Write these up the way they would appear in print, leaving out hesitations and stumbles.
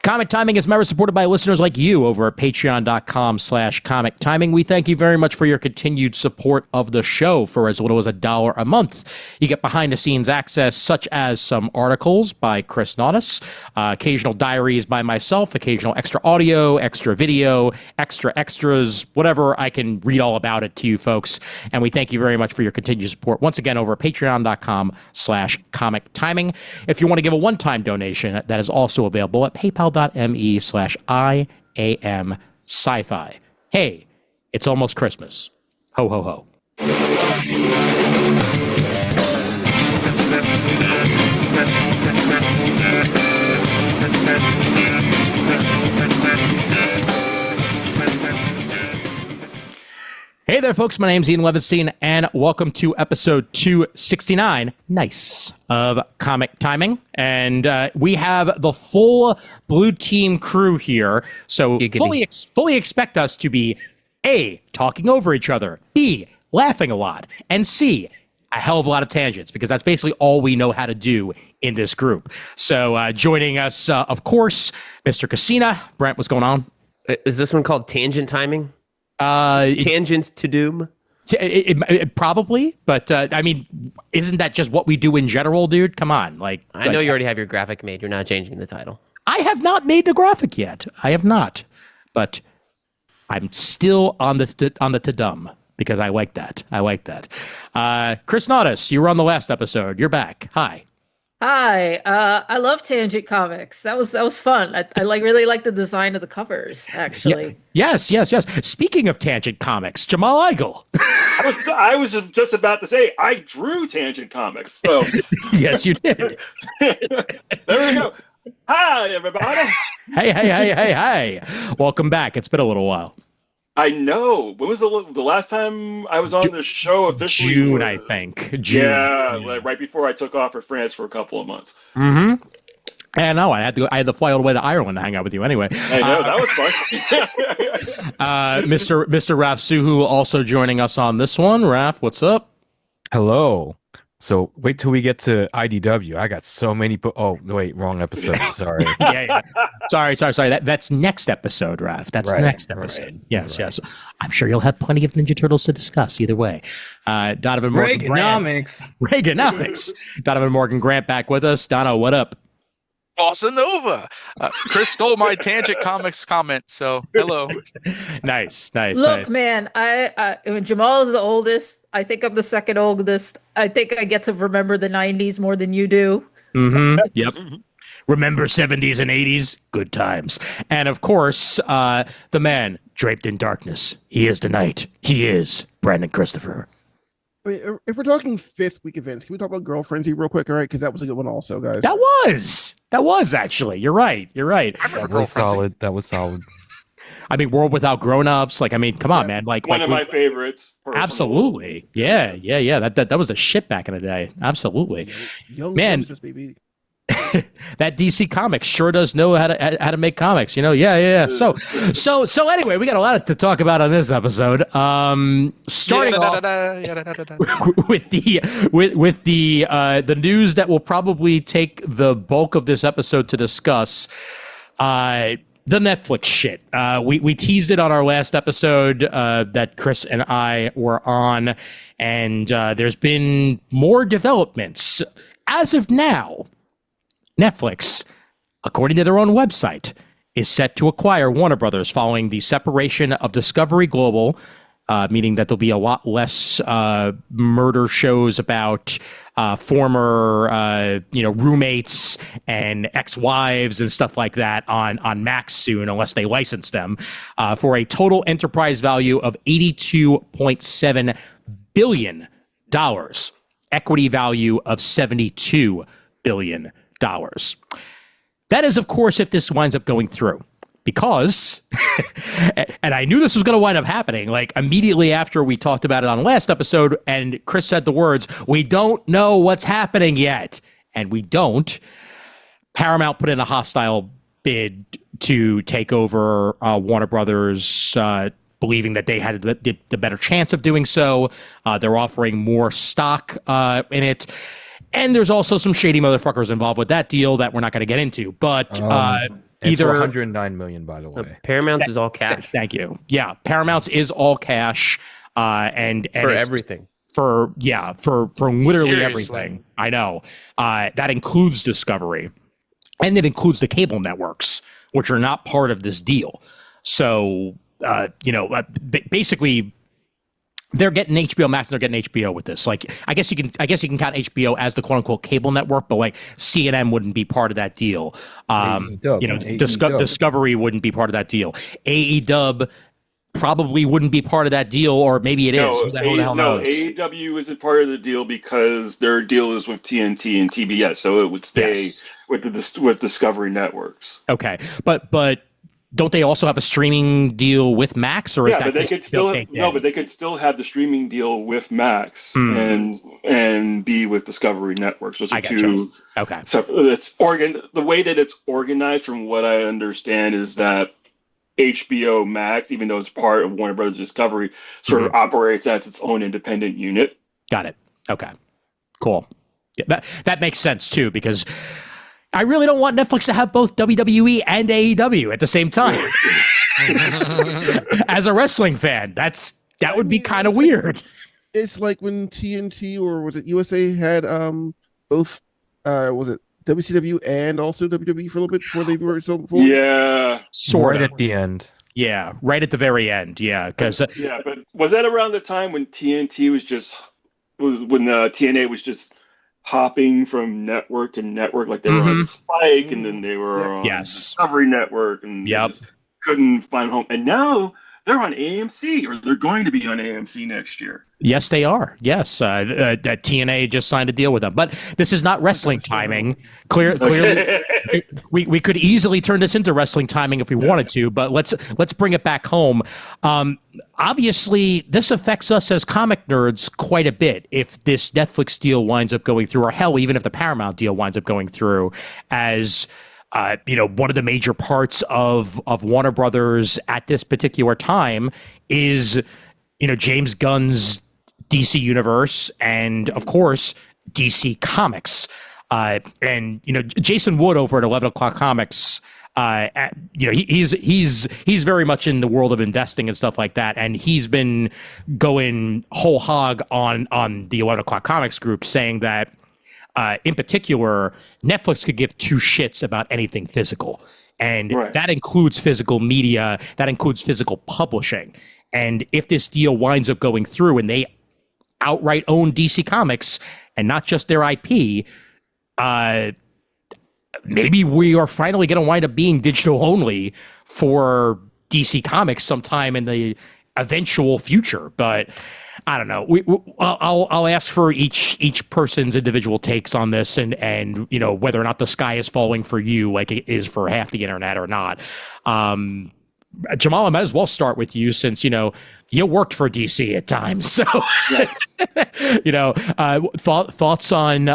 Comic Timing is member supported by listeners like you over at patreon.com/comic timing. We thank you very much for your continued support of the show. For as little as $1 a month, you get behind the scenes access such as some articles by Kris, occasional diaries by myself, occasional extra audio, extra video, extras, whatever. I can read all about it to you folks. And we thank you very much for your continued support once again over at patreon.com/comic timing. If you want to give a one-time donation, that is also available at paypal.me/IAM sci-fi. Hey, it's almost Christmas. Ho, ho, ho. Hey there, folks. My name's Ian Levinstein, and welcome to episode 269, nice, of Comic Timing. And we have the full Blue Team crew here, so fully expect us to be A, talking over each other, B, laughing a lot, and C, a hell of a lot of tangents, because that's basically all we know how to do in this group. So joining us, of course, Mr. Casina. Brent, what's going on? Is this one called Tangent Timing? Tangent to Doom? It probably, but I mean, isn't that just what we do in general, dude? Come on, I know you already have your graphic made. You're not changing the title. I have not made the graphic yet. I have not, but I'm still on the Tadum because I like that. Kris, you were on the last episode. You're back. Hi. Hi, I love Tangent Comics. That was fun. I really like the design of the covers, actually. Yes. Speaking of Tangent Comics, Jamal Eigel. I was just about to say I drew Tangent Comics. So yes, you did. There we go. Hi, everybody. Hey. Welcome back. It's been a little while. I know. When was the last time I was on the show officially? June, I think. June. Yeah, like right before I took off for France for a couple of months. Mm-hmm. And no, I had to fly all the way to Ireland to hang out with you anyway. I know, that was fun. Mr. Raph Suhu also joining us on this one. Raph, what's up? Hello. So wait till we get to IDW. I got so many. Oh wait, wrong episode. Sorry. Yeah. Sorry. That's next episode, Raph. That's next episode. Right. Yes. I'm sure you'll have plenty of Ninja Turtles to discuss. Either way, Donovan Morgan. Reaganomics. Donovan Morgan Grant back with us. Dono, what up? Bossa Nova. Kris stole my Tangent Comics comment, so hello. Nice. Look, man, when Jamal is the oldest, I think I'm the second oldest. I think I get to remember the 90s more than you do. Mm-hmm. Yep. Remember 70s and 80s? Good times. And of course, the man draped in darkness. He is the night. He is Brandon Christopher. Wait, if we're talking fifth week events, can we talk about Girl Frenzy real quick? All right, because that was a good one also, guys. That was actually. You're right. That was solid. I mean, World Without Grown-Ups. Come on, man. One of my favorites. Personally. Absolutely. Yeah. That was the shit back in the day. Absolutely. Young man. Moses, baby. That DC Comics sure does know how to make comics, Yeah. So anyway, we got a lot to talk about on this episode. Starting off with the news that will probably take the bulk of this episode to discuss. The Netflix shit. We teased it on our last episode that Kris and I were on, and there's been more developments. As of now, Netflix, according to their own website, is set to acquire Warner Brothers following the separation of Discovery Global, meaning that there'll be a lot less murder shows about former roommates and ex-wives and stuff like that on Max soon, unless they license them, for a total enterprise value of $82.7 billion, equity value of $72 billion. That is, of course, if this winds up going through, because, and I knew this was going to wind up happening, immediately after we talked about it on last episode, and Kris said the words, "We don't know what's happening yet," and we don't. Paramount put in a hostile bid to take over Warner Brothers, believing that they had the better chance of doing so. They're offering more stock in it. And there's also some shady motherfuckers involved with that deal that we're not going to get into. But And it's for Either 109 million, by the way. Paramount's is all cash Thank you. Yeah, Paramount's is all cash, and for it's everything. for literally Seriously? everything. I know. That includes Discovery, and it includes the cable networks, which are not part of this deal. So basically, they're getting HBO Max and they're getting HBO with this. Like, I guess you can count HBO as the quote unquote cable network, but like CNN wouldn't be part of that deal. Discovery wouldn't be part of that deal. AEW probably wouldn't be part of that deal, or maybe it is. Who the hell knows? AEW isn't part of the deal because their deal is with TNT and TBS, so it would stay with Discovery Networks. Okay, but don't they also have a streaming deal with Max, or is that? But they could still but they could still have the streaming deal with Max and be with Discovery Networks. Those are two. Okay. So the way that it's organized, from what I understand, is that HBO Max, even though it's part of Warner Brothers Discovery, sort of operates as its own independent unit. Got it. Okay. Cool. Yeah, that makes sense too, because I really don't want Netflix to have both WWE and AEW at the same time. As a wrestling fan, that would be kind of weird. It's like when TNT, or was it USA, had both was it WCW and also WWE for a little bit before they were so full? Yeah. Sort of at the end. Yeah, right at the very end. Yeah, because but was that around the time when TNT was TNA was just hopping from network to network, like they were on Spike and then they were on Discovery Network, and they just couldn't find home. And now they're on AMC, or they're going to be on AMC next year. Yes, they are. Yes, that TNA just signed a deal with them. But this is not wrestling timing. Clearly, we could easily turn this into wrestling timing if we wanted to. But let's bring it back home. Obviously, this affects us as comic nerds quite a bit if this Netflix deal winds up going through, or hell, even if the Paramount deal winds up going through, as one of the major parts of Warner Brothers at this particular time is James Gunn's DC Universe, and of course DC Comics, and Jason Wood over at 11 O'Clock Comics. He's very much in the world of investing and stuff like that, and he's been going whole hog on the 11 O'Clock Comics group, saying that in particular Netflix could give two shits about anything physical, and that includes physical media, that includes physical publishing. And if this deal winds up going through and they outright own DC Comics and not just their IP, maybe we are finally going to wind up being digital only for DC Comics sometime in the eventual future. But I don't know. I'll ask for each person's individual takes on this, and whether or not the sky is falling for you like it is for half the internet or not. Jamal, I might as well start with you, since you worked for DC at times. So, thoughts on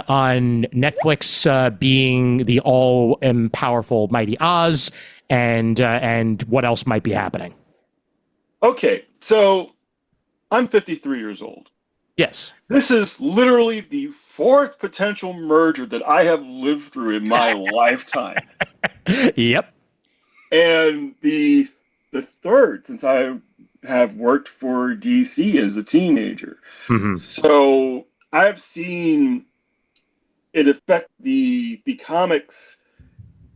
Netflix being the all powerful mighty Oz, and what else might be happening. Okay, so I'm 53 years old. Yes, this is literally the fourth potential merger that I have lived through in my lifetime. Yep, and the third since I have worked for DC as a teenager. So I've seen it affect the comics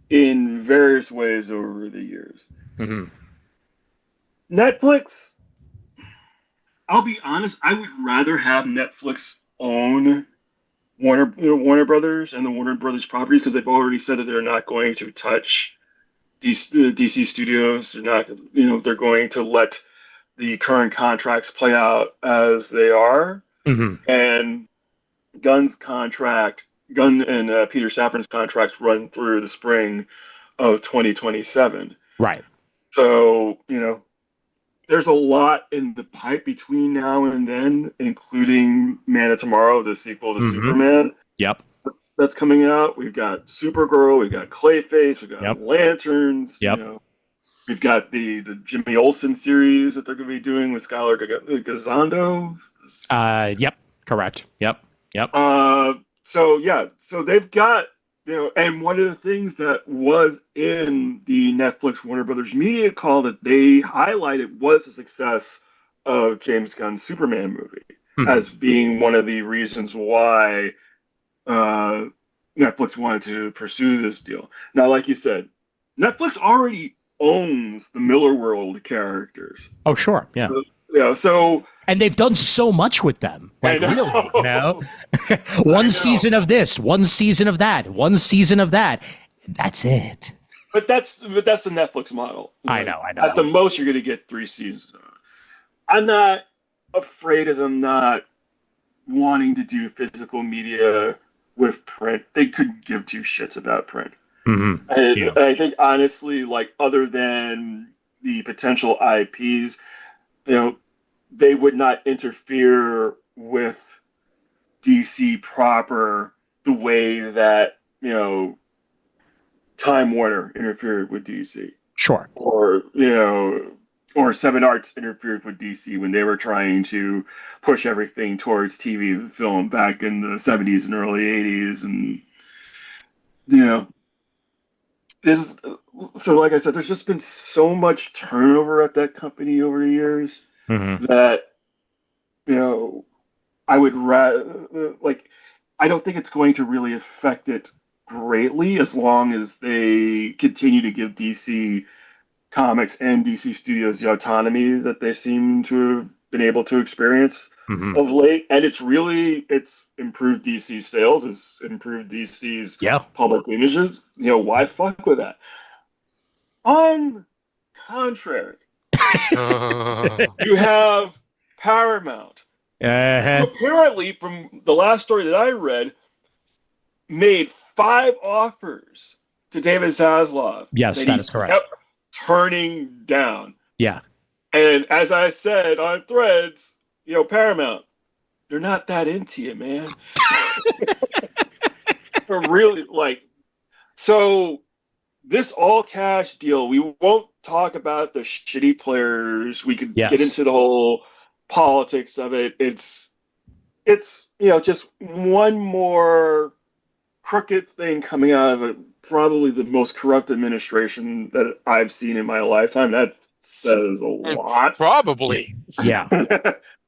in various ways over the years. Netflix, I'll be honest, I would rather have Netflix own Warner Brothers and the Warner Brothers properties, because they've already said that they're not going to touch DC studios. They're not, they're going to let the current contracts play out as they are. And Gunn and Peter Safran's contracts run through the spring of 2027. Right. So, there's a lot in the pipe between now and then, including Man of Tomorrow, the sequel to Superman. Yep. That's coming out. We've got Supergirl, we've got Clayface, we've got Lanterns. Yep. We've got the Jimmy Olsen series that they're going to be doing with Skylar Gazzando. Yep. Correct. Yep. So they've got and one of the things that was in the Netflix Warner Brothers media call that they highlighted was the success of James Gunn's Superman movie as being one of the reasons why Netflix wanted to pursue this deal. Now, like you said, Netflix already owns the Miller World characters. Oh, sure. Yeah. So and they've done so much with them. Like, really, one season of this, one season of that, one season of that. That's it. But that's the Netflix model. I know. At the most, you're going to get 3 seasons. I'm not afraid of them not wanting to do physical media with print. They couldn't give 2 shits about print. Mm-hmm. And I think, honestly, like, other than the potential IPs, they would not interfere with DC proper the way that, Time Warner interfered with DC. Sure. Or, or Seven Arts interfered with DC when they were trying to push everything towards TV and film back in the 70s and early 80s. And, so like I said, there's just been so much turnover at that company over the years that, I would rather, I don't think it's going to really affect it greatly as long as they continue to give DC Comics and DC Studios the autonomy that they seem to have been able to experience of late. And it's improved DC sales, it's improved DC's public images. Why fuck with that? On contrary, you have Paramount, who apparently, from the last story that I read, made 5 offers to David Zaslav. Yes, that is correct. Kept turning down. Yeah. And as I said on Threads, Paramount, they're not that into you, man. They're really so this all cash deal, we won't talk about the shitty players. We could get into the whole politics of it. It's just one more crooked thing coming out of probably the most corrupt administration that I've seen in my lifetime. That says a lot. Probably. Yeah.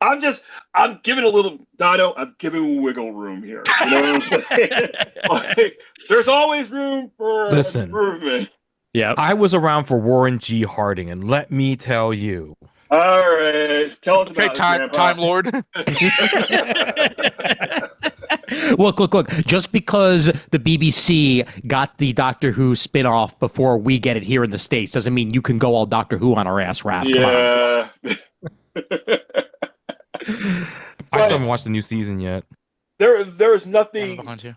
I'm giving a little, Dono, I'm giving wiggle room here. You know what I'm saying? There's always room for improvement. Yeah. I was around for Warren G. Harding, and let me tell you. All right. Tell us about it, Time Lord. Look. Just because the BBC got the Doctor Who spinoff before we get it here in the States doesn't mean you can go all Doctor Who on our ass, Raph. Yeah. I still haven't watched the new season yet. There is nothing behind you.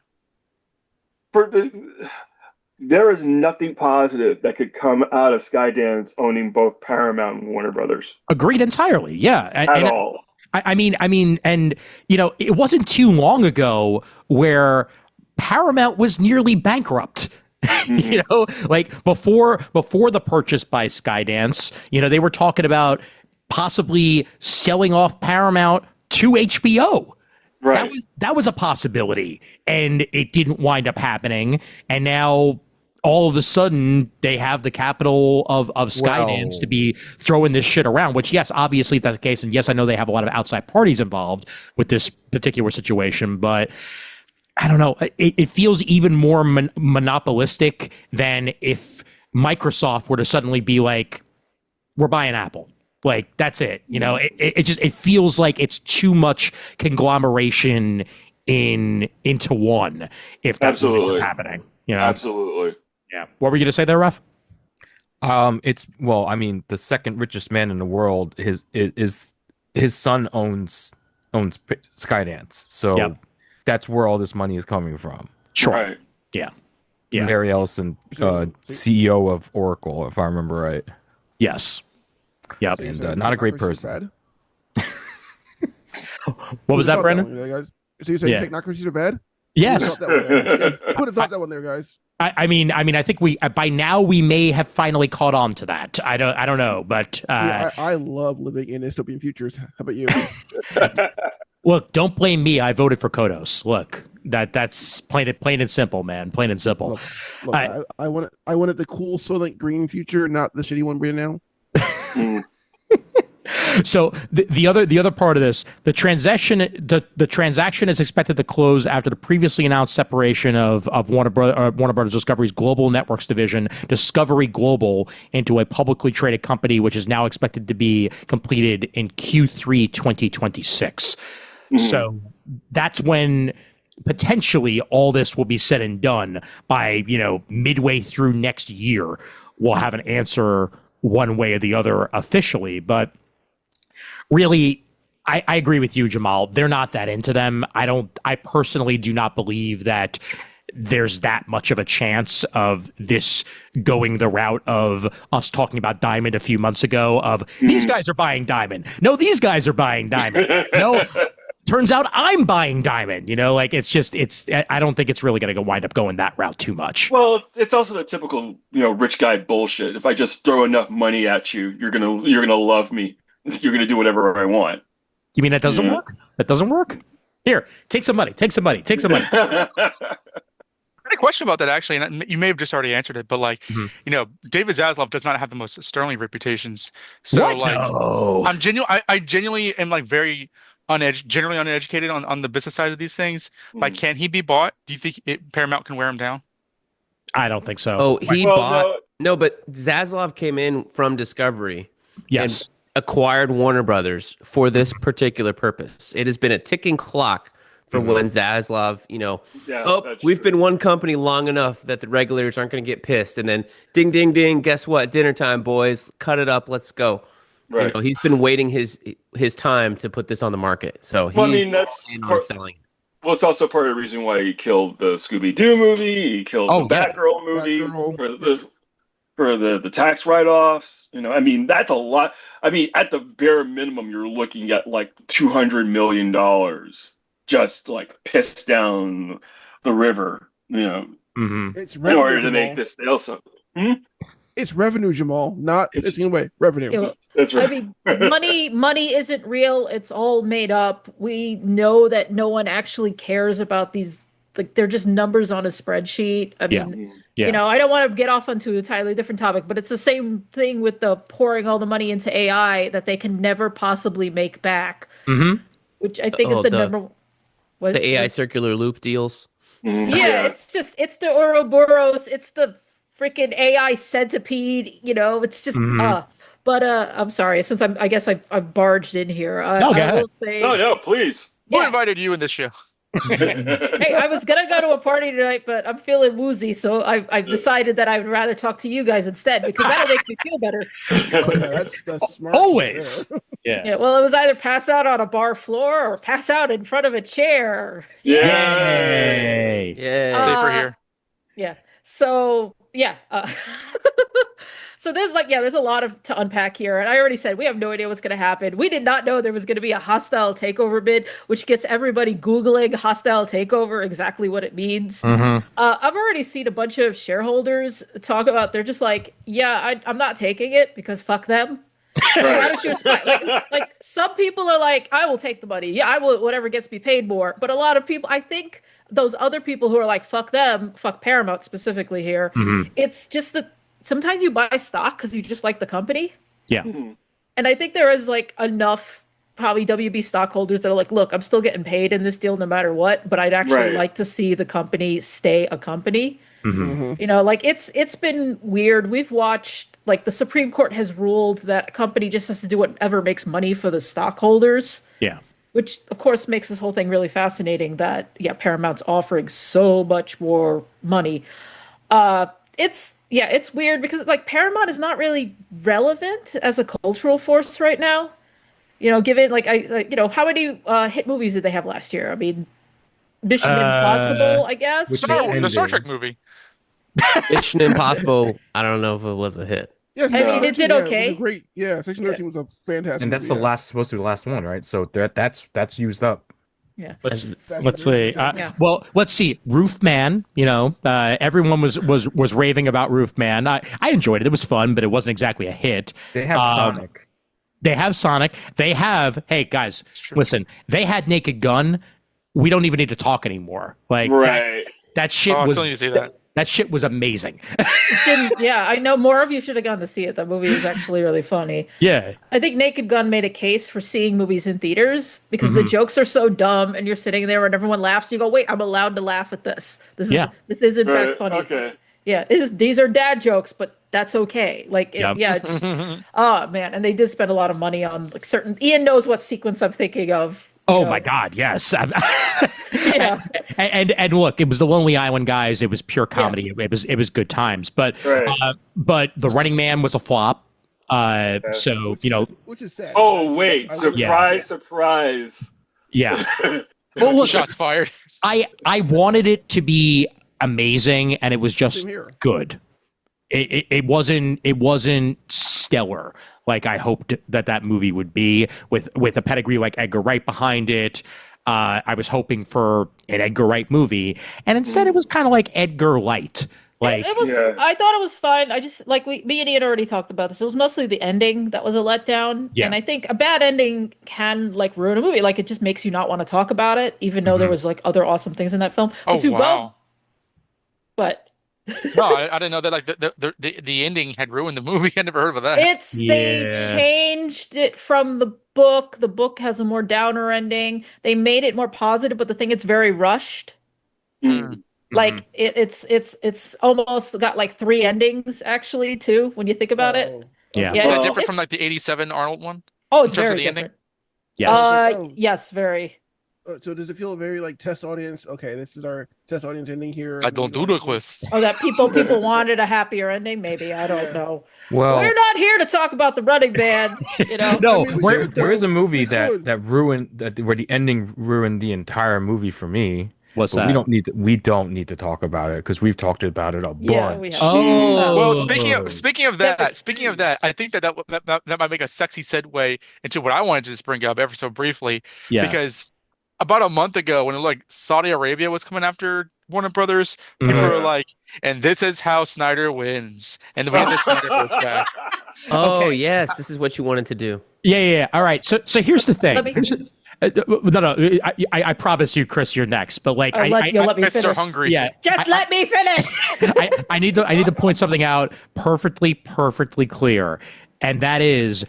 There is nothing positive that could come out of Skydance owning both Paramount and Warner Brothers. Agreed entirely. Yeah. At all. I mean, and it wasn't too long ago where Paramount was nearly bankrupt. Before the purchase by Skydance, they were talking about possibly selling off Paramount to HBO. Right. That was a possibility, and it didn't wind up happening. And now all of a sudden they have the capital of Skydance to be throwing this shit around, which, yes, obviously that's the case. And yes, I know they have a lot of outside parties involved with this particular situation, but I don't know. It feels even more monopolistic than if Microsoft were to suddenly be like, we're buying Apple. Like, that's it. It feels like it's too much conglomeration into one, if that's really what's happening. Absolutely. Yeah. What were you gonna say there, Raph? The second richest man in the world, his son owns Skydance, so that's where all this money is coming from. Sure. Right. Yeah. Barry Ellison, CEO of Oracle, if I remember right. Yes. Yep. And not a great person. What was that, Brandon? So you're saying technocracies are bad? Yes. Who would have thought that one there, guys? I mean, I think we by now we may have finally caught on to that. I don't know, but I love living in dystopian futures. How about you? Look, don't blame me. I voted for Kodos. Look, That's plain and simple, man. Plain and simple. Look, I wanted the cool Soylent Green future, not the shitty one right now. So the other part of this, the transaction is expected to close after the previously announced separation of Warner Brothers Discovery's Global Networks division, Discovery Global, into a publicly traded company, which is now expected to be completed in Q3 2026. So that's when potentially all this will be said and done by, midway through next year. We'll have an answer one way or the other officially, but really, I agree with you, Jamal. They're not that into them. I personally do not believe that there's that much of a chance of this going the route of us talking about Diamond a few months ago of these guys are buying Diamond. No, these guys are buying Diamond. No, turns out I'm buying Diamond. I don't think it's really going to wind up going that route too much. Well, it's also the typical, rich guy bullshit. If I just throw enough money at you, you're gonna love me. You're gonna do whatever I want. You mean that doesn't work? That doesn't work? Here, take some money. Take some money. Take some money. I had a question about that actually, and you may have just already answered it, but David Zaslav does not have the most sterling reputations. So what? No. I genuinely am very generally uneducated on the business side of these things. Like, can he be bought? Do you think Paramount can wear him down? I don't think so. Oh, he bought no, but Zaslav came in from Discovery. Yes. And acquired Warner Brothers for this particular purpose. It has been a ticking clock for when Zaslav, we've been one company long enough that the regulators aren't going to get pissed. And then ding, ding, ding, guess what? Dinner time, boys. Cut it up. Let's go. Right. He's been waiting his time to put this on the market. So that's selling. Well, it's also part of the reason why he killed the Scooby-Doo movie. He killed the Batgirl movie for the tax write-offs. That's a lot. At the bare minimum, you're looking at like $200 million just like pissed down the river, It's in order to make this sale. So, it's revenue, Jamal, not it's in a way revenue. That's right. Money isn't real. It's all made up. We know that no one actually cares about these. Like, they're just numbers on a spreadsheet. I don't want to get off onto a entirely different topic, but it's the same thing with the pouring all the money into AI that they can never possibly make back, which I think is the number. The AI circular loop deals. Yeah, it's the Ouroboros, it's the freaking AI centipede. It's just But I'm sorry, since I guess I've barged in here. I will say. No, please. Who invited you in this show? Hey, I was gonna go to a party tonight, but I'm feeling woozy, so I've decided that I would rather talk to you guys instead because that'll make me feel better. That's smart. Always. Yeah. Well, it was either pass out on a bar floor or pass out in front of a chair. Yay! Safer here. Yeah. So yeah. So there's a lot to unpack here. And I already said, we have no idea what's going to happen. We did not know there was going to be a hostile takeover bid, which gets everybody Googling hostile takeover, exactly what it means. I've already seen a bunch of shareholders talk about, they're just like, I'm not taking it because fuck them. like some people are like, I will take the money. Yeah, I will, whatever gets me paid more. But a lot of people, I think those other people who are like, fuck them, fuck Paramount specifically here. It's just that sometimes you buy stock because you just like the company. Yeah. And I think there is like enough probably WB stockholders that are like, look, I'm still getting paid in this deal no matter what, but I'd actually like to see the company stay a company. It's been weird. We've watched, like, the Supreme Court has ruled that a company just has to do whatever makes money for the stockholders. Yeah. Which, of course, makes this whole thing really fascinating that, Paramount's offering so much more money. It's weird because, like, Paramount is not really relevant as a cultural force right now. Given, how many hit movies did they have last year? I mean, Mission Impossible, I guess. The Star Trek movie. Mission Impossible, I don't know if it was a hit. Yeah, it did okay. It was great. Yeah, Section 13 was a fantastic. And that's movie, supposed to be the last one, right? So that's used up. Yeah. Let's see. Well, let's see. Roofman. Everyone was raving about Roofman. I enjoyed it. It was fun, but it wasn't exactly a hit. They have Sonic. They have Sonic. They have. Hey guys, listen. They had Naked Gun. we don't even need to talk anymore. Like that shit I was still need to see that. That shit was amazing. Yeah, I know more of you should have gone to see it. That movie is actually really funny. Yeah. I think Naked Gun made a case for seeing movies in theaters because the jokes are so dumb and you're sitting there and everyone laughs. And you go, wait, I'm allowed to laugh at this. This is in fact funny. Okay. Yeah, these are dad jokes, but that's okay. Like, it's, oh man. And they did spend a lot of money on like certain, Ian knows what sequence I'm thinking of. Oh my God, yes. Yeah. And look, it was the Lonely Island guys. It was pure comedy. Yeah. It was good times. But The Running Man was a flop. So which is sad. Oh wait, surprise! Yeah. Well, look, shots fired. I wanted it to be amazing, and it was just good. It wasn't stellar like I hoped that movie would be with a pedigree like Edgar Wright behind it. I was hoping for an Edgar Wright movie, and instead it was kind of like Edgar Light. Like it was, I thought it was fine. I just like me and Ian already talked about this. It was mostly the ending that was a letdown, and I think a bad ending can like ruin a movie. Like it just makes you not want to talk about it, even though there was like other awesome things in that film. But no, I didn't know that. Like the ending had ruined the movie. I never heard of that. They changed it from the book. The book has a more downer ending. They made it more positive, but the thing it's very rushed. Like it's almost got like 3 endings actually too when you think about it. Yeah, is that different from like the '87 Arnold one? Oh, it's very different. Ending? Yes. Yes, very. So does it feel very like test audience? Okay, this is our test audience ending here. I don't do the quiz. Oh, that people wanted a happier ending. Maybe I don't know. Well, we're not here to talk about the Running Man. No, there is a movie that ruined where the ending ruined the entire movie for me. What's that? We don't need to talk about it because we've talked about it a bunch. Yeah, we have. Well, speaking of that, I think that might make a sexy segue into what I wanted to just bring up ever so briefly. Yeah. Because about a month ago, when like Saudi Arabia was coming after Warner Brothers, people were like, "And this is how Snyder wins," and then we had the Snyder goes back. Oh yes, this is what you wanted to do. Yeah. All right. So here's the thing. No. I promise you, Kris, you're next. But like, you'll let me finish. Are hungry. Yeah. Just let me finish. I need to point something out perfectly clear, and that is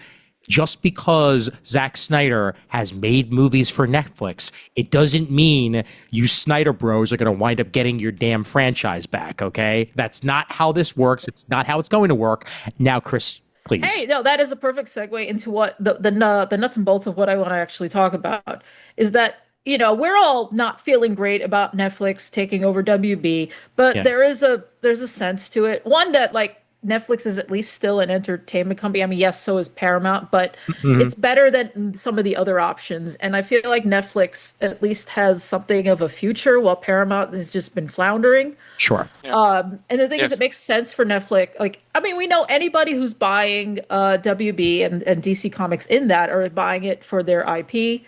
just because Zack Snyder has made movies for Netflix, it doesn't mean you Snyder bros are going to wind up getting your damn franchise back. Okay, that's not how this works. It's not how it's going to work. Now, Kris, please. Hey, no, that is a perfect segue into what the nuts and bolts of what I want to actually talk about is that, we're all not feeling great about Netflix taking over WB, but there's a sense to it. One that like Netflix is at least still an entertainment company. I mean, yes, so is Paramount, but it's better than some of the other options. And I feel like Netflix at least has something of a future while Paramount has just been floundering. Sure. And the thing is, it makes sense for Netflix. Like, I mean, we know anybody who's buying WB and DC Comics in that are buying it for their IP.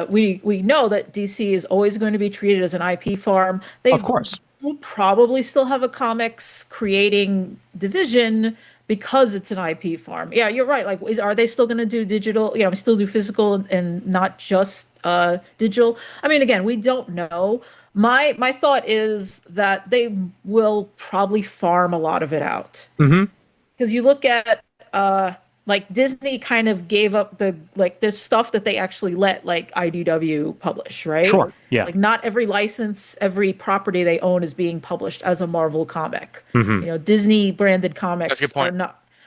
We know that DC is always going to be treated as an IP farm. Of course. Will probably still have a comics creating division because it's an IP farm. Yeah, you're right. Like, are they still going to do digital? Still do physical and not just digital. I mean, again, we don't know. My thought is that they will probably farm a lot of it out. Because you look at like Disney kind of gave up there's stuff that they actually let like IDW publish, right? Sure. Yeah. Like not every license, every property they own is being published as a Marvel comic. Disney branded comics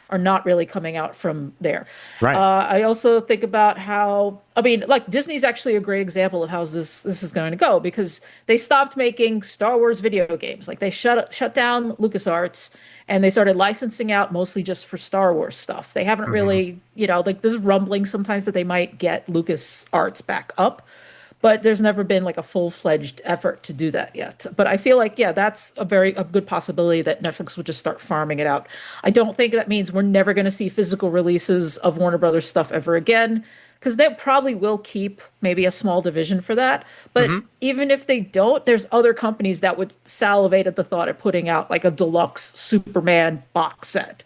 are not really coming out from there. Right. I also think about how like Disney's actually a great example of how this is going to go because they stopped making Star Wars video games. Like they shut down LucasArts and they started licensing out mostly just for Star Wars stuff. They haven't really, like there's rumbling sometimes that they might get LucasArts back up, but there's never been like a full-fledged effort to do that yet. But I feel like, that's a good possibility that Netflix would just start farming it out. I don't think that means we're never going to see physical releases of Warner Brothers stuff ever again, because they probably will keep maybe a small division for that. But even if they don't, there's other companies that would salivate at the thought of putting out like a deluxe Superman box set.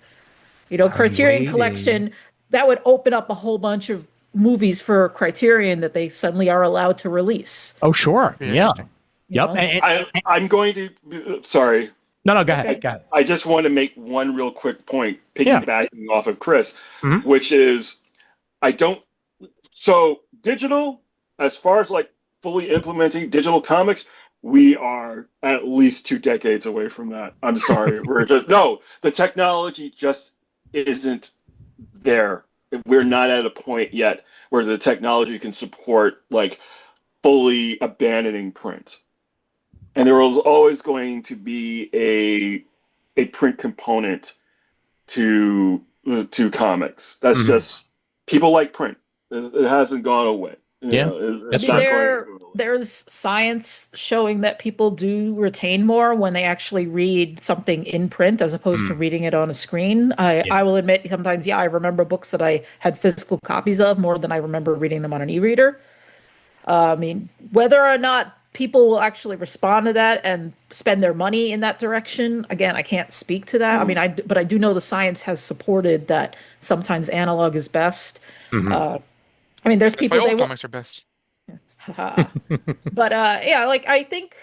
Criterion Collection, that would open up a whole bunch of movies for Criterion that they suddenly are allowed to release. Oh, sure. Yeah. You Yep. know? I'm going to. Sorry. No, go ahead. Go ahead. I just want to make one real quick point, piggybacking off of Kris, which is so digital, as far as like fully implementing digital comics, we are at least 2 decades away from that. I'm sorry. The technology just isn't there. We're not at a point yet where the technology can support like fully abandoning print. And there was always going to be a print component to comics. That's just people like print. It hasn't gone away. There's science showing that people do retain more when they actually read something in print as opposed to reading it on a screen. I will admit sometimes, I remember books that I had physical copies of more than I remember reading them on an e-reader. I mean, whether or not people will actually respond to that and spend their money in that direction, again, I can't speak to that. I mean, but I do know the science has supported that sometimes analog is best. I mean, there's people. Old comics are best. But like I think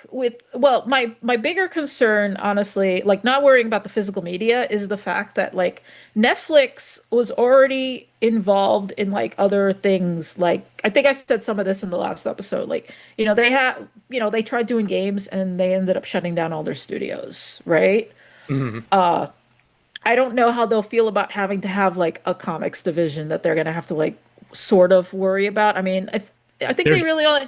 my bigger concern, honestly, like not worrying about the physical media, is the fact that like Netflix was already involved in like other things. Like I think I said some of this in the last episode. Like they tried doing games and they ended up shutting down all their studios, right? I don't know how they'll feel about having to have like a comics division that they're gonna have to like sort of worry about. I mean, I think they really only.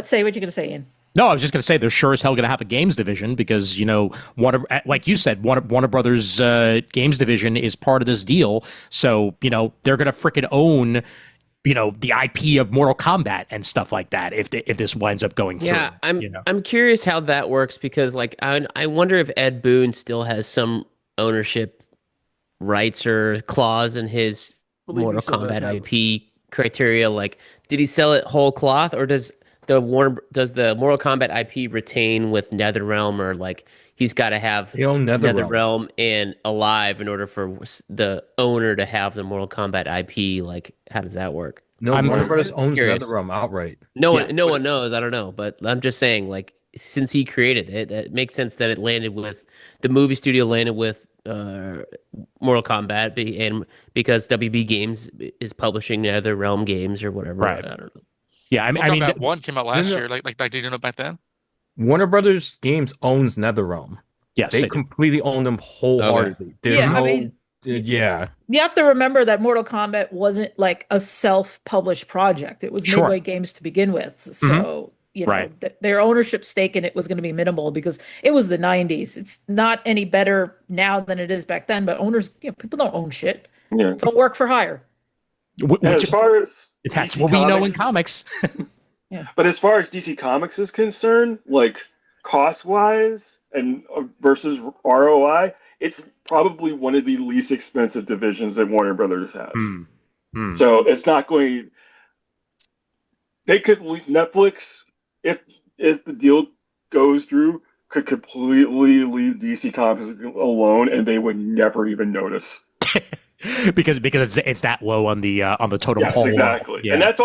Say what you're going to say, Ian. No, I was just going to say they're sure as hell going to have a games division because, like you said, Warner Brothers games division is part of this deal. So, they're going to freaking own, the IP of Mortal Kombat and stuff like that if this winds up going through. Yeah, I'm curious how that works because, like, I wonder if Ed Boon still has some ownership rights or clause in his Mortal Kombat IP criteria. Like, did he sell it whole cloth, or does the Mortal Kombat IP retain with NetherRealm, or like he's got to have NetherRealm and Alive in order for the owner to have the Mortal Kombat IP? Like, how does that work? No, Warner Brothers owns NetherRealm outright. No one knows. I don't know, but I'm just saying, like, since he created it, it makes sense that it landed with the movie studio landed with Mortal Kombat, and because WB Games is publishing NetherRealm games or whatever. Right. I don't know. Yeah, I mean, that one came out last year. Like, did you know back then? Warner Brothers Games owns NetherRealm. Yes, they completely own them wholeheartedly. Okay. You have to remember that Mortal Kombat wasn't like a self-published project. It was Midway Games to begin with. So their ownership stake in it was going to be minimal because it was the 90s. It's not any better now than it is back then, but owners, people don't own shit. Yeah. Don't work for hire. As far as that's what we know in comics. But as far as DC Comics is concerned, like cost-wise and versus ROI, it's probably one of the least expensive divisions that Warner Brothers has. So it's not going. They could Netflix, if the deal goes through, could completely leave DC Comics alone, and they would never even notice. because it's that low on the totem pole. Yes, exactly. Yeah. And that's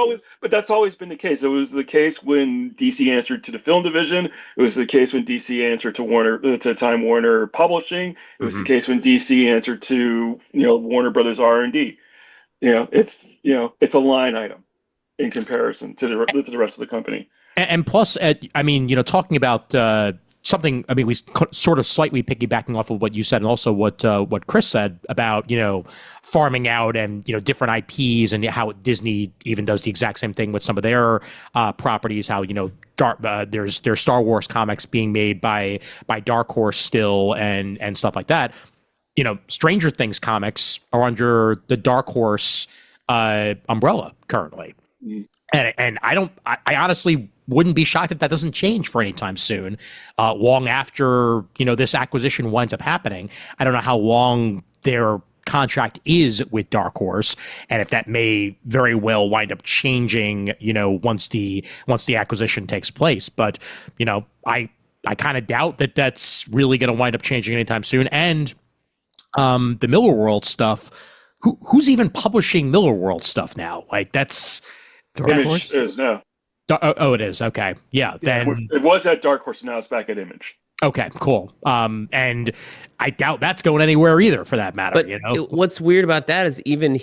always been the case. It was the case when DC answered to the film division. It was the case when DC answered to Time Warner Publishing. It was the case when DC answered to Warner Brothers R&D. It's a line item in comparison to the rest of the company. And plus, talking about something, I mean, we sort of slightly piggybacking off of what you said, and also what Kris said about farming out and different IPs, and how Disney even does the exact same thing with some of their properties. How there's Star Wars comics being made by Dark Horse still, and stuff like that. Stranger Things comics are under the Dark Horse umbrella currently, and I honestly wouldn't be shocked if that doesn't change for any time soon, long after this acquisition winds up happening. I don't know how long their contract is with Dark Horse, and if that may very well wind up changing once the acquisition takes place. But I kind of doubt that that's really going to wind up changing anytime soon. And the Miller World stuff, who's even publishing Miller World stuff now? Like that's Image is now. Oh, it is. Okay. Yeah. Then it was at Dark Horse. Now it's back at Image. Okay, cool. And I doubt that's going anywhere either, for that matter. But what's weird about that is even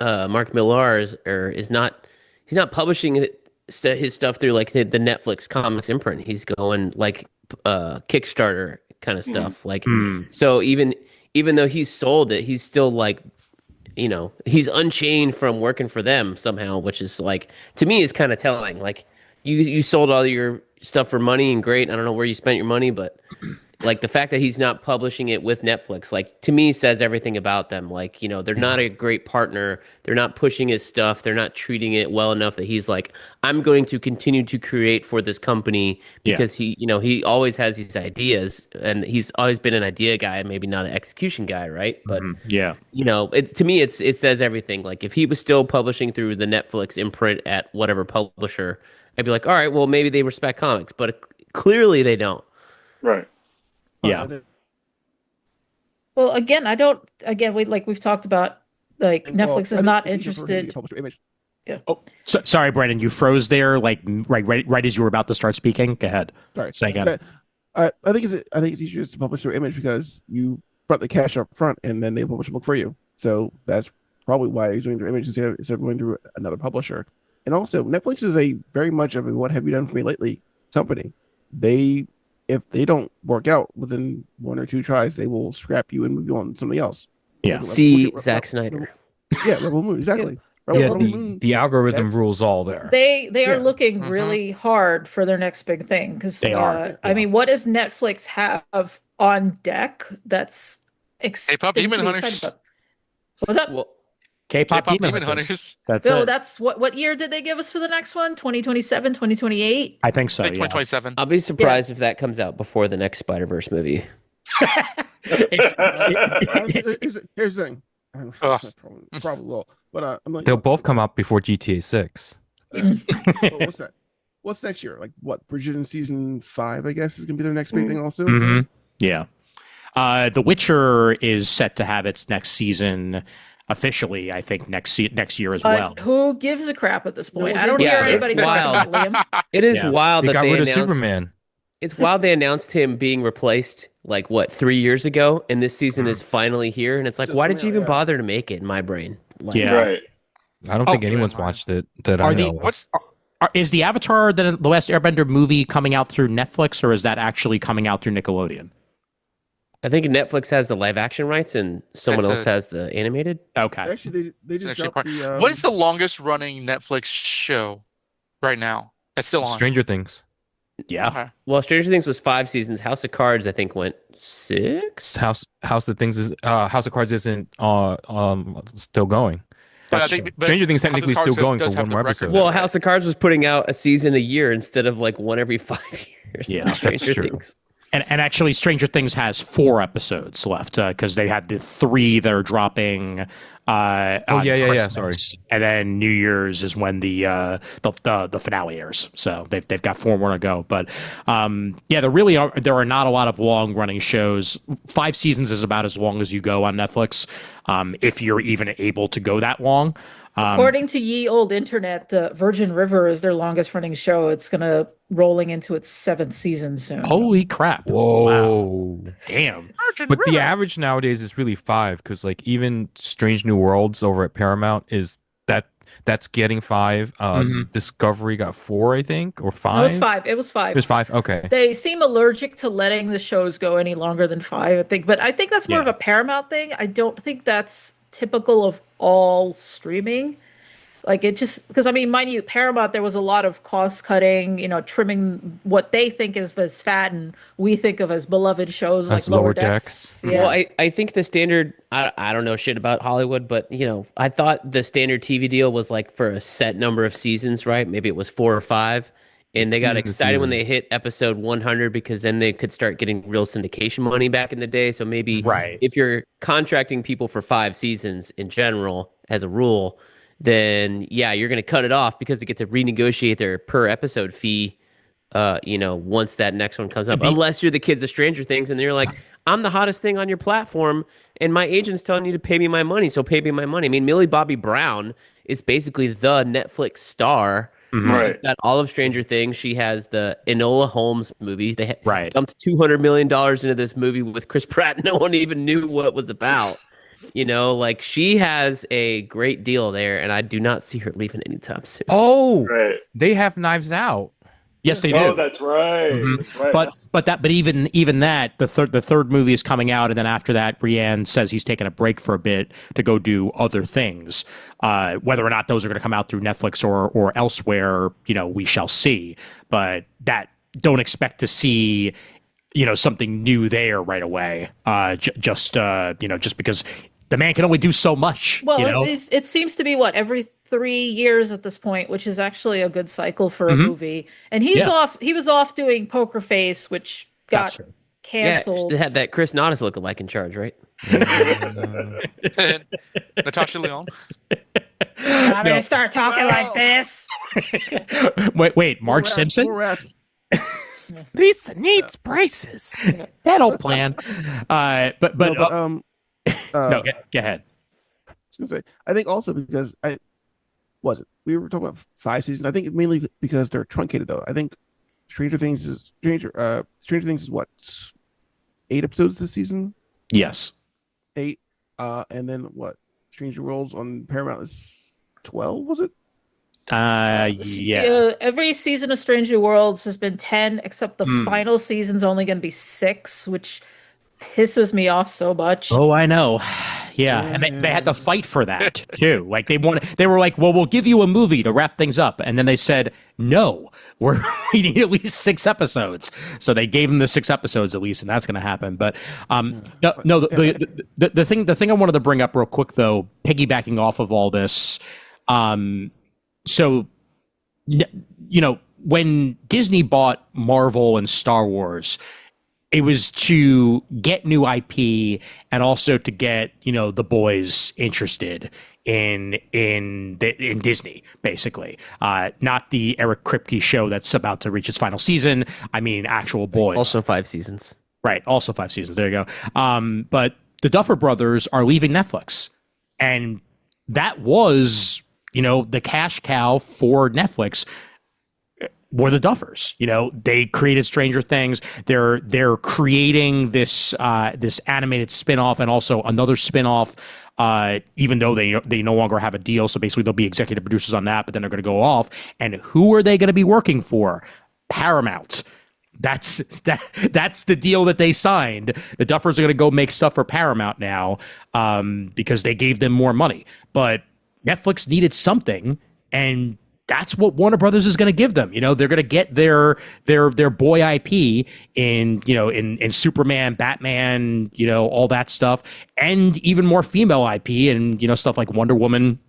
Mark Millar is not publishing his stuff through like the Netflix comics imprint. He's going like Kickstarter kind of stuff. So even though he's sold it, he's still like, he's unchained from working for them somehow, which is like, to me, is kind of telling. Like you sold all your stuff for money and great. I don't know where you spent your money, but like the fact that he's not publishing it with Netflix, like to me says everything about them. Like, they're not a great partner. They're not pushing his stuff. They're not treating it well enough that he's like, I'm going to continue to create for this company because he always has these ideas and he's always been an idea guy, maybe not an execution guy. Right. But to me, it says everything. Like if he was still publishing through the Netflix imprint at whatever publisher, I'd be like, all right, well, maybe they respect comics, but clearly they don't. Right. Yeah. Well, again, we've talked about, like, Netflix is not interested. Yeah. Oh, sorry, Brandon, you froze there, like right as you were about to start speaking. Go ahead. Sorry. Say again. I think it's easier to publish through Image because you front the cash up front and then they publish a book for you. So that's probably why he's doing through Image instead of going through another publisher. And also, Netflix is a very much of a "what have you done for me lately" company. If they don't work out within one or two tries, they will scrap you and move you on to somebody else. Yeah. See Zack Snyder. Yeah, Rebel Moon, exactly. The algorithm rules all there. They are looking really hard for their next big thing because they are. I mean, what does Netflix have on deck that's K-pop Demon Hunters? What's up? Well, K-pop Demon Hunters. That's what year did they give us for the next one? 2027, 2028? I think so. 2027. I'll be surprised if that comes out before the next Spider-Verse movie. Here's the thing. Probably will. But I'm like, they'll both come out before GTA 6. What's that? What's next year? Like what? Bridgerton season 5, I guess, is gonna be their next big thing also. Mm-hmm. Yeah. The Witcher is set to have its next season officially, I think, next year as well. Who gives a crap at this point? I don't hear anybody talking about Liam. It is wild that got they rid of announced Superman. It's wild they announced him being replaced like 3 years ago, and this season is finally here. And it's like, why did you even bother to make it? In my brain, Right. I don't think anyone's watched it that I know. Is the Avatar, the Last Airbender movie, coming out through Netflix, or is that actually coming out through Nickelodeon? I think Netflix has the live action rights, and someone else has the animated. Okay. Actually, they just dropped the. What is the longest running Netflix show right now? It's still on. Stranger Things. Yeah. Okay. Well, Stranger Things was 5 seasons. House of Cards, I think, went 6. House of Cards isn't still going. But Stranger Things technically still going for one more episode. Well, House of Cards was putting out a season a year instead of one every 5 years. Yeah, Stranger true. Things. And actually, Stranger Things has 4 episodes left because they had the 3 that are dropping. Sorry. And then New Year's is when the finale airs. So they've got 4 more to go. But there are not a lot of long running shows. 5 seasons is about as long as you go on Netflix, if you're even able to go that long. According to Ye Old Internet, Virgin River is their longest running show. It's rolling into its 7th season soon. Holy crap. Whoa. Wow. Damn. But the average nowadays is really 5 because even Strange New Worlds over at Paramount that's getting 5. Discovery got 4, I think, or 5. It was 5. It was 5. Okay. They seem allergic to letting the shows go any longer than 5, I think. But I think that's more of a Paramount thing. I don't think that's typical of all streaming. Like it just because mind you, Paramount, there was a lot of cost cutting, trimming what they think is as fat and we think of as beloved shows like Lower Decks. Yeah. Well, I think the standard, I don't know shit about Hollywood, but I thought the standard TV deal was for a set number of seasons, right? Maybe it was 4 or 5. And they got excited when they hit episode 100 because then they could start getting real syndication money back in the day. So maybe if you're contracting people for 5 seasons in general, as a rule, then you're going to cut it off because they get to renegotiate their per episode fee, once that next one comes up. Unless you're the kids of Stranger Things and you're like, I'm the hottest thing on your platform, and my agent's telling you to pay me my money, so pay me my money. I mean, Millie Bobby Brown is basically the Netflix star. She's got all of Stranger Things. She has the Enola Holmes movie. They dumped $200 million into this movie with Chris Pratt. No one even knew what it was about. You know, like she has a great deal there, and I do not see her leaving anytime soon. Oh, they have Knives Out. Yes, they do. Oh, that's right. That's right. But even that, the third movie is coming out, and then after that, Brienne says he's taking a break for a bit to go do other things. Whether or not those are going to come out through Netflix or elsewhere, we shall see. But don't expect to see, something new there right away. Just because the man can only do so much. Well, it seems to be every 3 years at this point, which is actually a good cycle for a movie. And he was off doing Poker Face, which got canceled. Yeah, they had that Chris Nodis lookalike in charge, right? Natasha Lyonne. I'm gonna start talking like this. Wait, Marge Simpson? Lisa needs braces. That old plan. But no, go ahead. I was gonna say, I think also because we were talking about 5 seasons. I think mainly because they're truncated though. I think Stranger Things is what, 8 episodes this season? Yes. 8. And then what? Stranger Worlds on Paramount is 12, was it? Yeah. Every season of Stranger Worlds has been 10, except the final season's only going to be 6, which pisses me off so much. Oh, I know. Yeah, and they had to fight for that too. Like they were like, well, we'll give you a movie to wrap things up, and then they said, no, we need at least 6 episodes. So they gave them the 6 episodes at least, and that's going to happen. But the thing I wanted to bring up real quick though, piggybacking off of all this, so when Disney bought Marvel and Star Wars, it was to get new IP and also to get, the boys interested in Disney, basically. Not the Eric Kripke show that's about to reach its final season. I mean, actual boys. Also 5 seasons. Right. Also 5 seasons. There you go. But the Duffer Brothers are leaving Netflix. And that was, the cash cow for Netflix. Were the Duffers. They created Stranger Things. They're creating this animated spinoff and also another spinoff, even though they no longer have a deal. So basically they'll be executive producers on that, but then they're going to go off. And who are they going to be working for? Paramount. That's the deal that they signed. The Duffers are going to go make stuff for Paramount now, because they gave them more money. But Netflix needed something, and that's what Warner Brothers is going to give them. They're going to get their boy IP in Superman, Batman, all that stuff, and even more female IP and stuff like Wonder Woman,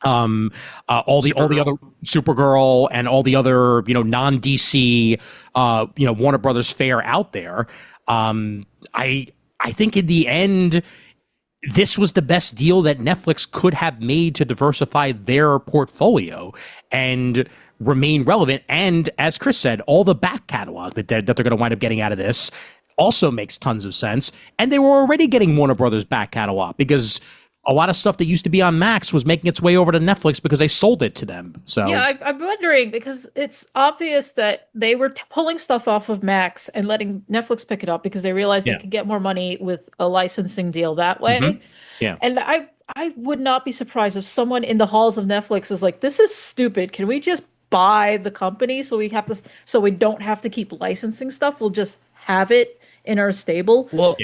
all the other Supergirl and all the other non DC Warner Brothers fare out there. I think in the end, this was the best deal that Netflix could have made to diversify their portfolio and remain relevant. And as Kris said, all the back catalog that they're going to wind up getting out of this also makes tons of sense. And they were already getting Warner Brothers back catalog because a lot of stuff that used to be on Max was making its way over to Netflix because they sold it to them. So yeah, I'm wondering, because it's obvious that they were pulling stuff off of Max and letting Netflix pick it up because they realized they could get more money with a licensing deal that way. Mm-hmm. Yeah. And I would not be surprised if someone in the halls of Netflix was like, this is stupid. Can we just buy the company so we don't have to keep licensing stuff? We'll just have it in our stable. Well,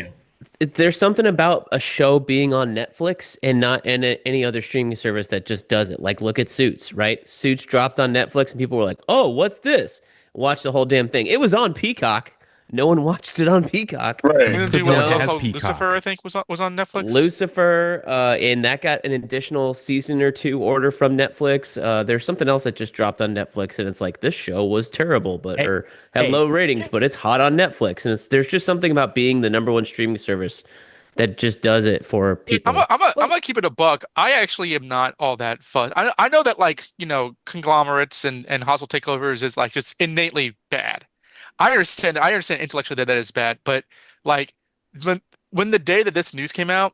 there's something about a show being on Netflix and not in any other streaming service that just does it. Like, look at Suits, right? Suits dropped on Netflix and people were like, oh, what's this? Watch the whole damn thing. It was on Peacock. No one watched it on Peacock. Right. Because no one has Peacock. Lucifer, I think, was on Netflix. Lucifer, and that got an additional season or 2 order from Netflix. There's something else that just dropped on Netflix, and it's like, this show was terrible, or had low ratings, but it's hot on Netflix. And there's just something about being the #1 streaming service that just does it for people. I'm gonna keep it a buck. I actually am not all that fun. I know that conglomerates and hostile takeovers is just innately bad. I understand intellectually that is bad, but when the day that this news came out,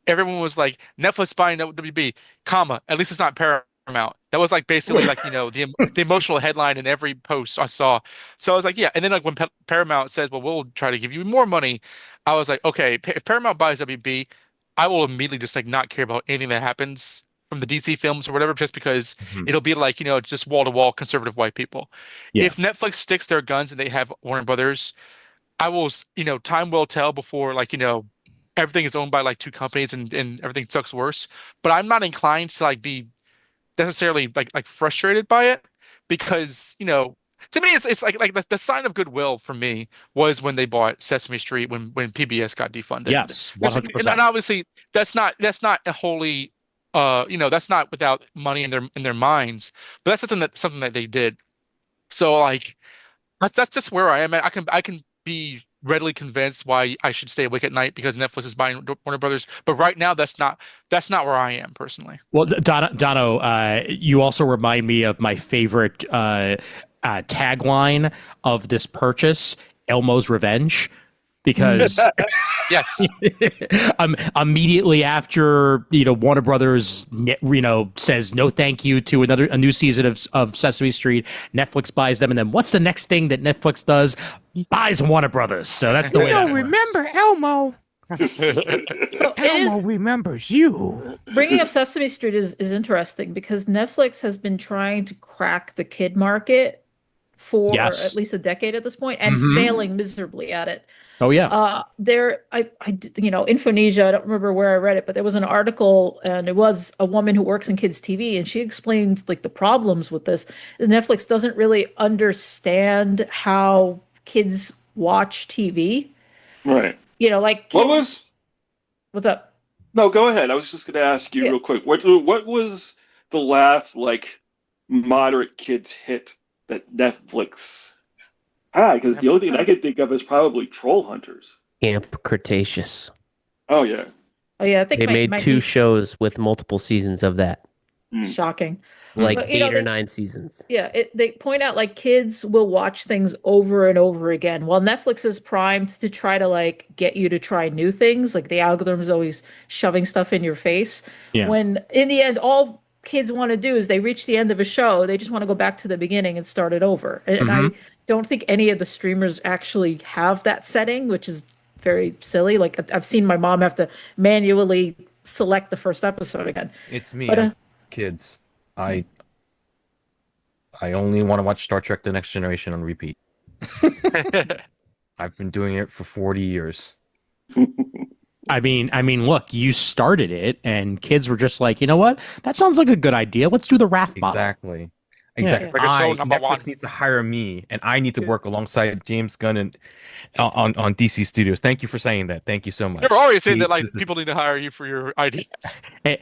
everyone was like, Netflix buying WB, comma, at least it's not Paramount. That was like basically like, the emotional headline in every post I saw. So I was like, yeah. And then like when Paramount says, well, we'll try to give you more money, I was like, okay, if Paramount buys WB, I will immediately just like not care about anything that happens from the DC films or whatever, just because it'll be like, just wall to wall conservative white people. Yeah. If Netflix sticks their guns and they have Warner Brothers, I will, time will tell before like, everything is owned by like two companies and everything sucks worse. But I'm not inclined to like be necessarily like frustrated by it because, to me it's like the sign of goodwill for me was when they bought Sesame Street when PBS got defunded. Yes, 100%. And obviously that's not a wholly that's not without money in their minds, but that's something that they did. So like that's just where I am. I can be readily convinced why I should stay awake at night because Netflix is buying Warner Brothers. But right now, that's not where I am personally. Well, Dono, you also remind me of my favorite tagline of this purchase, Elmo's Revenge. Because yes, immediately after Warner Brothers says no thank you to a new season of Sesame Street, Netflix buys them, and then what's the next thing that Netflix does? Buys Warner Brothers. So that's the way. Remember Elmo? So Elmo remembers you. Bringing up Sesame Street is interesting because Netflix has been trying to crack the kid market for at least a decade at this point and failing miserably at it. Oh yeah. Infonesia, I don't remember where I read it, but there was an article and it was a woman who works in kids TV and she explained like the problems with this. Netflix doesn't really understand how kids watch TV. Right. Like kids, what's up? No, go ahead. I was just going to ask you real quick. What was the last like moderate kids hit that Netflix because the only thing I can think of is probably Troll Hunters. Camp Cretaceous. Oh yeah. I think they made two shows with multiple seasons of that. Shocking. Like 8 or 9 seasons. Yeah, they point out like kids will watch things over and over again. While Netflix is primed to try to like get you to try new things, like the algorithm is always shoving stuff in your face. Yeah. When in the end, all kids want to do is they reach the end of a show, they just want to go back to the beginning and start it over. And I don't think any of the streamers actually have that setting, which is very silly. Like I've seen my mom have to manually select the first episode again. It's me, but, kids. I only want to watch Star Trek: The Next Generation on repeat. I've been doing it for 40 years. I mean, look, you started it, and kids were just like, you know what? That sounds like a good idea. Let's do the Raph bottle. Exactly. Netflix needs to hire me, and I need to work alongside James Gunn and on DC Studios. Thank you for saying that. Thank you so much. You're always saying that like people need to hire you for your ideas.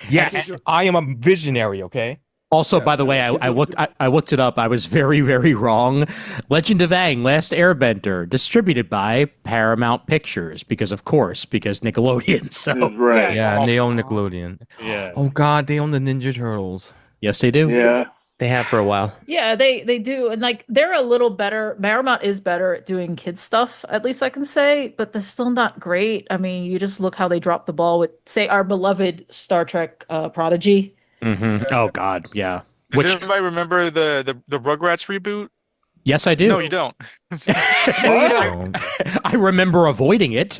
Yes, I am a visionary. Okay. Also, by the way, I looked it up. I was very, very wrong. Legend of Aang: Last Airbender, distributed by Paramount Pictures, because Nickelodeon. So right, yeah, and they own Nickelodeon. Yeah. Oh God, they own the Ninja Turtles. Yes, they do. Yeah, they have for a while. Yeah, they do, and like they're a little better. Paramount is better at doing kids stuff, at least I can say, but they're still not great. I mean, you just look how they dropped the ball with, say, our beloved Star Trek Prodigy. Oh God, yeah. Does anybody remember the Rugrats reboot? Yes, I do. No, you don't. I remember avoiding it.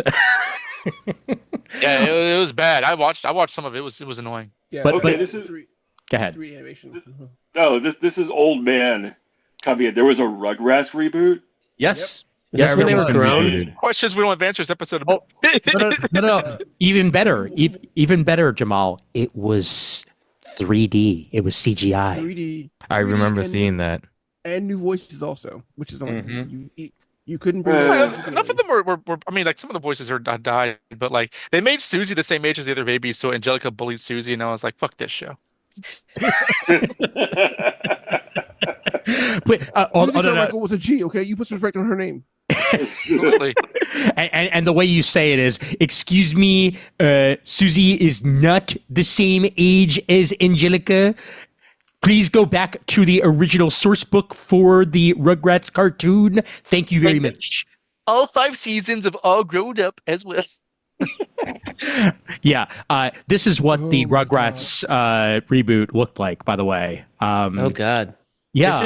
Yeah, it was bad. I watched some of it. It was annoying. Yeah, but this is go ahead. This is old man coming in. There was a Rugrats reboot. Yes. Yep. Yes, when they were grown. Questions we don't have answers. Episode. No. Even better, Jamal. It was 3D. It was CGI. 3D. I remember seeing that. And new voices also, which is you couldn't bring enough of them were I mean, like some of the voices are died, but like they made Susie the same age as the other babies, so Angelica bullied Susie, and I was like, fuck this show. But Michael was a G, okay? You put some respect on her name. Absolutely. and the way you say it is, excuse me, Susie is not the same age as Angelica. Please go back to the original source book for the Rugrats cartoon. Thank you very much. all 5 seasons of all grown up as well. Yeah, this is what the Rugrats reboot looked like, by the way. Oh God. Yeah,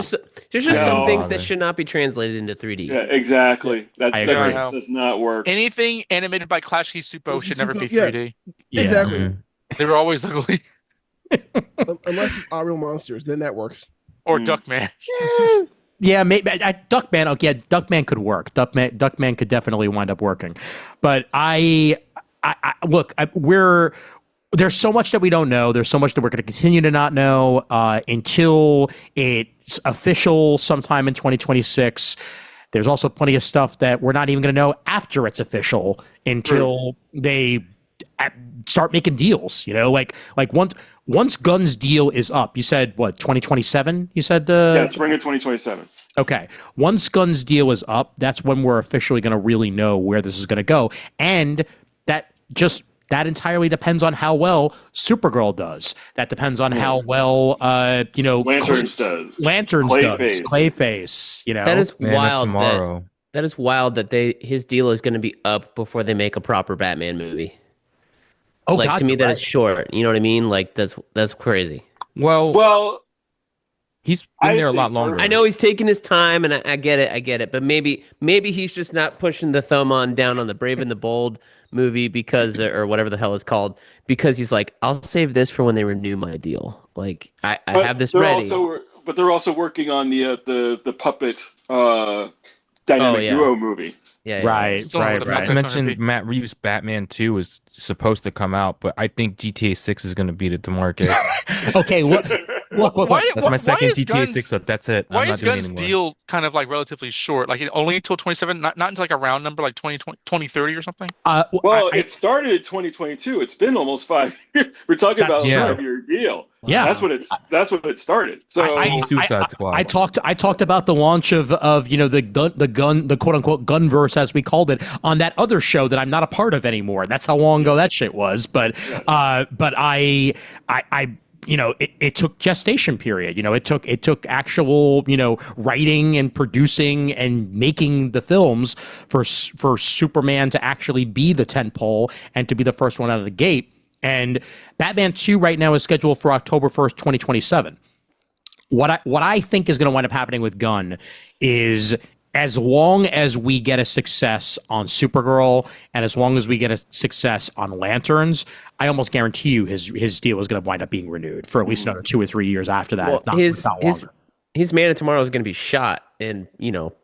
There's just some things that should not be translated into 3D. Yeah, exactly. That agree. does not work. Anything animated by Clash Supo should never be 3D. Yeah. Exactly. Mm-hmm. They were always ugly. Unless it's real monsters, then that works. Or Duckman. Yeah, maybe Duckman. Okay, Duckman could work. Duckman could definitely wind up working, but I look. There's so much that we don't know. There's so much that we're going to continue to not know until it's official sometime in 2026. There's also plenty of stuff that we're not even going to know after it's official until they start making deals. You know, like once Gunn's deal is up. You said what, 2027? You said yeah, spring of 2027. Okay. Once Gunn's deal is up, that's when we're officially going to really know where this is going to go, and that entirely depends on how well Supergirl does. That depends on how well, Lanterns does. Clayface. You know, That is Man of wild. Tomorrow. That is wild that his deal is going to be up before they make a proper Batman movie. oh Like God, to me, you're that right. is short. You know what I mean? Like that's crazy. Well, he's been there a lot think longer. I know he's taking his time, and I get it. But maybe he's just not pushing the thumb down on the Brave and the Bold movie because, or whatever the hell it's called, because he's like, I'll save this for when they renew my deal. Like I have this ready. But they're also working on the puppet dynamic duo movie. Yeah. Right. Still don't know what the Not fuck to that's gonna mention, be. Matt Reeves' Batman 2 is supposed to come out, but I think GTA 6 is going to beat it to market. Okay. Look. That's my second is GTA Gunn's- 6, so that's it. Why I'm not is doing Gunn's anymore. deal kind of like relatively short? Like only until 27, not until like a round number, like 2030 or something? Well, it started in 2022. It's been almost 5 years. We're talking about a Yeah. 5-year deal. Yeah. That's what it started. So Suicide Squad. I talked about the launch of the quote unquote gunverse, as we called it, on that other show that I'm not a part of anymore. That's how long ago that shit was. But it took gestation period. It took actual, writing and producing and making the films for Superman to actually be the tentpole and to be the first one out of the gate. And Batman 2 right now is scheduled for October 1st, 2027. What I think is going to wind up happening with Gunn is, as long as we get a success on Supergirl and as long as we get a success on Lanterns, I almost guarantee you his deal is going to wind up being renewed for at least another 2 or 3 years after that. Well, if not longer. his Man of Tomorrow is going to be shot and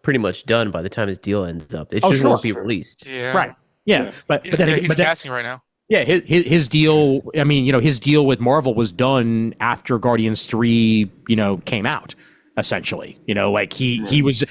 pretty much done by the time his deal ends up. It just won't be released. Yeah. Right. Yeah. But then he's casting right now. yeah, his deal. I mean, his deal with Marvel was done after Guardians 3, came out. Essentially, he was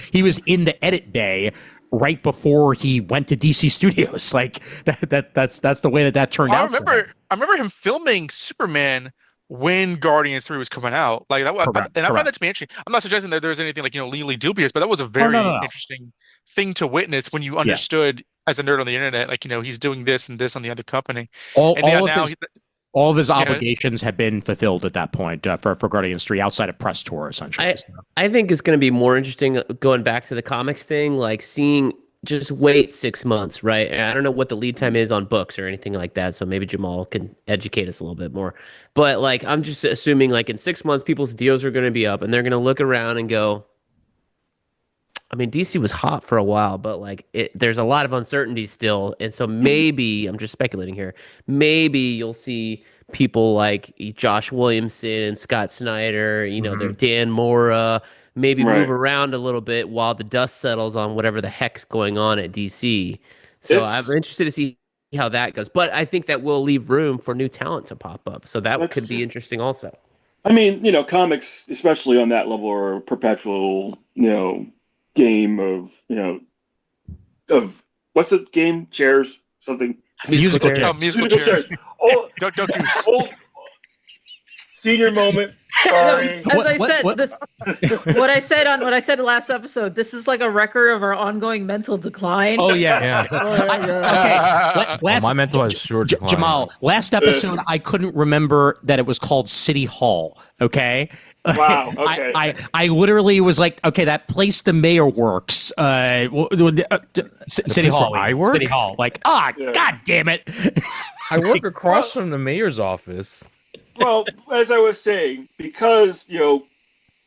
in the edit bay right before he went to DC Studios. Like that's the way that turned out. I remember him filming Superman when Guardians 3 was coming out. Like that, Correct, and I correct. found that to be interesting. I'm not suggesting that there's anything like legally dubious, but that was a very interesting thing to witness when you understood as a nerd on the internet, like he's doing this and this on the other company. All of his obligations have been fulfilled at that point for Guardians 3 outside of press tour, essentially. I think it's going to be more interesting going back to the comics thing, like seeing just wait 6 months, right? And I don't know what the lead time is on books or anything like that, so maybe Jamal can educate us a little bit more. But like, I'm just assuming like in 6 months, people's deals are going to be up and they're going to look around and go, I mean, DC was hot for a while, but like there's a lot of uncertainty still. And so maybe, I'm just speculating here, maybe you'll see people like Josh Williamson and Scott Snyder, they're Dan Mora, maybe move around a little bit while the dust settles on whatever the heck's going on at DC. So I'm interested to see how that goes. But I think that will leave room for new talent to pop up. So that could be interesting also. I mean, comics, especially on that level, are a perpetual, game of what's the game? Chairs, something. Musical chairs. Oh, musical chairs. Oh, Duck Goose. old senior moment. Sorry. As I said, what I said last episode, this is like a record of our ongoing mental decline. Oh yeah. Okay. My mental has sure declined. Jamal, last episode I couldn't remember that it was called City Hall. Okay, Wow. Okay. I literally was like, okay, that place the mayor works, City Hall. I work? City Hall. Like, god damn it. I work across from the mayor's office. Well, as I was saying, because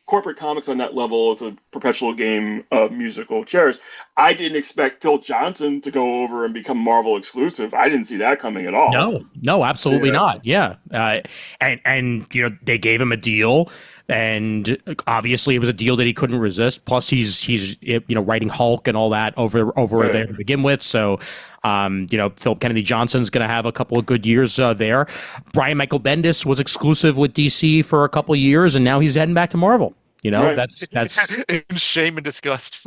corporate comics on that level is a perpetual game of musical chairs. I didn't expect Phil Johnson to go over and become Marvel exclusive. I didn't see that coming at all. No, absolutely not. Yeah, and they gave him a deal, and obviously it was a deal that he couldn't resist. Plus, he's writing Hulk and all that over there to begin with. So, Philip Kennedy Johnson's going to have a couple of good years there. Brian Michael Bendis was exclusive with DC for a couple of years, and now he's heading back to Marvel. Right. That's in shame and disgust.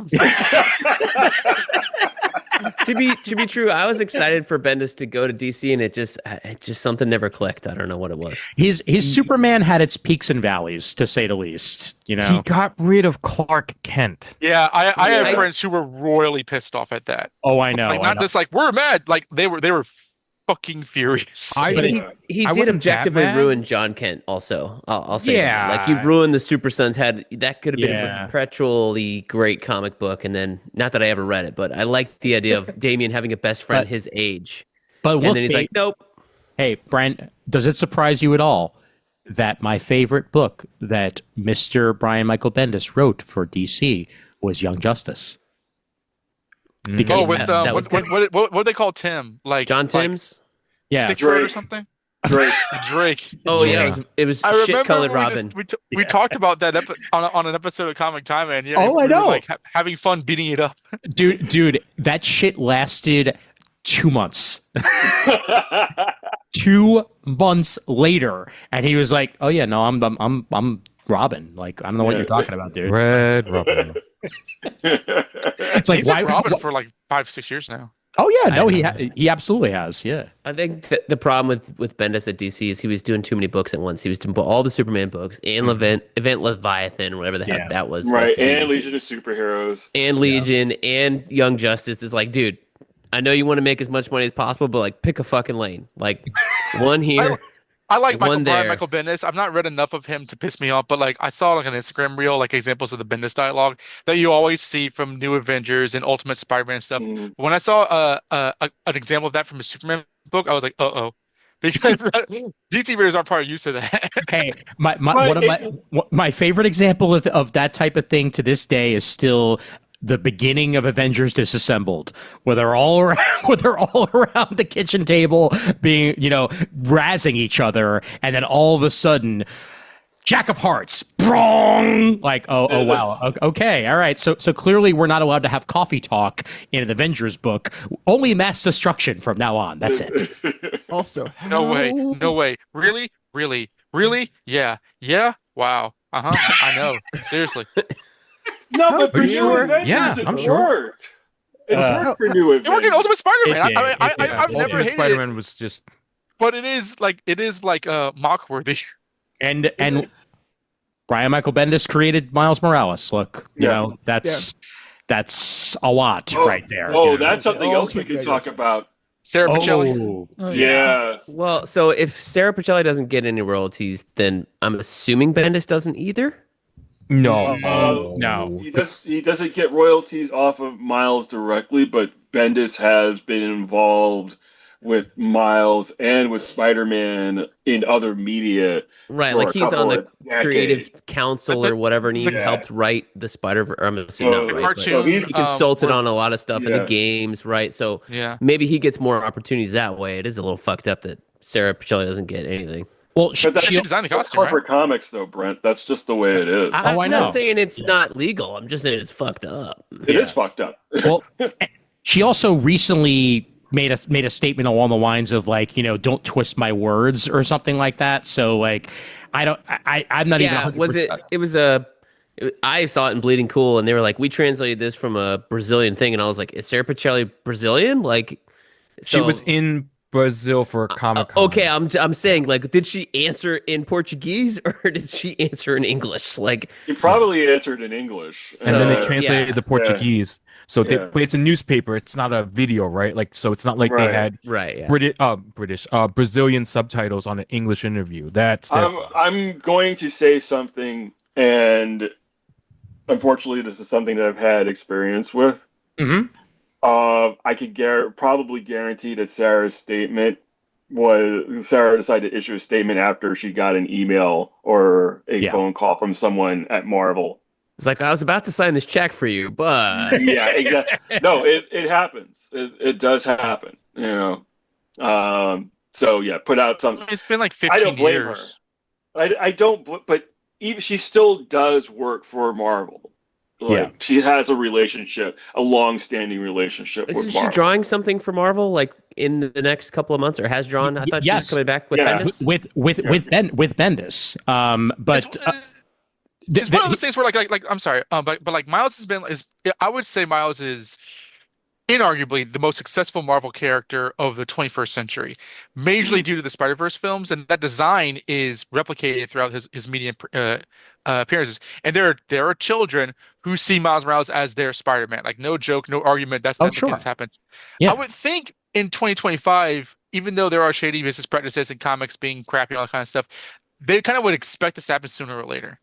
To be true, I was excited for Bendis to go to DC, and it just something never clicked. I don't know what it was. His Superman had its peaks and valleys, to say the least. He got rid of Clark Kent. Yeah, I have friends who were royally pissed off at that. Oh, I know. Like, not just like we're mad. Like they were fucking furious. He did objectively ruin John Kent. Also, I'll say that. Like he ruined the Super Sons. That could have been a perpetually great comic book. And then, not that I ever read it, but I like the idea of Damian having a best friend his age. But then he's like, nope. Hey, Brent, does it surprise you at all that my favorite book that Mr. Brian Michael Bendis wrote for DC was Young Justice? Because what do they call Tim? Like John Timms? Yeah, Stickbird or something? Drake. Oh yeah, it was shit-colored Robin. We talked about that on an episode of Comic Time, and I know, were, like having fun beating it up. dude, that shit lasted 2 months. 2 months later, and he was like, "Oh yeah, no, I'm Robin. Like, I don't know what you're talking about, dude." Red Robin. It's like, he's why Robin for like 5-6 years now. Oh yeah, no, he absolutely has. Yeah, I think the problem with Bendis at DC is he was doing too many books at once. He was doing all the Superman books and Event Leviathan, whatever the heck that was. Right, and Legion of Superheroes. And Legion and Young Justice is like, dude, I know you want to make as much money as possible, but like pick a fucking lane. Like one here. I like Michael Bendis. I've not read enough of him to piss me off, but like I saw like an Instagram reel, like examples of the Bendis dialogue that you always see from New Avengers and Ultimate Spider-Man stuff. Mm. When I saw an example of that from a Superman book, I was like, because DC readers aren't probably used to that. Okay, my favorite example of that type of thing to this day is still the beginning of Avengers Disassembled, where they're all around the kitchen table being, razzing each other, and then all of a sudden, Jack of Hearts, brong! Like, oh wow, okay, all right. So clearly we're not allowed to have coffee talk in an Avengers book. Only mass destruction from now on. That's it. Also, No way. Really? Yeah. Wow. I know. Seriously. No, but for New Avengers, Yeah, I'm sure. worked. It worked for New Avengers. It worked in Ultimate Spider-Man. I've never Ultimate hated Spider-Man it, was just. but it is like mock-worthy. And Brian Michael Bendis created Miles Morales. Look, that's a lot right there. Oh, that's something else we could talk about. Sara Pichelli. Yes. Well, so if Sara Pichelli doesn't get any royalties, then I'm assuming Bendis doesn't either. No. He doesn't get royalties off of Miles directly, but Bendis has been involved with Miles and with Spider-Man in other media. Right, like he's on the creative council or whatever, and he helped write the Spider-Verse. Cartoon. He consulted on a lot of stuff in the games, right? So maybe he gets more opportunities that way. It is a little fucked up that Sara Pichelli doesn't get anything. Well, she designed the costume, corporate comics, though, Brent. That's just the way it is. I'm not saying it's not legal. I'm just saying it's fucked up. It is fucked up. Well, she also recently made a statement along the lines of like, don't twist my words or something like that. So like, I'm not even. 100%. I saw it in Bleeding Cool, and they were like, we translated this from a Brazilian thing, and I was like, is Sara Pichelli Brazilian? Like, she was in Brazil for a Comic-Con. Okay, I'm saying, like, did she answer in Portuguese or did she answer in English? Like, he probably answered in English, and then they translated the Portuguese. So but it's a newspaper. It's not a video, right? Like, so it's not like they had Brazilian subtitles on an English interview. That's I'm going to say something and unfortunately, this is something that I've had experience with. Mm-hmm. I could probably guarantee that Sarah decided to issue a statement after she got an email or a phone call from someone at Marvel. It's like, I was about to sign this check for you, but yeah, exactly. No, it happens. It does happen. So yeah, put out something. It's been like 15 years. I don't blame her. I don't, but even she still does work for Marvel. Like she has a long-standing relationship with Marvel. Isn't she drawing something for Marvel like in the next couple of months, or has drawn? I thought she was coming back with Bendis. with Bendis. But it's one of those things where like I'm sorry, but like Miles I would say Miles is inarguably the most successful Marvel character of the 21st century, majorly due to the Spider-Verse films, and that design is replicated throughout his media appearances. And there are children who see Miles Morales as their Spider-Man. Like, no joke, no argument. That's the thing that happens. Yeah. I would think in 2025, even though there are shady business practices in comics being crappy and all that kind of stuff, they kind of would expect this to happen sooner or later.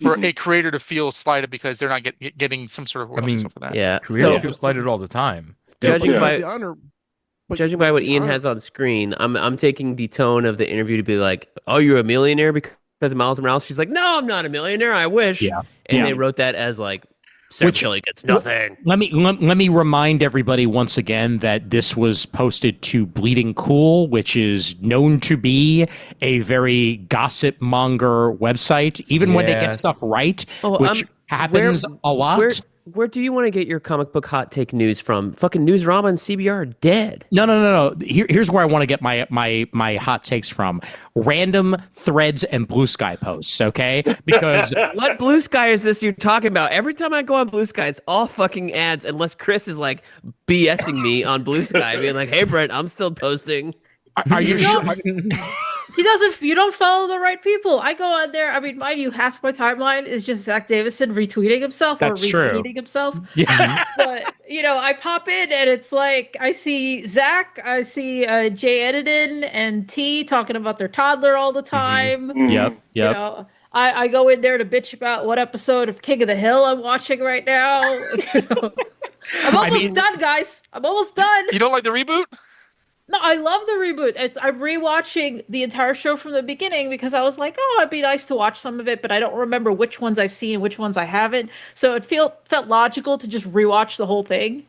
For a creator to feel slighted because they're not getting some sort of royalties for that. Yeah, creators feel slighted all the time. Judging by what Ian has on screen, I'm taking the tone of the interview to be like, "Oh, you're a millionaire because of Miles Morales." She's like, "No, I'm not a millionaire. I wish." Yeah, and they wrote that as like, Sara Pichelli gets nothing. Let me remind everybody once again that this was posted to Bleeding Cool, which is known to be a very gossip monger website, even when they get stuff right, which happens a lot. Where do you want to get your comic book hot take news from? Fucking Newsrama and CBR are dead. No. Here's where I want to get my hot takes from: random threads and Blue Sky posts. Okay, because what Blue Sky is this you're talking about? Every time I go on Blue Sky, it's all fucking ads, unless Kris is like BSing me on Blue Sky, being like, "Hey Brent, I'm still posting." Are you sure? He doesn't. You don't follow the right people. I go on there. I mean, mind you, half my timeline is just Zach Davison retweeting himself or retweeting himself. Yeah. But I pop in and it's like I see Zach, I see Jay Edidin and T talking about their toddler all the time. Mm-hmm. Yep. I go in there to bitch about what episode of King of the Hill I'm watching right now. I'm almost done, guys. I'm almost done. You don't like the reboot? No, I love the reboot. I'm rewatching the entire show from the beginning because I was like, oh, it'd be nice to watch some of it, but I don't remember which ones I've seen and which ones I haven't. So it felt logical to just rewatch the whole thing.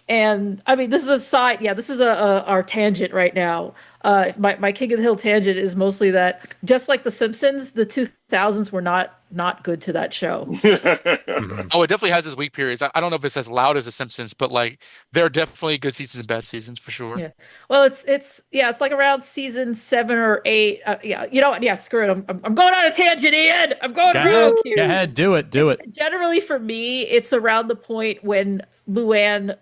And I mean, this is a side. Yeah, this is our tangent right now. My King of the Hill tangent is mostly that just like The Simpsons, the 2000s were not good to that show. Oh, it definitely has its weak periods. I don't know if it's as loud as The Simpsons, but like there are definitely good seasons and bad seasons for sure. Yeah. Well, it's like around season 7 or 8. Yeah. You know what? Yeah. Screw it. I'm going on a tangent, Ian. I'm going real cute. Go ahead. Do it. Generally, for me, it's around the point when Luann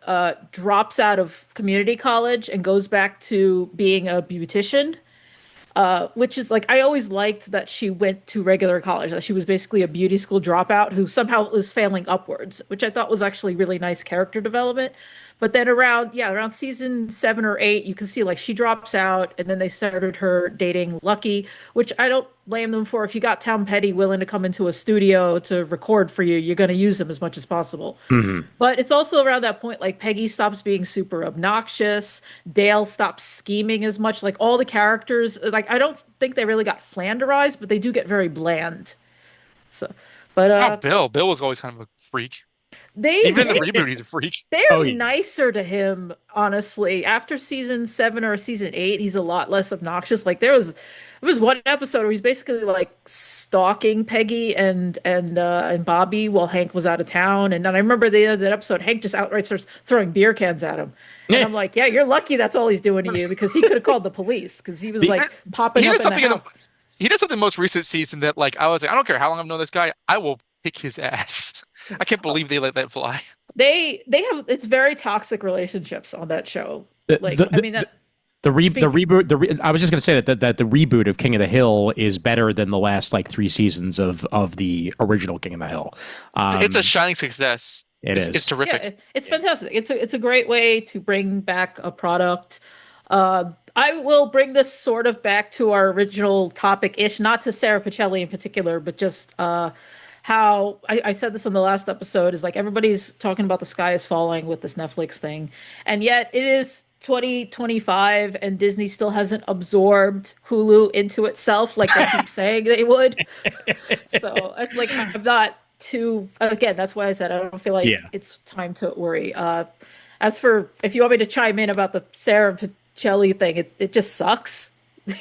drops out of community college and goes back to being a beautician, which is like, I always liked that she went to regular college, that she was basically a beauty school dropout who somehow was failing upwards, which I thought was actually really nice character development. But then around season 7 or 8, you can see like she drops out, and then they started her dating Lucky, which I don't blame them for. If you got Tom Petty willing to come into a studio to record for you, you're going to use him as much as possible. Mm-hmm. But it's also around that point, like Peggy stops being super obnoxious, Dale stops scheming as much. Like all the characters, like I don't think they really got flanderized, but they do get very bland. So, but Bill was always kind of a freak. Even in the reboot, he's a freak. They're nicer to him, honestly. After season 7 or season 8, he's a lot less obnoxious. Like there was one episode where he's basically like stalking Peggy and Bobby while Hank was out of town. And then I remember the end of that episode, Hank just outright starts throwing beer cans at him. And I'm like, yeah, you're lucky that's all he's doing to you, because he could have called the police, because he was like popping up in the house. He did something most recent season that like I was like, I don't care how long I've known this guy, I will kick his ass. I can't believe they let that fly. They have, it's very toxic relationships on that show. I was just going to say that the reboot of King of the Hill is better than the last like 3 seasons of the original King of the Hill. It's a shining success. It's terrific. Yeah, it's fantastic. It's a great way to bring back a product. I will bring this sort of back to our original topic-ish, not to Sara Pichelli in particular, but just how I said this in the last episode, is like everybody's talking about the sky is falling with this Netflix thing, and yet it is 2025 and Disney still hasn't absorbed Hulu into itself like they keep saying they would. So it's like I'm not too, again, that's why I said I don't feel like it's time to worry. As for if you want me to chime in about the Sara Pichelli thing, it just sucks.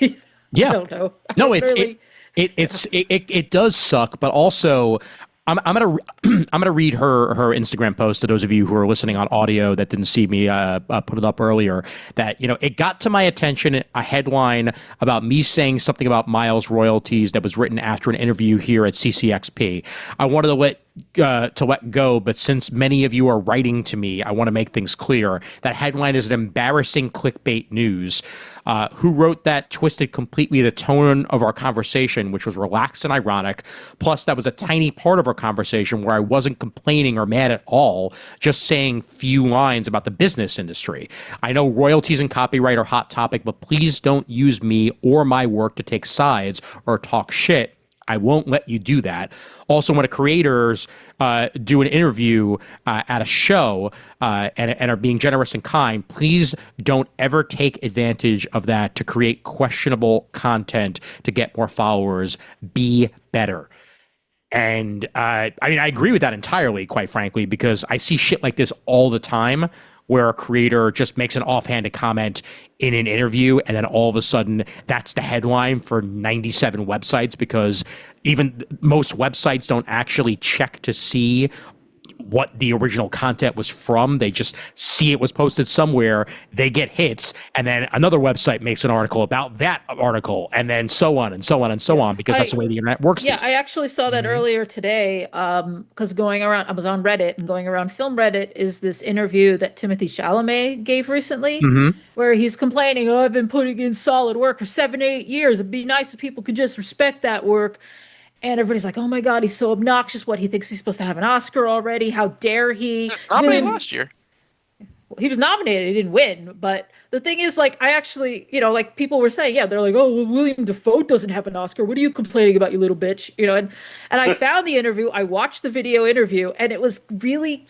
I don't know. No, it does suck, but also I'm gonna read her Instagram post to those of you who are listening on audio that didn't see me put it up earlier. That it got to my attention, a headline about me saying something about Miles royalties that was written after an interview here at CCXP. I wanted to let go, but since many of you are writing to me, I want to make things clear. That headline is an embarrassing clickbait news. Who wrote that twisted completely the tone of our conversation, which was relaxed and ironic. Plus, that was a tiny part of our conversation where I wasn't complaining or mad at all, just saying few lines about the business industry. I know royalties and copyright are hot topic, but please don't use me or my work to take sides or talk shit. I won't let you do that. Also, when creators do an interview at a show and are being generous and kind, please don't ever take advantage of that to create questionable content to get more followers. Be better. And I mean, I agree with that entirely, quite frankly, because I see shit like this all the time, where a creator just makes an offhanded comment in an interview, and then all of a sudden that's the headline for 97 websites, because even most websites don't actually check to see what the original content was from. They just see it was posted somewhere, they get hits, and then another website makes an article about that article, and then so on and so on and so on, because that's the way the internet works. Yeah, I actually saw that earlier today, because going around, I was on Reddit, and going around Film Reddit is this interview that Timothée Chalamet gave recently, where he's complaining, I've been putting in solid work for 7 to 8 years. It'd be nice if people could just respect that work. And everybody's like, oh my God, he's so obnoxious. What, he thinks he's supposed to have an Oscar already? How dare he? Nominated last year. He was nominated, he didn't win. But the thing is, like, I actually, like people were saying, they're like, oh, well, William Dafoe doesn't have an Oscar. What are you complaining about, you little bitch? And I found the interview, I watched the video interview, and it was really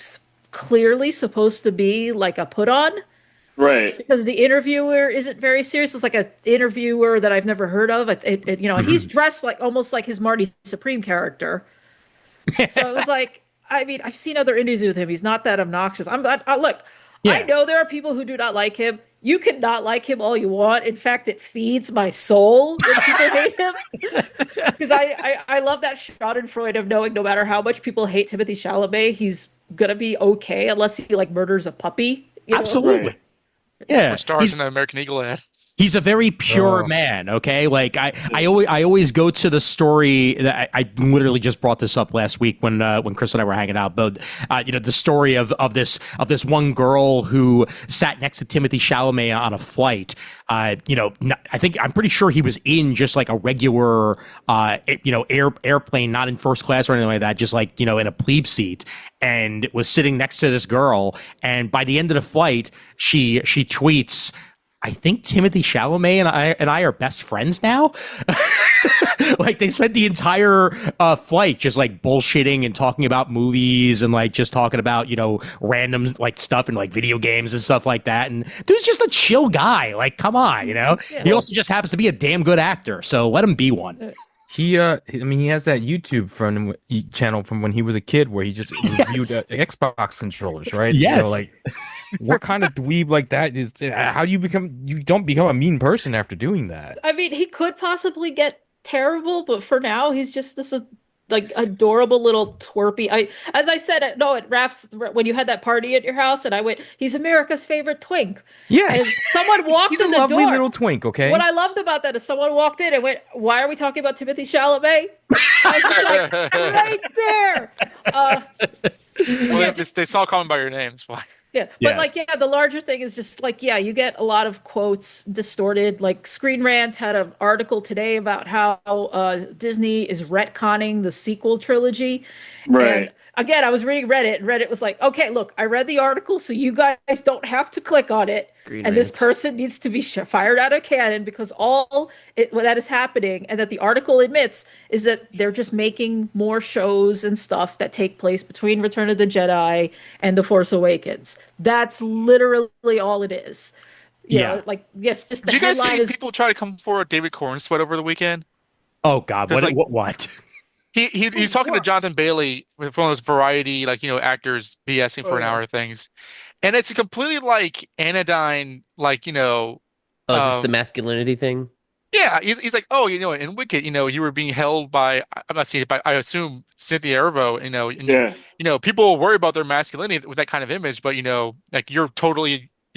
clearly supposed to be like a put on. Right. Because the interviewer isn't very serious. It's like an interviewer that I've never heard of. And he's dressed like almost like his Marty Supreme character. So it was like, I mean, I've seen other interviews with him. He's not that obnoxious. Look, I know there are people who do not like him. You can not like him all you want. In fact, it feeds my soul when people hate him. Because I love that schadenfreude of knowing no matter how much people hate Timothée Chalamet, he's going to be okay unless he like murders a puppy. Absolutely. Right. Yeah, or stars in the American Eagle ad. He's a very pure man, okay? Like I always go to the story that I literally just brought this up last week when Kris and I were hanging out. But the story of this one girl who sat next to Timothée Chalamet on a flight. I'm pretty sure he was in just like a regular airplane, not in first class or anything like that, just like in a plebe seat, and was sitting next to this girl. And by the end of the flight, she tweets, I think Timothée Chalamet and I are best friends now. Like they spent the entire flight just like bullshitting and talking about movies and like just talking about random like stuff and like video games and stuff like that. And dude's just a chill guy. Like, come on, Yeah. He also just happens to be a damn good actor, so let him be one. He has that YouTube channel from when he was a kid where he just reviewed Xbox controllers, right? Yes. So like, what kind of dweeb like that is? How do you don't become a mean person after doing that? I mean, he could possibly get terrible, but for now, he's just this like adorable little twerpy. As I said, at Raph's, when you had that party at your house, and I went, he's America's favorite twink. Yes. And someone walked He's in a the lovely door. little twink. Okay. What I loved about that is someone walked in and went, "Why are we talking about Timothée Chalamet?" I was just like, right there. Well, they saw calling by your names. Why? Yeah, but Yes. the larger thing is just like, you get a lot of quotes distorted. Like Screen Rant had an article today about how Disney is retconning the sequel trilogy. Right. And again, I was reading Reddit, and Reddit was like, okay, look, I read the article, so you guys don't have to click on it. and this person needs to be fired out of cannon because what that is happening, and that the article admits is that they're just making more shows and stuff that take place between Return of the Jedi and The Force Awakens. That's literally all it is. You know, like, yes, just the Did you guys headline see people try to come forward David Cornsweet over the weekend? Oh God, what? He's talking to Jonathan Bailey with one of those variety, actors BSing for an hour things. And it's completely like anodyne, is this the masculinity thing? Yeah, he's like, in Wicked, you were being held by, I'm not seeing it, but I assume Cynthia Erivo, and people worry about their masculinity with that kind of image, but your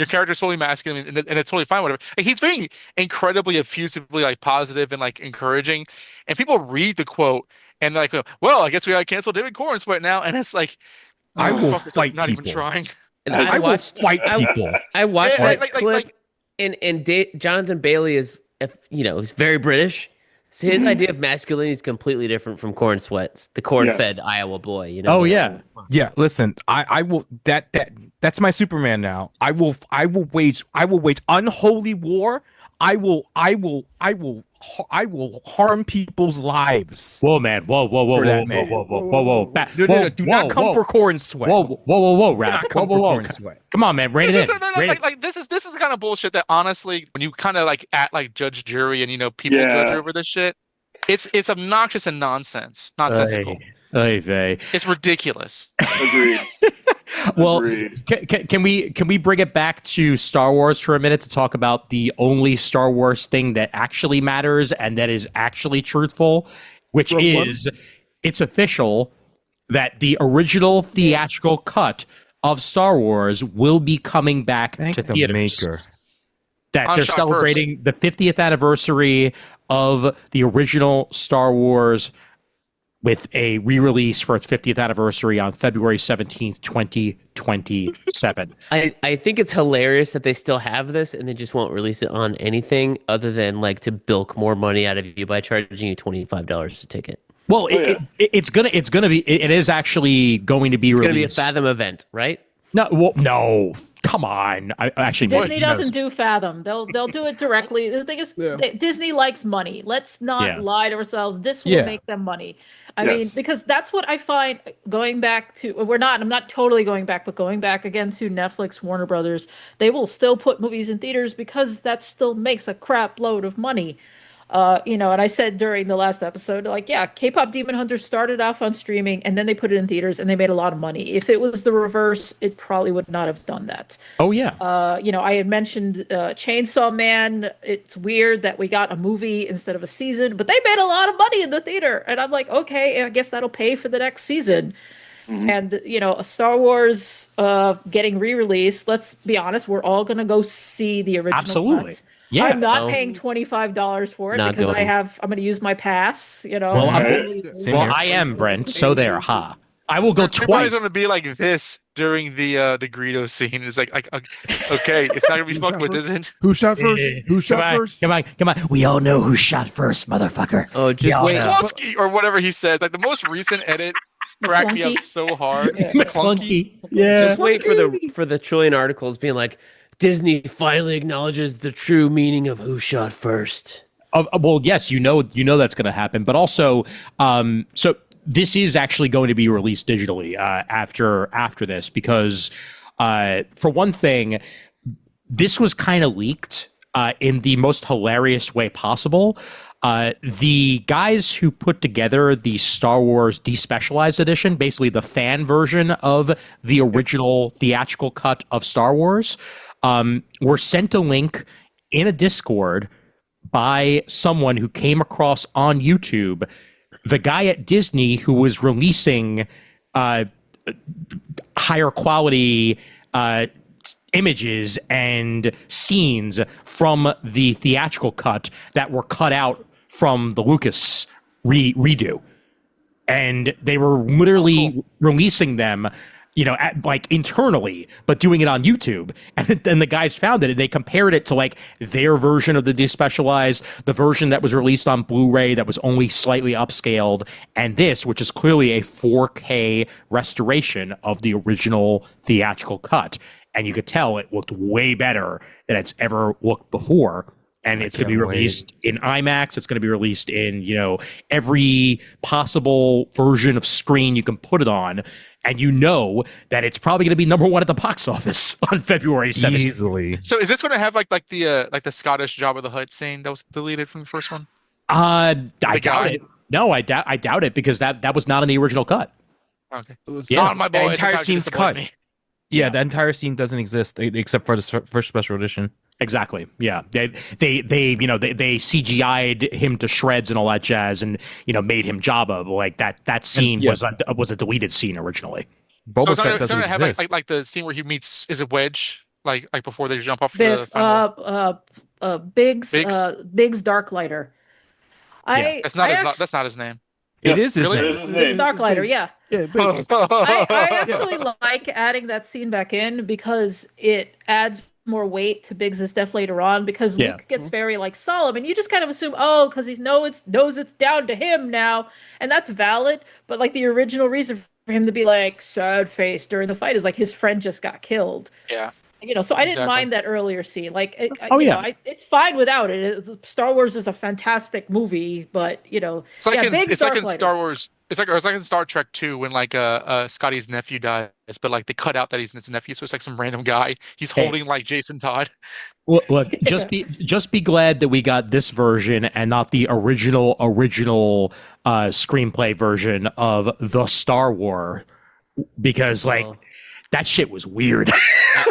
character's totally masculine, and it's totally fine, whatever. Like, he's being incredibly effusively positive and encouraging, and people read the quote and they're like, well, I guess we gotta cancel David Cornsweet now, and it's like, I will fight not people. even trying. I will fight people. I watched that clip, like, and Jonathan Bailey is, he's very British. So his idea of masculinity is completely different from Cornsweet's, the corn-fed Iowa boy. Oh yeah, yeah. Listen, I will. That's my Superman now. I will wage unholy war. I will harm people's lives. Whoa, man! Whoa! Do not come for Cornsweet. Whoa, Raph! Whoa! Come on, man! Rein it in. This is the kind of bullshit that, honestly, when you kind of act like judge, jury, and people judge over this shit, it's obnoxious and nonsensical. It's ridiculous. Agreed. Well, can we bring it back to Star Wars for a minute to talk about the only Star Wars thing that actually matters and that is actually truthful, which is it's official that the original theatrical cut of Star Wars will be coming back to theaters. That they're celebrating the 50th anniversary of the original Star Wars with a re-release for its 50th anniversary on February 17th, 2027. I think it's hilarious that they still have this and they just won't release it on anything other than to bilk more money out of you by charging you $25 a ticket. Well, it is actually going to be released. It's going to be a Fathom event, right? No, come on. Disney doesn't do Fathom. They'll do it directly. The thing is, Disney likes money. Let's not lie to ourselves. This will make them money. I mean, because that's what I find going back to. I'm not totally going back, but going back again to Netflix, Warner Brothers. They will still put movies in theaters because that still makes a crap load of money. And I said during the last episode, K-pop Demon Hunters started off on streaming and then they put it in theaters and they made a lot of money. If it was the reverse, it probably would not have done that. Oh yeah. I had mentioned Chainsaw Man. It's weird that we got a movie instead of a season, but they made a lot of money in the theater. And I'm like, okay, I guess that'll pay for the next season. Mm-hmm. And, a Star Wars getting re-released, let's be honest, we're all going to go see the original. Absolutely. Cut. Yeah. I'm not paying $25 for it because I'm going to use my pass, Well, I am, Brent. So there, I will go twice. Everybody's going to be like this during the Greedo scene. It's like, okay, it's not going to be fucked with, is it? Who shot first? Who shot first? Come on. We all know who shot first, motherfucker. Oh, just wait. McCluskey, or whatever he said. The most recent edit cracked me up so hard. McClunky. Yeah. Just wait for the trillion articles being like, Disney finally acknowledges the true meaning of who shot first. Well, yes, you know that's going to happen, but also, so this is actually going to be released digitally after this because, for one thing, this was kind of leaked in the most hilarious way possible. The guys who put together the Star Wars Despecialized Edition, basically the fan version of the original theatrical cut of Star Wars, were sent a link in a Discord by someone who came across on YouTube the guy at Disney who was releasing higher quality images and scenes from the theatrical cut that were cut out from the Lucas redo. And they were literally releasing them, internally, but doing it on YouTube. And then the guys found it and they compared it to their version of the Despecialized, the version that was released on Blu-ray that was only slightly upscaled, and this, which is clearly a 4K restoration of the original theatrical cut. and you could tell it looked way better than it's ever looked before. And it's going to be released in IMAX. It's going to be released in, every possible version of screen you can put it on. And that it's probably going to be number one at the box office on February 17th. Easily. So is this going to have like the Scottish Jabba the Hutt scene that was deleted from the first one? I doubt it. No, I doubt it because that was not in the original cut. Okay. Yeah. My The boys, entire it's scene's disappoint cut. me. Yeah, the entire scene doesn't exist except for the first special edition. Exactly. Yeah. They CGI'd him to shreds and all that jazz, and made him Jabba. But like that scene was a deleted scene originly. Boba So Fett it's doesn't gonna have exist. like the scene where he meets Wedge, like before they jump off the Biff, final. Biggs, Biggs? Biggs Darklighter. That's not his name. It is his Really? name. It is his Biggs name. Darklighter, yeah. Yeah, Biggs. I actually like adding that scene back in because it adds more weight to Biggs' death later on, because Yeah. Luke gets very solemn, and you just kind of assume, because he knows it's down to him now, and that's valid. But the original reason for him to be sad face during the fight is his friend just got killed. Yeah. So I didn't Exactly. mind that earlier scene. It's fine without it. Star Wars is a fantastic movie, but It's like Biggs in Darklighter. Star Wars. It's like in Star Trek 2 when Scotty's nephew dies, but they cut out that he's his nephew, so it's some random guy. He's holding Jason Todd. Well, look, just be glad that we got this version and not the original screenplay version of the Star Wars, because that shit was weird.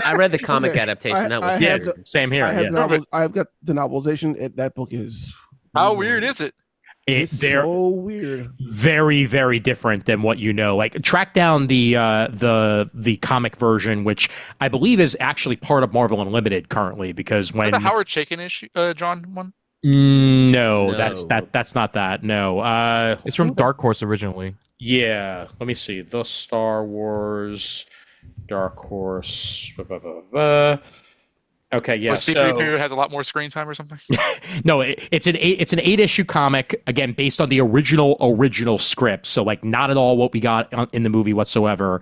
I read the comic Okay, adaptation. That was I weird. have Same here. I've got the novelization. That book is How weird is it? They're so weird. very, very different than what track down the comic version, which I believe is actually part of Marvel Unlimited currently, because when The Howard Chaykin issue, John one. No, No. that's not that. No. It's from Dark Horse originally. Yeah, let me see. The Star Wars Dark Horse. Okay, yeah. Or C-3PO has a lot more screen time or something. No, it's an 8-issue comic, again based on the original script. So not at all what we got in the movie whatsoever.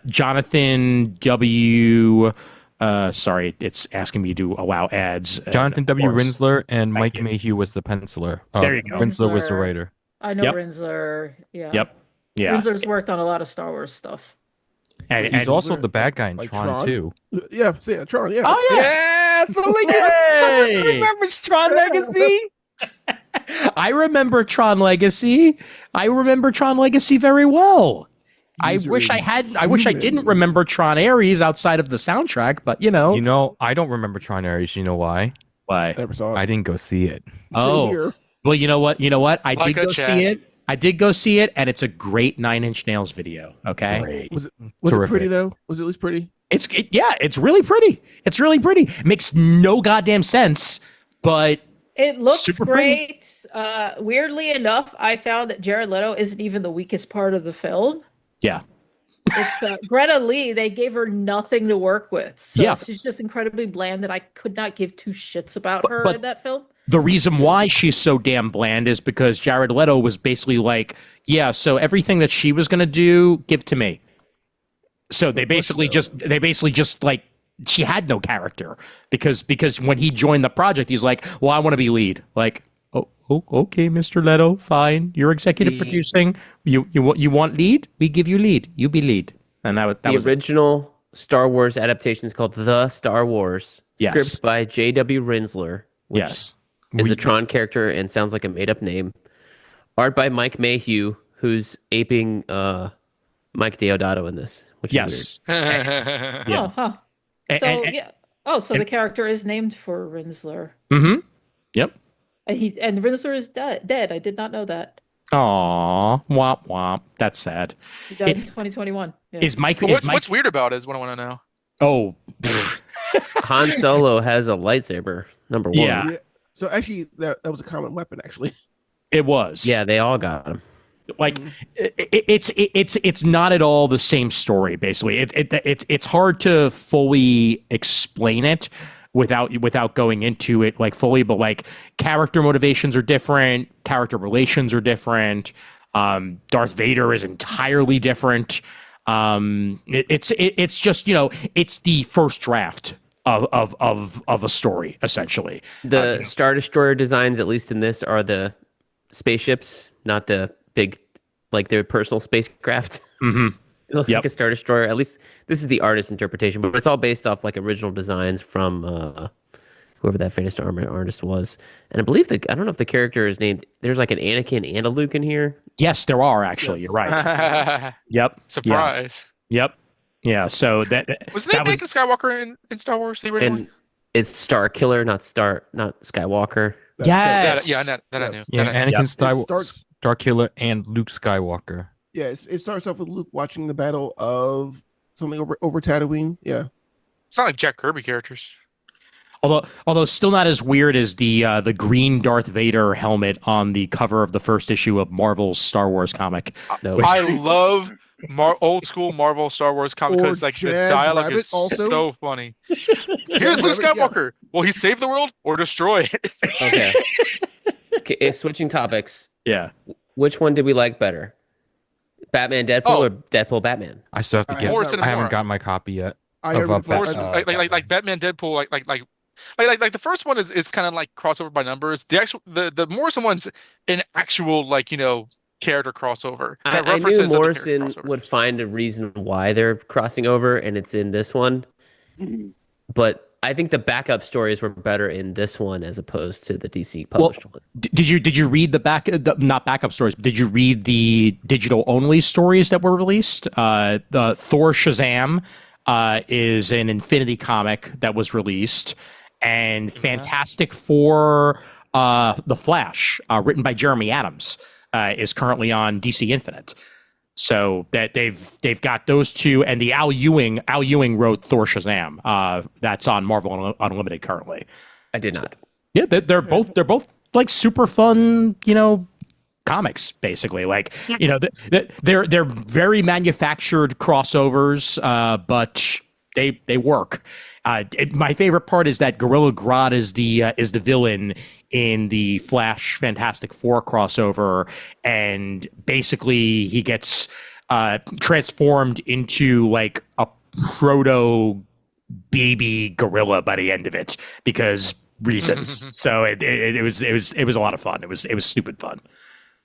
Jonathan W. Sorry, it's asking me to allow ads. Jonathan W. Of course. Rinsler and Thank Mike you. Mayhew was the penciler. There you go. Rinsler was the writer. I know Yep. Rinsler. Yeah. Yep. Yeah. Rinsler's worked on a lot of Star Wars stuff. He's also the bad guy in Tron, too. Yeah, Tron. Yeah. Oh yeah. Someone remembers Tron Legacy. I remember Tron Legacy. Very well. I wish I didn't remember Tron Ares outside of the soundtrack, but I don't remember Tron Ares. You know why? Why? Never saw it. I didn't go see it. Oh. Same here. Well, you know what? I Like did a go chat. see it. And it's a great Nine Inch Nails video. Okay. Great. Was it Terrific. pretty though? Was it at least pretty? It's really pretty. It's really pretty. It makes no goddamn sense, but It looks Super pretty. great. Weirdly enough, I found that Jared Leto isn't even the weakest part of the film. yeah. It's Greta Lee. They gave her nothing to work with. So Yeah. she's just incredibly bland, and I could not give two shits about her but- in that film. The reason why she's so damn bland is because Jared Leto was basically like, yeah, so everything that she was going to do, give to me. So they basically just she had no character because when he joined the project, he's like, well, I want to be lead. Like, oh, okay, Mr. Leto, fine. You're executive producing. You want lead? We give you lead. You be lead. And that was it. Original Star Wars adaptation is called The Star Wars. Yes. Script by J.W. Rinsler. Which Yes. is a Tron character and sounds like a made-up name. Art by Mike Mayhew, who's aping Mike Deodato in this, which is Yes. Yeah. Oh, huh. And- So and- yeah. Oh, so the character is named for Rinsler. Mm-hmm. Yep. And Rinsler is dead. I did not know that. Aw, womp womp. That's sad. He died in 2021. Yeah. Is Mike? But Is Mike? what's weird about it is what I want to know. Oh, weird. Han Solo has a lightsaber, number one. Yeah. Yeah. So actually, that was a common weapon. Actually, it was. Yeah, they all got him. Like it's not at all the same story. Basically, it's hard to fully explain it without going into it like fully. But like character motivations are different, character relations are different. Darth Vader is entirely different. It's just it's the first draft of a story essentially. The Star Destroyer designs, at least in this, are the spaceships, not the big, like their personal spacecraft. Mm-hmm. It looks like a Star Destroyer. At least this is the artist interpretation, but it's all based off like original designs from whoever that famous artist was. And I believe I don't know if the character is named. There's like an Anakin and a Luke in here. Yes, there are actually. You're right. Yep. Surprise. Yep. Yeah. So that was Anakin Skywalker in Star Wars the original? And it's Star Killer, not Skywalker. Yes. That I knew. Anakin Star Killer and Luke Skywalker. Yes, it starts off with Luke watching the battle of something over Tatooine. Yeah, it's not like Jack Kirby characters. Although still not as weird as the green Darth Vader helmet on the cover of the first issue of Marvel's Star Wars comic. I love old school Marvel Star Wars comic because like the dialogue is so funny. Here's Luke Skywalker. Will he save the world or destroy it? Okay. Switching topics. Yeah. Which one did we like better? Batman Deadpool or Deadpool Batman? I still have to get. I haven't got my copy yet. Like Batman Deadpool, like the first one is kind of like crossover by numbers. The Morrison one's an actual character crossover. I knew Morrison would find a reason why they're crossing over, and it's in this one. But I think the backup stories were better in this one as opposed to the DC published one. Did you read not backup stories, but did you read the digital only stories that were released? The Thor Shazam is an Infinity comic that was released, and Fantastic Four, The Flash, written by Jeremy Adams, is currently on DC Infinite. So that they've got those two, and the Al Ewing wrote Thor Shazam. That's on Marvel Unlimited currently. I did not. Yeah, they're both like super fun, comics basically. Like they're very manufactured crossovers, but they work. My favorite part is that Gorilla Grodd is the villain in the Flash Fantastic Four crossover, and basically he gets transformed into like a proto baby gorilla by the end of it because reasons. So it was a lot of fun. It was stupid fun.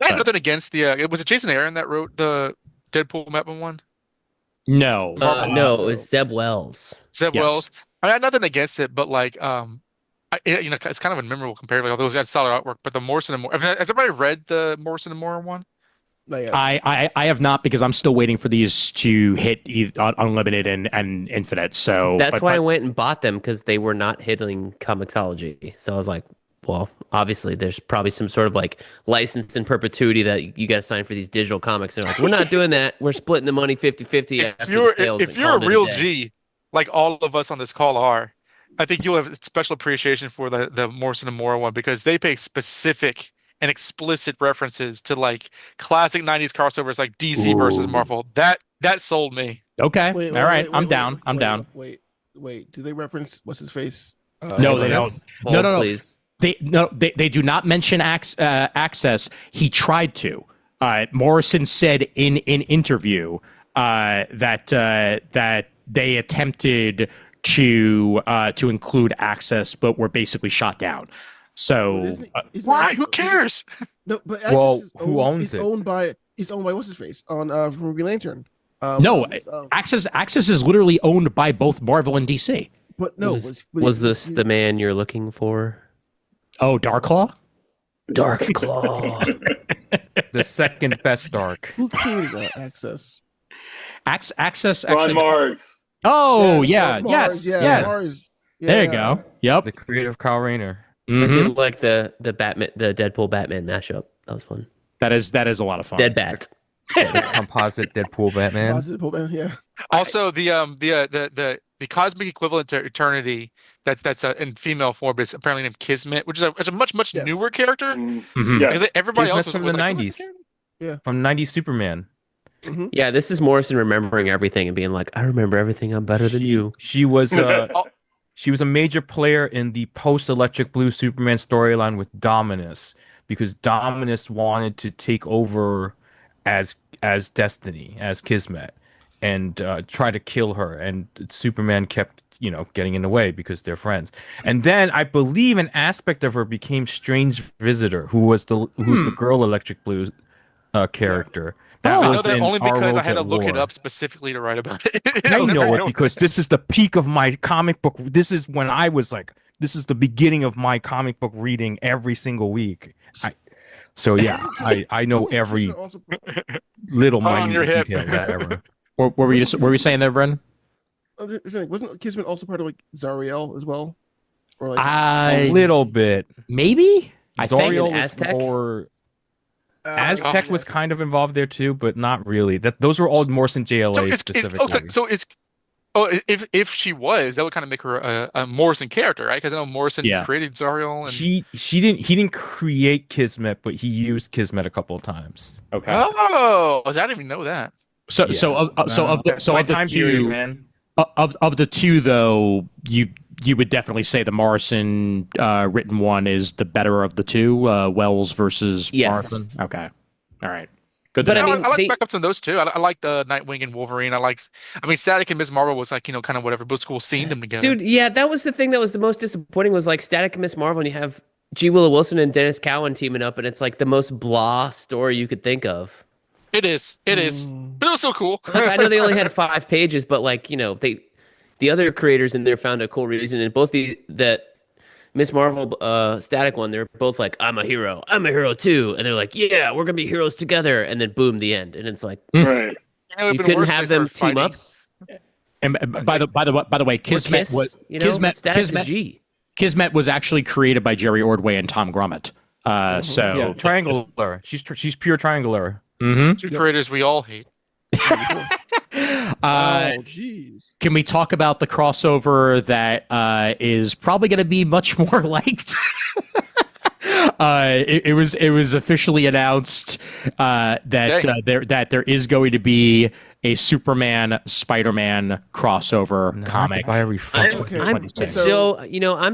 I had nothing against was it Jason Aaron that wrote the Deadpool Batman one? No, no, it was Zeb Wells. Wells. I had nothing against it, but like, it's kind of a memorable comparatively. Although it had solid artwork, but the Morrison and Moore. Has everybody read the Morrison and Moore one? I have not, because I'm still waiting for these to hit Unlimited and Infinite. So that's why I went and bought them, because they were not hitting Comixology. So I was like, well, obviously there's probably some sort of like license in perpetuity that you got to sign for these digital comics. And they're like, we're not doing that. We're splitting the money 50-50 after the sales. If you're a real G, like all of us on this call are, I think you'll have special appreciation for the Morrison and Moore one, because they pay specific and explicit references to like classic 90s crossovers like DC versus Marvel. That sold me. Okay. All right. I'm down. Wait. Do they reference what's his face? No, they don't. No. Please. They do not mention Access. He tried to. Morrison said in an interview that they attempted to include Access, but were basically shot down. So why? Who cares? No, but who owns it? He's owned by what's his face on from Green Lantern. No, Access is literally owned by both Marvel and DC. But no, was this the man you're looking for? Oh, Darklaw? Darklaw. The second best Dark. Who created Access? Access Ron actually. Mars. Oh, Mars, yes. Mars. There you go. Yep. The creative Kyle Rayner. I did like the Batman, the Deadpool Batman mashup. That was fun. That is a lot of fun. Dead Bat. The composite Deadpool Batman. Yeah. Also, the cosmic equivalent to Eternity, that's in female form, but it's apparently named Kismet, which is a much newer character. Mm-hmm. Because everybody Kismet's else from was the like, 90s. Yeah. From 90s Superman. Mm-hmm. Yeah, this is Morrison remembering everything and being like, I remember everything. I'm better than you. She was she was a major player in the post-Electric Blue Superman storyline with Dominus, because Dominus wanted to take over as Destiny, as Kismet. try to kill her, and Superman kept getting in the way because they're friends. And then I believe an aspect of her became Strange Visitor, who's the girl Electric Blue character. That I was know that in only Our because I Worlds had to at look it War. up specifically to write about it. I know it because this is the peak of my comic book. This is when I was like, this is the beginning of my comic book reading every single week. I know every little minute detail that ever. What were you saying there, Bren? Wasn't Kismet also part of like Zariel as well? Or like A little bit. Maybe. Zoriel was Aztec? More. Aztec was kind of involved there too, but not really. Those were all Morrison JLA specifically. If she was, that would kind of make her a Morrison character, right? Because I know Morrison created Zariel, and he didn't create Kismet, but he used Kismet a couple of times. Okay. Oh, I didn't even know that. Of the two though, you would definitely say the Morrison written one is the better of the two, Wells versus Morrison. Okay, all right, good. But I like backups on those two. I like the Nightwing and Wolverine. Static and Ms. Marvel was like kind of whatever, but it's cool seeing them together. Dude, yeah, that was the thing that was the most disappointing was like Static and Ms. Marvel, and you have G. Willow Wilson and Dennis Cowan teaming up, and it's like the most blah story you could think of. It is, but it was so cool. Like, I know they only had 5 pages, but like the other creators in there found a cool reason, and both that Miss Marvel Static one, they're both like, I'm a hero too, and they're like, yeah, we're gonna be heroes together, and then boom, the end, and it's like, right. You couldn't have them team up. And by the way, Kismet was Kismet was actually created by Jerry Ordway and Tom Grummett. Triangular. She's pure triangular. Mm-hmm. Two creators we all hate. jeez. Can we talk about the crossover that is probably going to be much more liked? It was officially announced that there is going to be a Superman Spider-Man crossover comic. I'm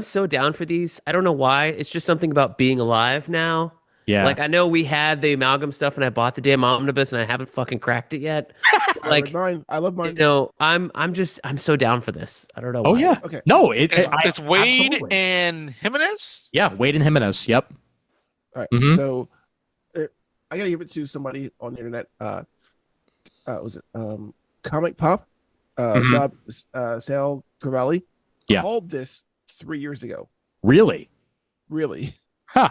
so down for these. I don't know why. It's just something about being alive now. Yeah. Like, I know we had the amalgam stuff and I bought the damn omnibus and I haven't fucking cracked it yet. Like, I love mine. I'm so down for this. I don't know why. Oh, yeah. Okay. No, it's Wade absolutely. and Jimenez? Yeah, Wade and Jimenez. Yep. All right. Mhm. So I got to give it to somebody on the internet. Was it Comic Pop? Sal Cavalli called this 3 years ago. Really? Huh.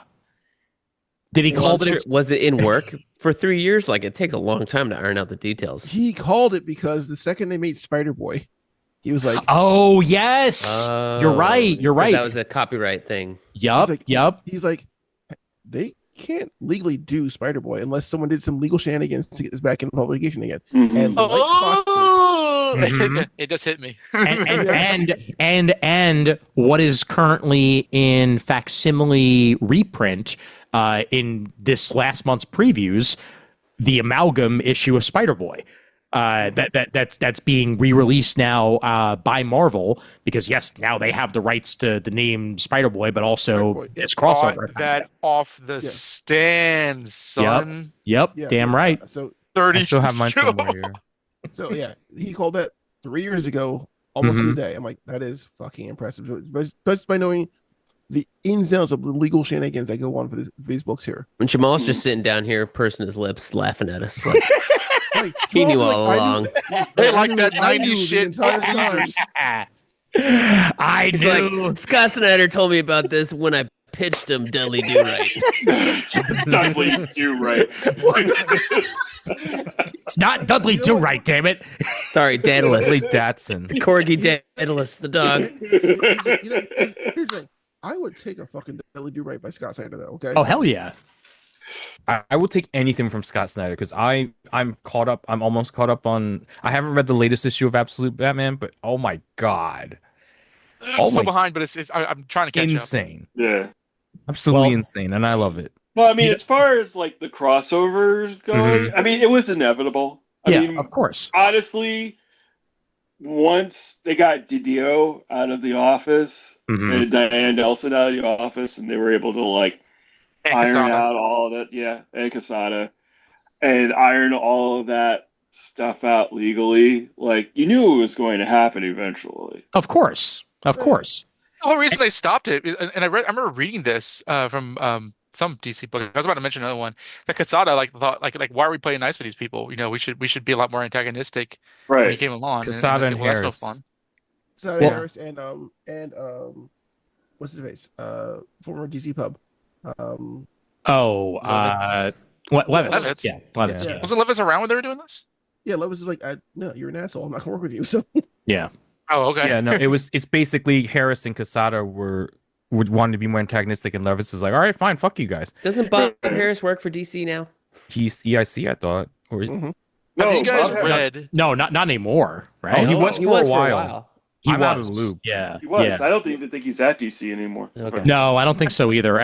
Did he call it? Was it in work for 3 years? Like, it takes a long time to iron out the details. He called it because the second they made Spider-Boy, he was like, "Oh yes, you're right. That was a copyright thing." Yep. He's like, they can't legally do Spider-Boy unless someone did some legal shenanigans to get this back in publication again. Mm-hmm. And it just hit me. and what is currently in facsimile reprint in this last month's previews, the amalgam issue of Spider-Boy. That's being re-released now by Marvel because now they have the rights to the name Spider-Boy, but also it's crossover. That off the stands, son. Yep. Yeah. Damn right. So 30. I still have mine somewhere here. So yeah, he called that 3 years ago, almost to the day. I'm like, that is fucking impressive. Just by knowing the ins and outs of the legal shenanigans that go on for these books here. When Jamal's just sitting down here, pursing his lips, laughing at us. Like, Like, he knew all along. They like that 90s shit. I knew. Like, Scott Snyder told me about this when I pitched him Dudley Do Right. Dudley Do Right. It's not Dudley Do Right, damn it. Sorry, Daedalus. Dudley Datsun. Corgi Daedalus, the dog. Here's the thing. I would take a fucking Dudley Do Right by Scott Snyder, though. Okay. Oh hell yeah. I will take anything from Scott Snyder because I'm caught up. I'm almost caught up on. I haven't read the latest issue of Absolute Batman, but oh my god, I'm still behind, but I'm trying to catch up. insane. Yeah. Absolutely insane, and I love it. Well, I mean, as far as like the crossovers going, I mean, it was inevitable. I mean, of course. Honestly, once they got Didio out of the office and Diane Nelson out of the office, and they were able to like iron out all of that, and Quesada, and iron all of that stuff out legally, like you knew it was going to happen eventually. Of course. Of course. The whole reason they stopped it, and I remember reading this from some DC book. I was about to mention another one. That Quesada thought why are we playing nice with these people? We should be a lot more antagonistic when he came along. Quesada and that's no Harris. fun. Quesada, Harris, and what's his face? Former DC pub. Levitz. Yeah, Levitz. Yeah. Wasn't Levis around when they were doing this? Yeah, Levitz was like, no, you're an asshole. I'm not gonna work with you. So Yeah. Oh, okay. Yeah, no, it's basically Harris and Quesada would want to be more antagonistic, and Levis is like, all right, fine, fuck you guys. Doesn't Bob Harris work for DC now? He's EIC, I thought. Or Have you guys read? No, not anymore, right? Oh, he was for a while. I'm out of the loop. Yeah. He was. Yeah. I don't even think he's at DC anymore. Okay. No, I don't think so either.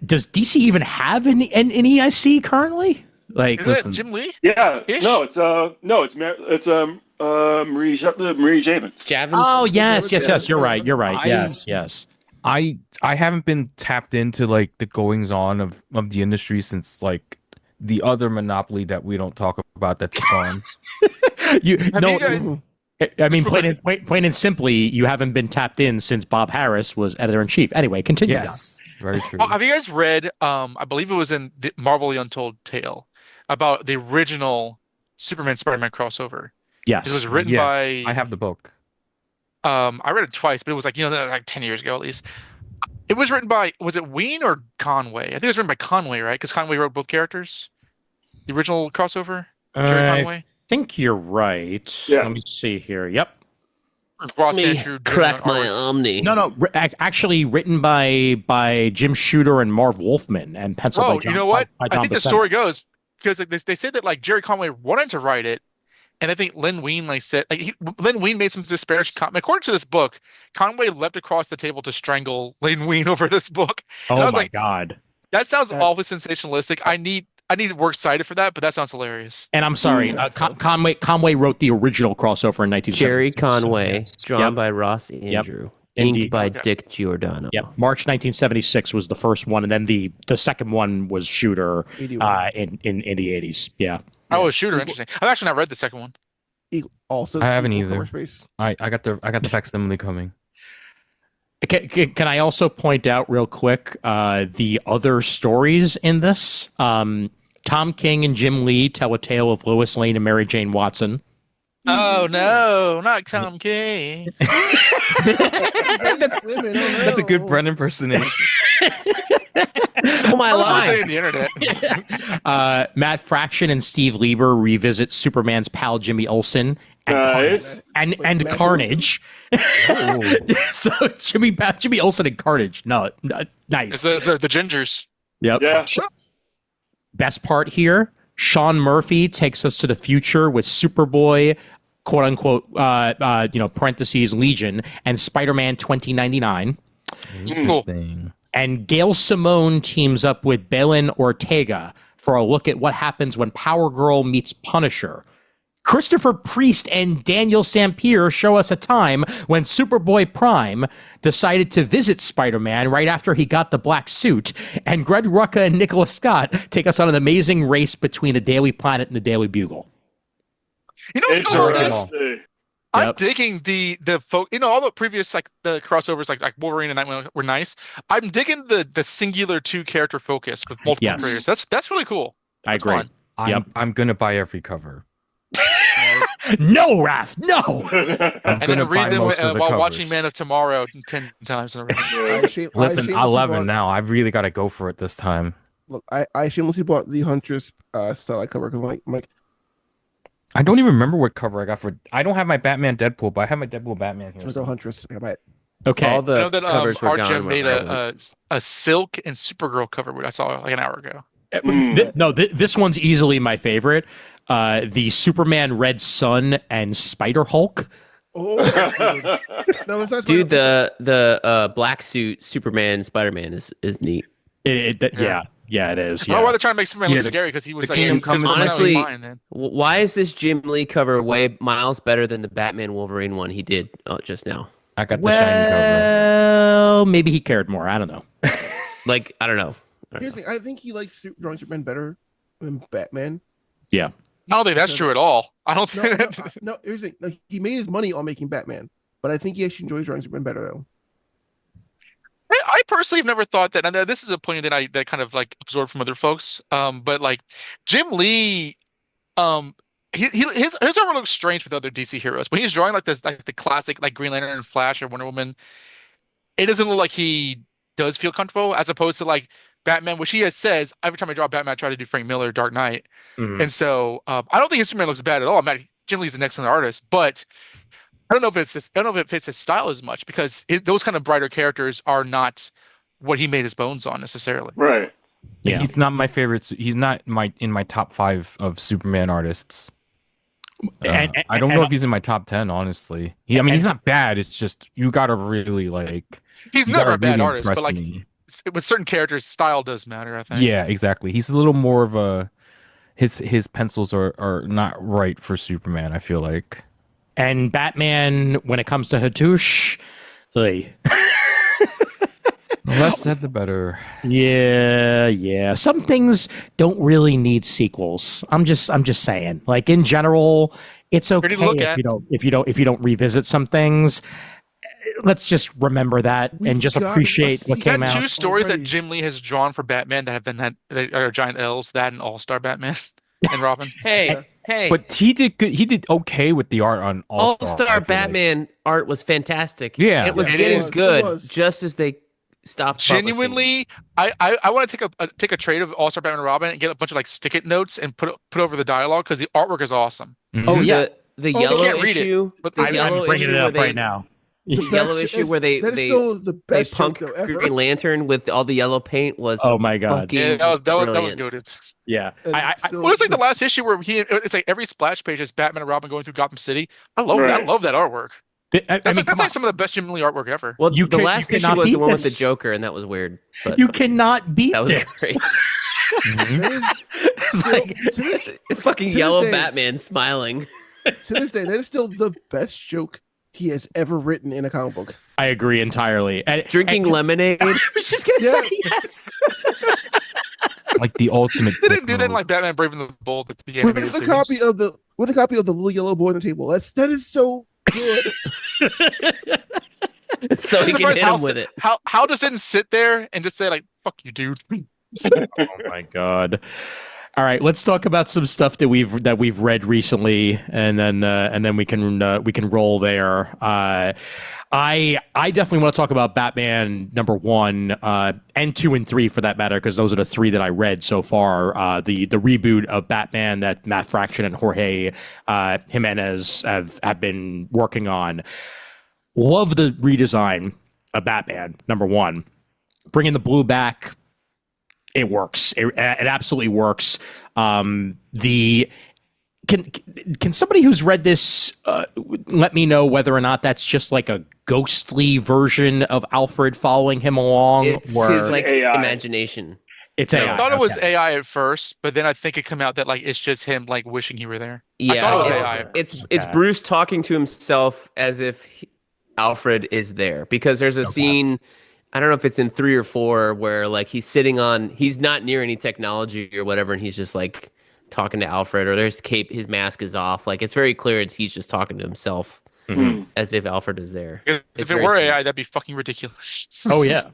Does DC even have an EIC currently? Like, Isn't it Jim Lee? Yeah. Ish? No, it's Marie Javins. Javins? oh yes. You're right. Yes. I haven't been tapped into like the goings on of the industry since like the other monopoly that we don't talk about that's gone. You guys? I mean, plain and simply, you haven't been tapped in since Bob Harris was editor in chief. Anyway, continue. Yes, very true. Well, have you guys read? I believe it was in the Marvel: The Untold Tale about the original Superman Spider-Man crossover. Yes. It was written Yes, by. I have the book. I read it twice, but it was like 10 years ago at least. It was written by, was it Ween or Conway? I think it was written by Conway, right? Because Conway wrote both characters. The original crossover, Jerry Conway. I think you're right. Yeah. Let me see here. Yep. Ross Me Andrew Jr. crack my art. omni. No. Actually, written by Jim Shooter and Marv Wolfman and penciled by Oh, John. you know what? by I Don think the Buscema. story goes because they said that like Jerry Conway wanted to write it, and I think Len Wein said Len Wein made some disparaging comment. According to this book, Conway leapt across the table to strangle Len Wein over this book. And I Oh was my like, god! that sounds awfully sensationalistic. I need to work cited for that, but that sounds hilarious. And I'm sorry, Conway wrote the original crossover in 1970. Jerry Conway, Yes. drawn Yep. by Ross Andrew, Indeed. inked by Okay. Dick Giordano. Yep. March 1976 was the first one, and then the second one was Shooter 81. in the 80s. Yeah. Oh, Shooter, interesting. I've actually not read the second one. Also, I haven't equal either. cover space. I got the facsimile coming. Can I also point out real quick the other stories in this? Tom King and Jim Lee tell a tale of Lois Lane and Mary Jane Watson. Oh no, not Tom King. That's a good Brent impersonation. Oh my I'll say line. on the internet. Matt Fraction and Steve Lieber revisit Superman's pal Jimmy Olsen and Nice. and Carnage. So Jimmy Olsen and Carnage. No, nice. It's the gingers. Yep. Yeah. Best part here, Sean Murphy takes us to the future with Superboy, quote unquote, parentheses Legion, and Spider-Man 2099. Interesting. And Gail Simone teams up with Belen Ortega for a look at what happens when Power Girl meets Punisher. Christopher Priest and Daniel Sampier show us a time when Superboy Prime decided to visit Spider-Man right after he got the black suit, and Greg Rucka and Nicholas Scott take us on an amazing race between the Daily Planet and the Daily Bugle. You know what's going on with this? Interesting. I'm Yep. digging the all the previous the crossovers like Wolverine and Nightwing were nice. I'm digging the singular two character focus with multiple Yes. creators. That's really cool. I That's agree. fun. Yep. I'm gonna buy every cover. No, Raph, no! And then read them while watching Man of Tomorrow 10 times in a row. Listen, I 11 now. I really got to go for it this time. Look, I shamelessly bought the Huntress style cover because I'm like, I don't even remember what cover I got for. I don't have my Batman Deadpool, but I have my Deadpool Batman here. there's no Huntress. I buy it. Okay. All I the know that covers were Art gone. Gem made when I went. a Silk and Supergirl cover I saw like an hour ago. This one's easily my favorite. The Superman Red Sun and Spider Hulk. Oh, no, it's not. Dude, the black suit Superman Spider-Man is neat. Yeah, it is. Oh, why Yeah. they're trying to make Superman Yeah, look the- scary because he was the like Kingdom his Come is personality was honestly- fine, man. Why is this Jim Lee cover way miles better than the Batman Wolverine one he did just now? I got the shiny cover. Well, maybe he cared more. I don't know. I don't know. Here's the thing. I think he likes drawing Superman better than Batman. Yeah. I don't think that's true at all. I don't No, think. no, he made his money on making Batman, but I think he actually enjoys drawing Superman better though. I personally have never thought that, and this is a point that kind of like absorbed from other folks. But like Jim Lee, his artwork looks strange with other DC heroes. When he's drawing like this, like the classic like Green Lantern and Flash or Wonder Woman, it doesn't look like he does feel comfortable, as opposed to like Batman, which he says every time I draw Batman, I try to do Frank Miller, Dark Knight, and so I don't think his Superman looks bad at all. Jim Lee's an excellent artist, but I don't know if it fits his style as much because those kind of brighter characters are not what he made his bones on necessarily. Right. Yeah. He's not my favorite. He's not in my top 5 of Superman artists. I don't know if he's in my top 10, honestly. He's not bad. It's just you gotta really like. He's never a bad really artist, but like with certain characters, style does matter. I think. Yeah, exactly. He's a little more of a. His pencils are not right for Superman. I feel like. And Batman, when it comes to Hattush, like. The less said, the better. Yeah. Some things don't really need sequels. I'm just saying. Like in general, it's okay if you don't revisit some things. Let's just remember that and just appreciate what came out. Is that 2 stories that Jim Lee has drawn for Batman that have been that are giant L's? That and All-Star Batman and Robin. Hey. But he did good. He did okay with the art on All-Star Batman art was fantastic. Yeah, it was getting good just as they stopped. Genuinely, I want to take a trade of All-Star Batman and Robin and get a bunch of like stick-it notes and put over the dialogue because the artwork is awesome. Mm-hmm. Oh yeah, the yellow issue. But I'm bringing it up right now. The yellow issue where they punk Green Lantern with all the yellow paint was oh my god, yeah, that was good. Yeah, it was like the last issue where it's like every splash page is Batman and Robin going through Gotham City. I love that artwork. That's like some of the best Jim Lee artwork ever. Well, the last issue was the one with the Joker, and that was weird. But you cannot beat that was this. Great. It's like fucking yellow Batman smiling. To this day, that is still the best joke he has ever written in a comic book. I agree entirely. Drinking lemonade. I was just gonna say yes. Like the ultimate. They didn't do that in like Batman Brave and the Bold. With a copy of the little yellow boy on the table. That is so good. So he can hit him with it. How does it sit there and just say like "fuck you, dude"? Oh my god. All right, let's talk about some stuff that we've read recently, and then we can roll there. I definitely want to talk about Batman number 1 and 2 and 3 for that matter, because those are the 3 that I read so far. The reboot of Batman that Matt Fraction and Jorge Jimenez have been working on. Love the redesign of Batman number 1, bringing the blue back. It works. It absolutely works. Can somebody who's read this let me know whether or not that's just like a ghostly version of Alfred following him along? It's or his like AI. imagination. It's AI. I thought it was AI at first, but then I think it came out that like it's just him like wishing he were there. Yeah, I thought it was AI. It's Bruce talking to himself as if Alfred is there, because there's a scene. I don't know if it's in 3 or 4 where like he's not near any technology or whatever, and he's just like talking to Alfred, or there's his mask is off. Like it's very clear he's just talking to himself as if Alfred is there. If it were AI, that'd be fucking ridiculous. Oh yeah.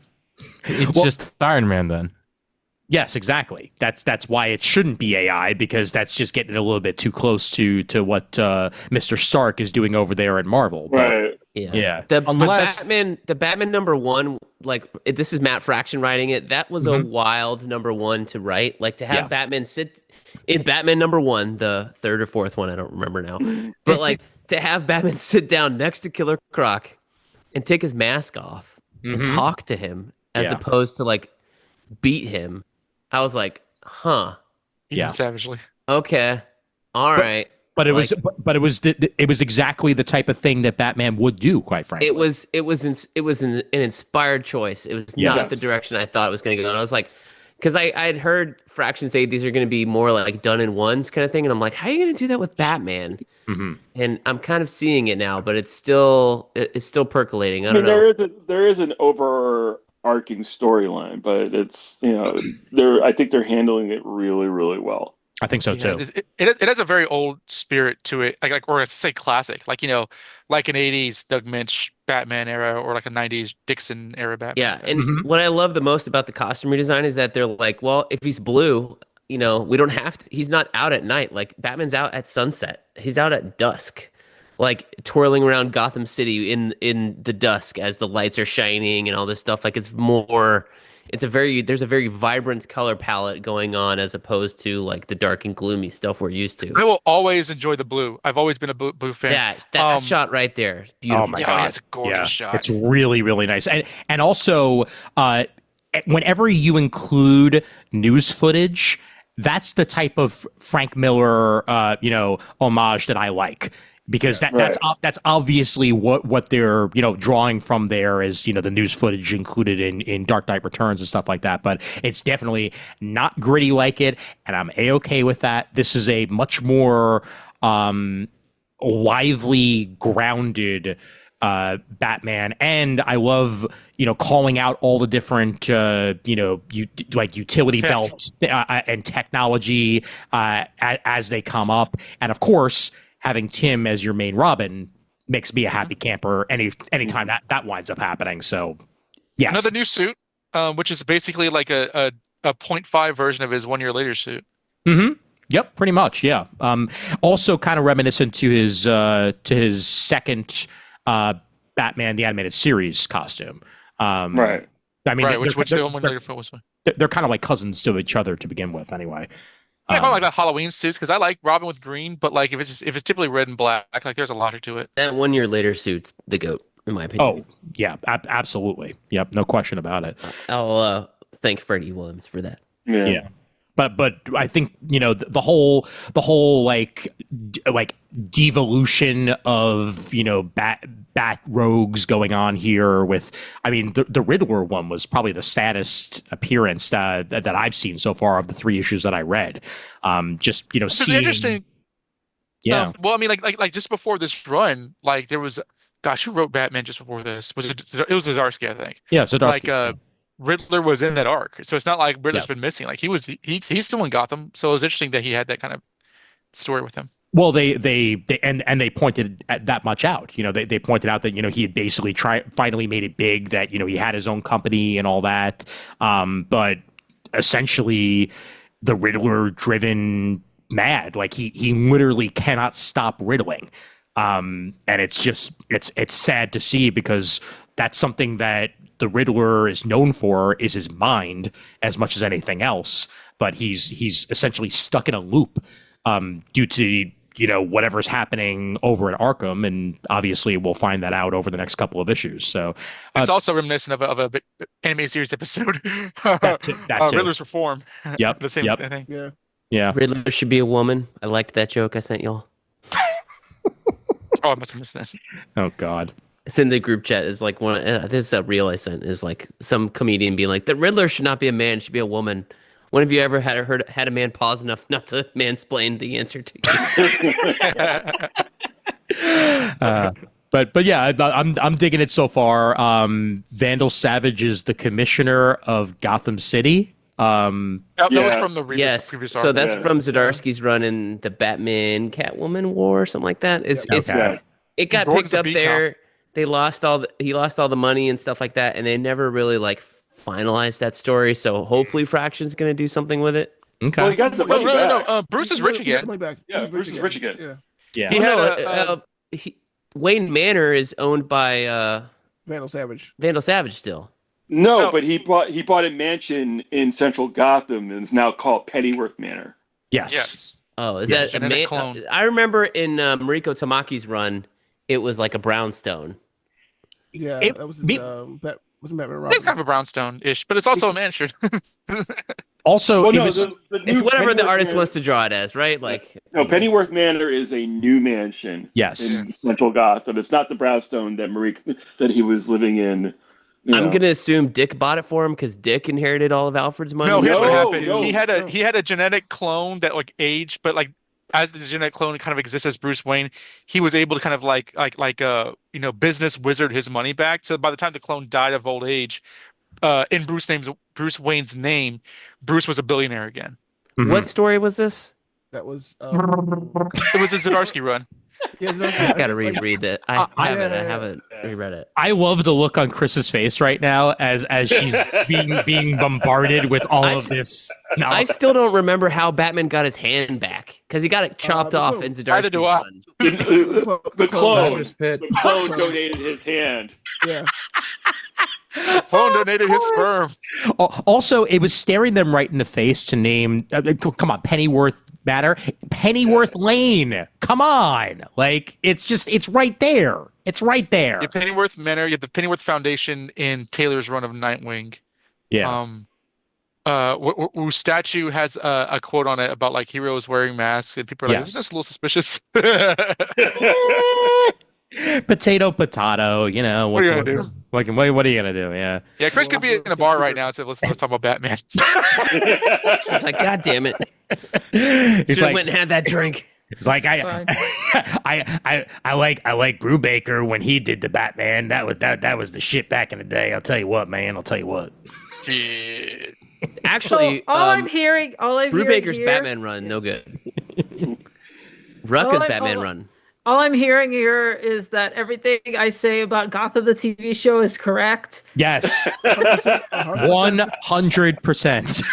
It's just Iron Man then. Yes, exactly. That's why it shouldn't be AI, because that's just getting a little bit too close to what Mr. Stark is doing over there at Marvel. But, Right. Yeah. The Batman number 1, like this is Matt Fraction writing it. That was a wild number 1 to write. Like to have Batman sit in Batman number 1, the 3rd or 4th one, I don't remember now. But like to have Batman sit down next to Killer Croc and take his mask off and talk to him as opposed to like beat him. I was like, huh. Yeah. Savagely. Okay. All right. But it was exactly the type of thing that Batman would do, quite frankly. It was an inspired choice. It was not the direction I thought it was going to go. And I was like, because I had heard Fraction say these are going to be more like done in ones kind of thing, and I'm like, how are you going to do that with Batman? And I'm kind of seeing it now, but it's still percolating. I don't know. There is an overarching storyline, but it's I think they're handling it really, really well. I think so too. It has a very old spirit to it, or let's say classic, like an '80s Doug Minch Batman era, or like a '90s Dixon era Batman. Yeah, and what I love the most about the costume redesign is that they're like, well, if he's blue, we don't have to. He's not out at night. Like Batman's out at sunset. He's out at dusk, like twirling around Gotham City in the dusk as the lights are shining and all this stuff. Like there's a very vibrant color palette going on as opposed to like the dark and gloomy stuff we're used to. I will always enjoy the blue. I've always been a blue fan. Yeah, that shot right there, beautiful. Oh my God, it's a gorgeous shot. It's really, really nice. And also, whenever you include news footage, that's the type of Frank Miller, homage that I like. Because that's obviously what they're drawing from there is the news footage included in Dark Knight Returns and stuff like that, but it's definitely not gritty like it, and I'm a-okay with that. This is a much more lively, grounded Batman, and I love calling out all the different utility belts and technology as they come up, and of course, having Tim as your main Robin makes me a happy camper anytime that winds up happening. So, yes. Another new suit, which is basically like a 0.5 version of his 1 year later suit. Mm-hmm. Yep, pretty much. Yeah. Also, kind of reminiscent to his second Batman the Animated Series costume. Right. I mean, which the 1 year later film was. They're kind of like cousins to each other to begin with, anyway. I don't like that Halloween suits because I like Robin with green, but like if it's typically red and black, like there's a logic to it. That 1 year later suit's the GOAT, in my opinion. Oh yeah, absolutely. Yep, no question about it. I'll thank Freddie Williams for that. Yeah. But I think the whole like devolution of bat rogues going on here with, I mean, the Riddler one was probably the saddest appearance that I've seen so far of the 3 issues that I read. Just seeing. Interesting. Yeah. Well, I mean, like just before this run, like there was, gosh, who wrote Batman just before this? It was Zdarsky, I think. Yeah, Zdarsky. Riddler was in that arc, so it's not like Riddler's been missing. Like he's still in Gotham, so it was interesting that he had that kind of story with him. Well, they pointed at that much out. They pointed out that he had basically finally made it big, that he had his own company and all that. But essentially, the Riddler driven mad. Like he literally cannot stop riddling. And it's sad to see, because that's something that the Riddler is known for, is his mind as much as anything else. But he's essentially stuck in a loop due to whatever's happening over at Arkham, and obviously we'll find that out over the next couple of issues. So it's also reminiscent of a animated series episode. That too. Riddler's Reform. Yep. The same thing. Yeah. Riddler should be a woman. I liked that joke I sent y'all. Oh, I must have missed that. Oh God. It's in the group chat. It's like this is a reel I sent. Is like some comedian being like, the Riddler should not be a man, should be a woman. When have you ever had a man pause enough not to mansplain the answer to you? But yeah, I'm digging it so far. Vandal Savage is the commissioner of Gotham City. That was from the previous arc. So that's from Zdarsky's run in the Batman Catwoman War or something like that. It got picked up there. He lost all the money and stuff like that, and they never really like finalized that story. So hopefully Fraction's going to do something with it. Okay. Well, he got the money back. No. Bruce is rich again. Bruce is rich again. Yeah. He had Wayne Manor is owned by Vandal Savage. Vandal Savage still. No, but he bought a mansion in central Gotham, and it's now called Pennyworth Manor. Yes. Oh, is that a man? Clone. I remember in Mariko Tamaki's run, it was like a brownstone. Yeah, that was wasn't Batman Robin. It's kind of a brownstone-ish, but it's also a mansion. Also, it's whatever the artist wants to draw it as, right? Like, Pennyworth Manor is a new mansion. Yes, in central Gotham. It's not the brownstone that he was living in. I'm gonna assume Dick bought it for him because Dick inherited all of Alfred's money. No, here's what happened. He had a genetic clone that like aged, but like as the genetic clone kind of exists as Bruce Wayne, he was able to kind of like business wizard his money back. So by the time the clone died of old age, in Bruce Wayne's name, Bruce was a billionaire again. Mm-hmm. What story was this? That was It was a Zdarsky run. yeah, I gotta reread that. I haven't reread it. I love the look on Chris's face right now as she's being bombarded with all of this. No. I still don't remember how Batman got his hand back because he got it chopped off in Zdarsky's run. The clone donated his hand. Yeah. Clone donated his sperm. Also, it was staring them right in the face to name. Come on, Pennyworth Manor, Pennyworth Lane. Come on, like it's right there. It's right there. Yeah, Pennyworth Manor. You have the Pennyworth Foundation in Taylor's run of Nightwing. Yeah. Whose statue has a quote on it about like heroes wearing masks, and people are like, Yes. "Isn't this a little suspicious?" Potato. You know What are you gonna do? What are you gonna do? Yeah. Yeah, Chris could be in a bar right now and say, let's talk about Batman. It's like, God damn it! He's Should like, went and had that drink. it's like I like Brubaker when he did the Batman. That was the shit back in the day. I'll tell you what, man. I'll tell you what. Shit. Actually, all I'm hearing Brubaker's here, Batman run, no good. Rucka's Batman run. All I'm hearing here is that everything I say about Gotham the TV show is correct. Yes, 100%.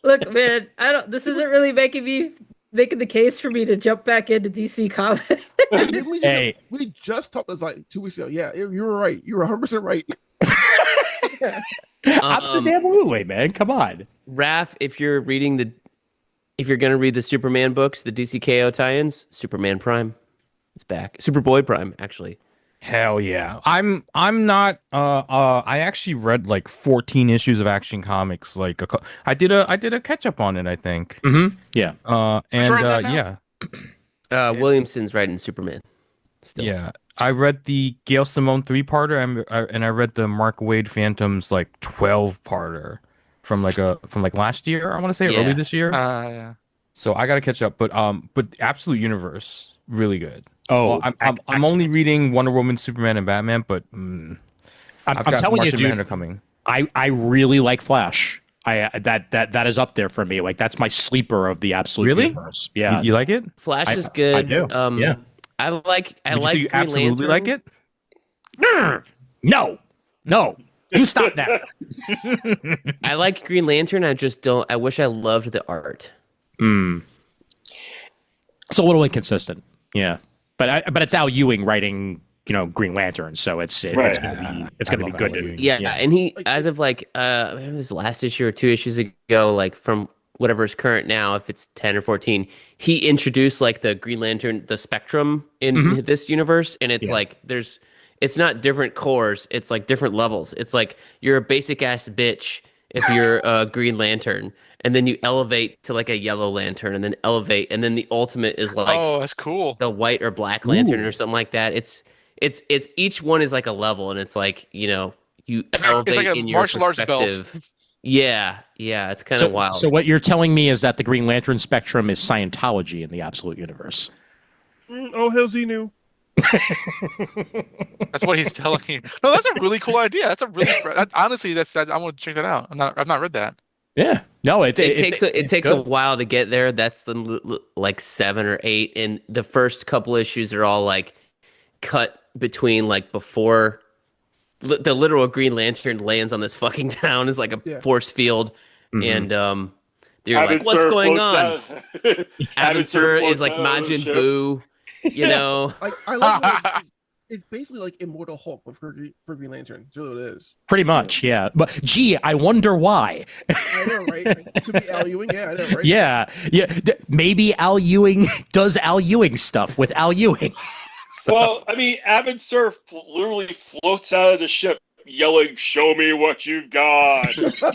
Look, man, this isn't really making the case for me to jump back into DC Comics. We just talked this like 2 weeks ago. Yeah, you were right. You were 100% right. Absolutely, man. Come on, Raph. If you're gonna read the Superman books, the DCKO tie-ins, Superman Prime, it's back. Superboy Prime, actually. Hell yeah. I'm not I actually read like 14 issues of Action Comics. Like I did a catch up on it, I think. Mm-hmm. Yeah. Williamson's writing Superman. Still. Yeah. I read the Gail Simone 3-parter and I read the Mark Waid Phantoms like 12-parter from last year, I want to say, early this year. Yeah. So I got to catch up, but Absolute Universe really good. Oh, well, I'm only reading Wonder Woman, Superman, and Batman, but I'm got telling you, Martian dude, Manhunter coming. I really like Flash. That is up there for me. Like that's my sleeper of the Absolute Universe. Yeah, you like it? Flash is good. I do. Yeah, I like. You absolutely like it? No, you stop that. I like Green Lantern. I just don't. I wish I loved the art. It's a little inconsistent. Yeah, but it's Al Ewing writing, Green Lantern, so it's gonna be good. Yeah, and he, as of like it was last issue or 2 issues ago, like from whatever is current now, if it's 10 or 14, he introduced like the Green Lantern, the spectrum in this universe, and it's like it's not different cores, it's like different levels. It's like you're a basic ass bitch if you're a Green Lantern, and then you elevate to like a Yellow Lantern, and then elevate, and then the ultimate is like, oh, that's cool, the White or Black Lantern or something like that. It's each one is like a level, and it's like, you elevate it's like a in your martial arts perspective. belt. Yeah, it's kind of wild. So what you're telling me is that the Green Lantern spectrum is Scientology in the Absolute Universe. Oh, hell, Xenu. That's what he's telling you. No, that's a really cool idea. That's a really honestly, I want to check that out. I've not read that. Yeah, no, it takes a while to get there. That's the like 7 or 8, and the first couple issues are all like cut between like before the literal Green Lantern lands on this fucking town is like a force field, and they're like, what's going on? Avatar is like Majin Buu, I like it's basically like Immortal Hulk for Green Lantern. It's really what it is. Pretty much, yeah. But gee, I wonder why. I know, right? It could be Al Ewing. Yeah, I know, right? Yeah. Maybe Al Ewing does Al Ewing stuff with Al Ewing. So. Well, I mean, Avatar literally floats out of the ship yelling, "Show me what you got." Yes. Show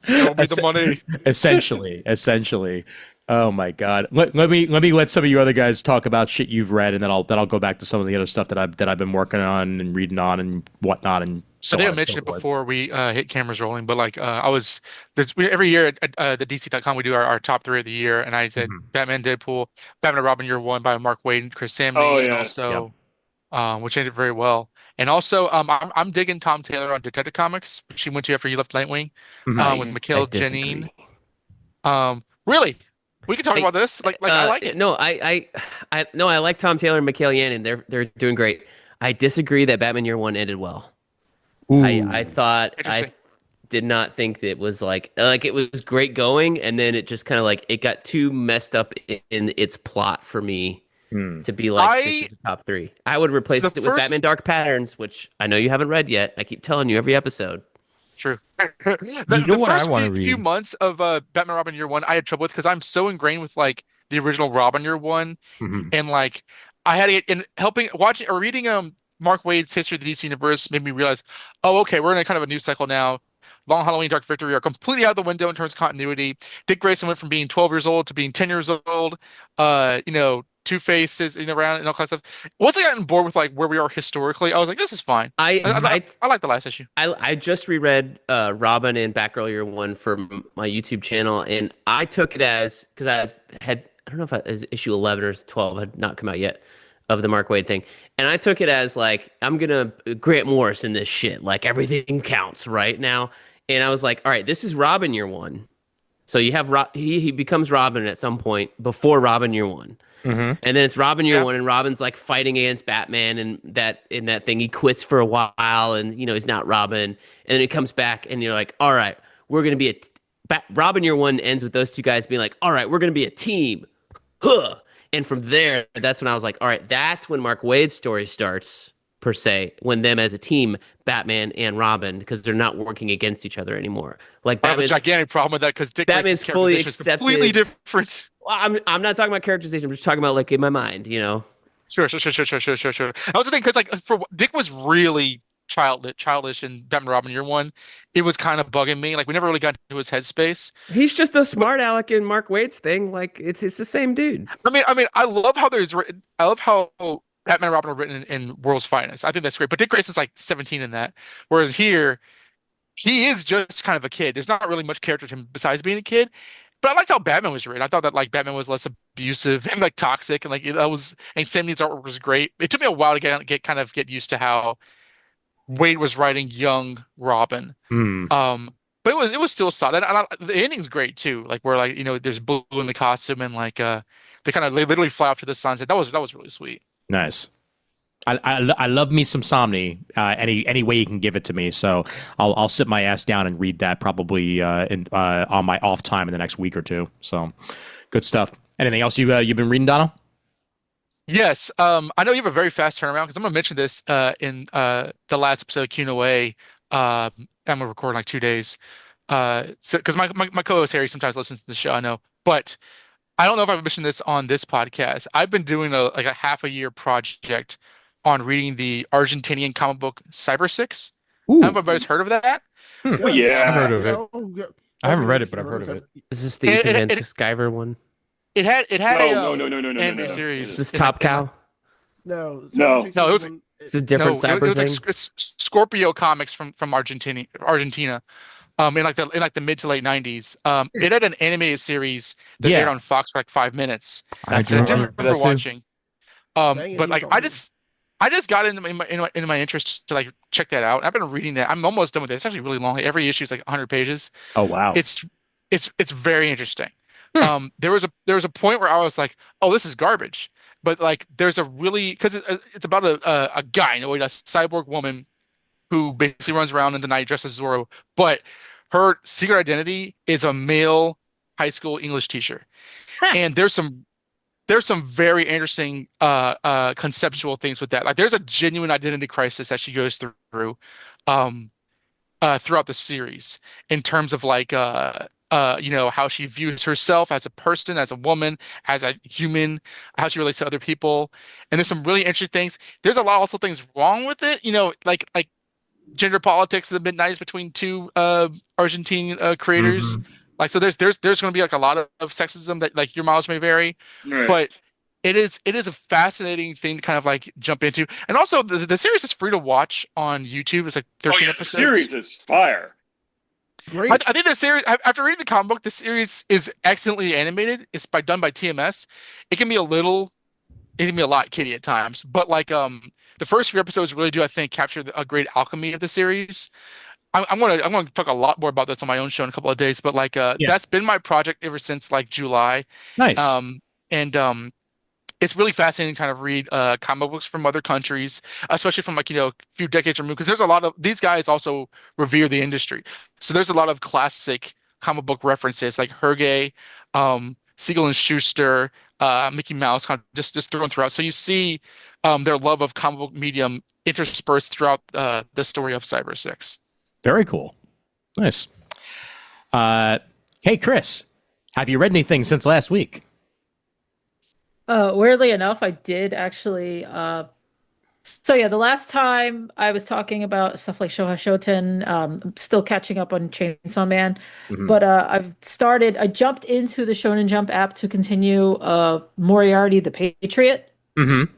me the money. Essentially. Oh my God. Let me let some of you other guys talk about shit you've read, and then I'll go back to some of the other stuff that I've been working on and reading on and whatnot. And so I didn't mention it before we hit cameras rolling, but like every year at the DC.com we do our top 3 of the year, and I said Batman, Deadpool, Batman and Robin Year One by Mark Waid and Chris Samney, and also which ended very well. And also, I'm digging Tom Taylor on Detective Comics, which he went to after he left Nightwing, with Mikhail Janine. Really, we can talk about this. I like it. No, I like Tom Taylor and Mikhail Yanin. They're doing great. I disagree that Batman Year One ended well. I thought I did not think that it was like it was great going, and then it just kind of like it got too messed up in its plot for me to be like this is the top 3. I would replace it with Batman Dark Patterns, which I know you haven't read yet. I keep telling you every episode. True. what I want to read? Few months of Batman Robin Year One, I had trouble with because I'm so ingrained with like the original Robin Year One, and like I had to get watching or reading Mark Waid's History of the DC Universe made me realize, oh, okay, we're in a kind of a new cycle now. Long Halloween, Dark Victory are completely out the window in terms of continuity. Dick Grayson went from being 12 years old to being 10 years old. Two-Face is around and all kinds of stuff. Once I got bored with like where we are historically, I was like, this is fine. I like the last issue. I just reread Robin and Batgirl Year One for my YouTube channel, and I took it as because I don't know if it was issue 11 or 12 had not come out yet of the Mark Waid thing, and I took it as like I'm gonna Grant Morrison this shit, like everything counts right now, and I was like, all right, this is Robin Year One, so you have he becomes Robin at some point before Robin Year One. And then it's Robin Year One, and Robin's like fighting against Batman, and in that thing he quits for a while, and he's not Robin, and then he comes back, and you're like, all right, we're gonna be Robin Year One ends with those two guys being like, all right, we're gonna be a team, and from there, that's when I was like, all right, that's when Mark Waid's story starts per se, when them as a team, Batman and Robin, because they're not working against each other anymore. Like I have a gigantic problem with that because Batman's fully accepted. Completely different. Well, I'm not talking about characterization. I'm just talking about like in my mind, Sure. I was thinking because like Dick was really childish in Batman Robin Year One. It was kind of bugging me. Like we never really got into his headspace. He's just a smart aleck in Mark Waid's thing. Like it's the same dude. I mean, I love how I love how Batman and Robin are written in World's Finest. I think that's great. But Dick Grayson's like 17 in that, whereas here he is just kind of a kid. There's not really much character to him besides being a kid. But I liked how Batman was written. I thought that like Batman was less abusive and like toxic, and like and Sam Neill's artwork was great. It took me a while to get used to how Waid was writing young Robin. But it was still solid. And the ending's great too. Like where like there's Blue in the costume, and like they literally fly off to the sunset. That was really sweet. Nice. I love me some Somni any way you can give it to me. So I'll sit my ass down and read that probably on my off time in the next week or two. So good stuff. Anything else you've been reading, Dono? Yes. I know you have a very fast turnaround because I'm going to mention this in the last episode of Q&A. I'm going to record in like 2 days. So because my co-host Harry sometimes listens to the show, I know, but I don't know if I've mentioned this on this podcast. I've been doing a half a year project on reading the Argentinian comic book Cybersix. I don't know if anybody's heard of that. Oh, yeah. I've heard of it. I haven't read it, but I've heard of it. Is this the Ethan Skyver one? It had No. anime series. Is this Top Cow? No. It was It's a different cyber it was thing. like Scorpio Comics from Argentina. In like the mid to late 90s. It had an animated series that aired on Fox for like 5 minutes. I I remember watching. Dang it, But he like told me. I just got into my interest to like check that out. I've been reading that. I'm almost done with it. It's actually really long. Every issue is like 100 pages. Oh wow. It's very interesting. There was a point where I was like, oh, this is garbage. But like there's a really because it's about a guy, a cyborg woman who basically runs around in the night dressed as Zorro, but her secret identity is a male high school English teacher. And there's some very interesting conceptual things with that. Like there's a genuine identity crisis that she goes through throughout the series in terms of like how she views herself as a person, as a woman, as a human, how she relates to other people. And there's some really interesting things. There's a lot also things wrong with it, like gender politics in the mid-90s between two Argentine creators. Like so there's going to be like a lot of sexism that like your mileage may vary. Right. But it is a fascinating thing to kind of like jump into. And also the series is free to watch on YouTube. It's like 13 episodes. The series is fire. Great. I think the series, after reading the comic book, the series is excellently animated. It's done by TMS. It can be a lot kiddie at times, but like the first few episodes really do, I think, capture a great alchemy of the series. I'm gonna talk a lot more about this on my own show in a couple of days, but like that's been my project ever since like July. Nice. And it's really fascinating to kind of read comic books from other countries, especially from like, a few decades removed, because there's a lot of these guys also revere the industry. So there's a lot of classic comic book references like Hergé, Siegel and Schuster, Mickey Mouse, kind of just thrown throughout. So you see their love of comic book medium interspersed throughout the story of Cybersix. Very cool. Nice. Hey, Kris, have you read anything since last week? Weirdly enough, I did actually. So yeah, the last time I was talking about stuff like Shoha Shoten, I'm still catching up on Chainsaw Man, but I jumped into the Shonen Jump app to continue Moriarty the Patriot. Mm-hmm.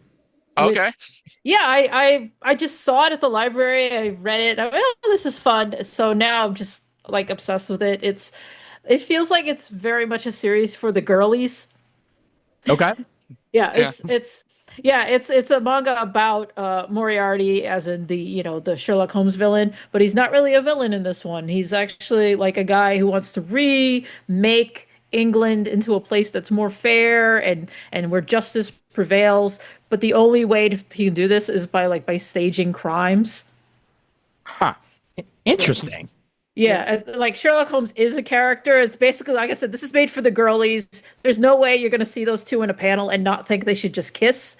Okay. Yeah, I just saw it at the library. I read it. I went, oh, this is fun. So now I'm just like obsessed with it. It feels like it's very much a series for the girlies. Okay. It's a manga about Moriarty, as in the Sherlock Holmes villain, but he's not really a villain in this one. He's actually like a guy who wants to remake England into a place that's more fair and where justice prevails. But the only way he can do this is by staging crimes. Huh. Interesting. Yeah, like Sherlock Holmes is a character. It's basically, like I said, this is made for the girlies. There's no way you're going to see those two in a panel and not think they should just kiss.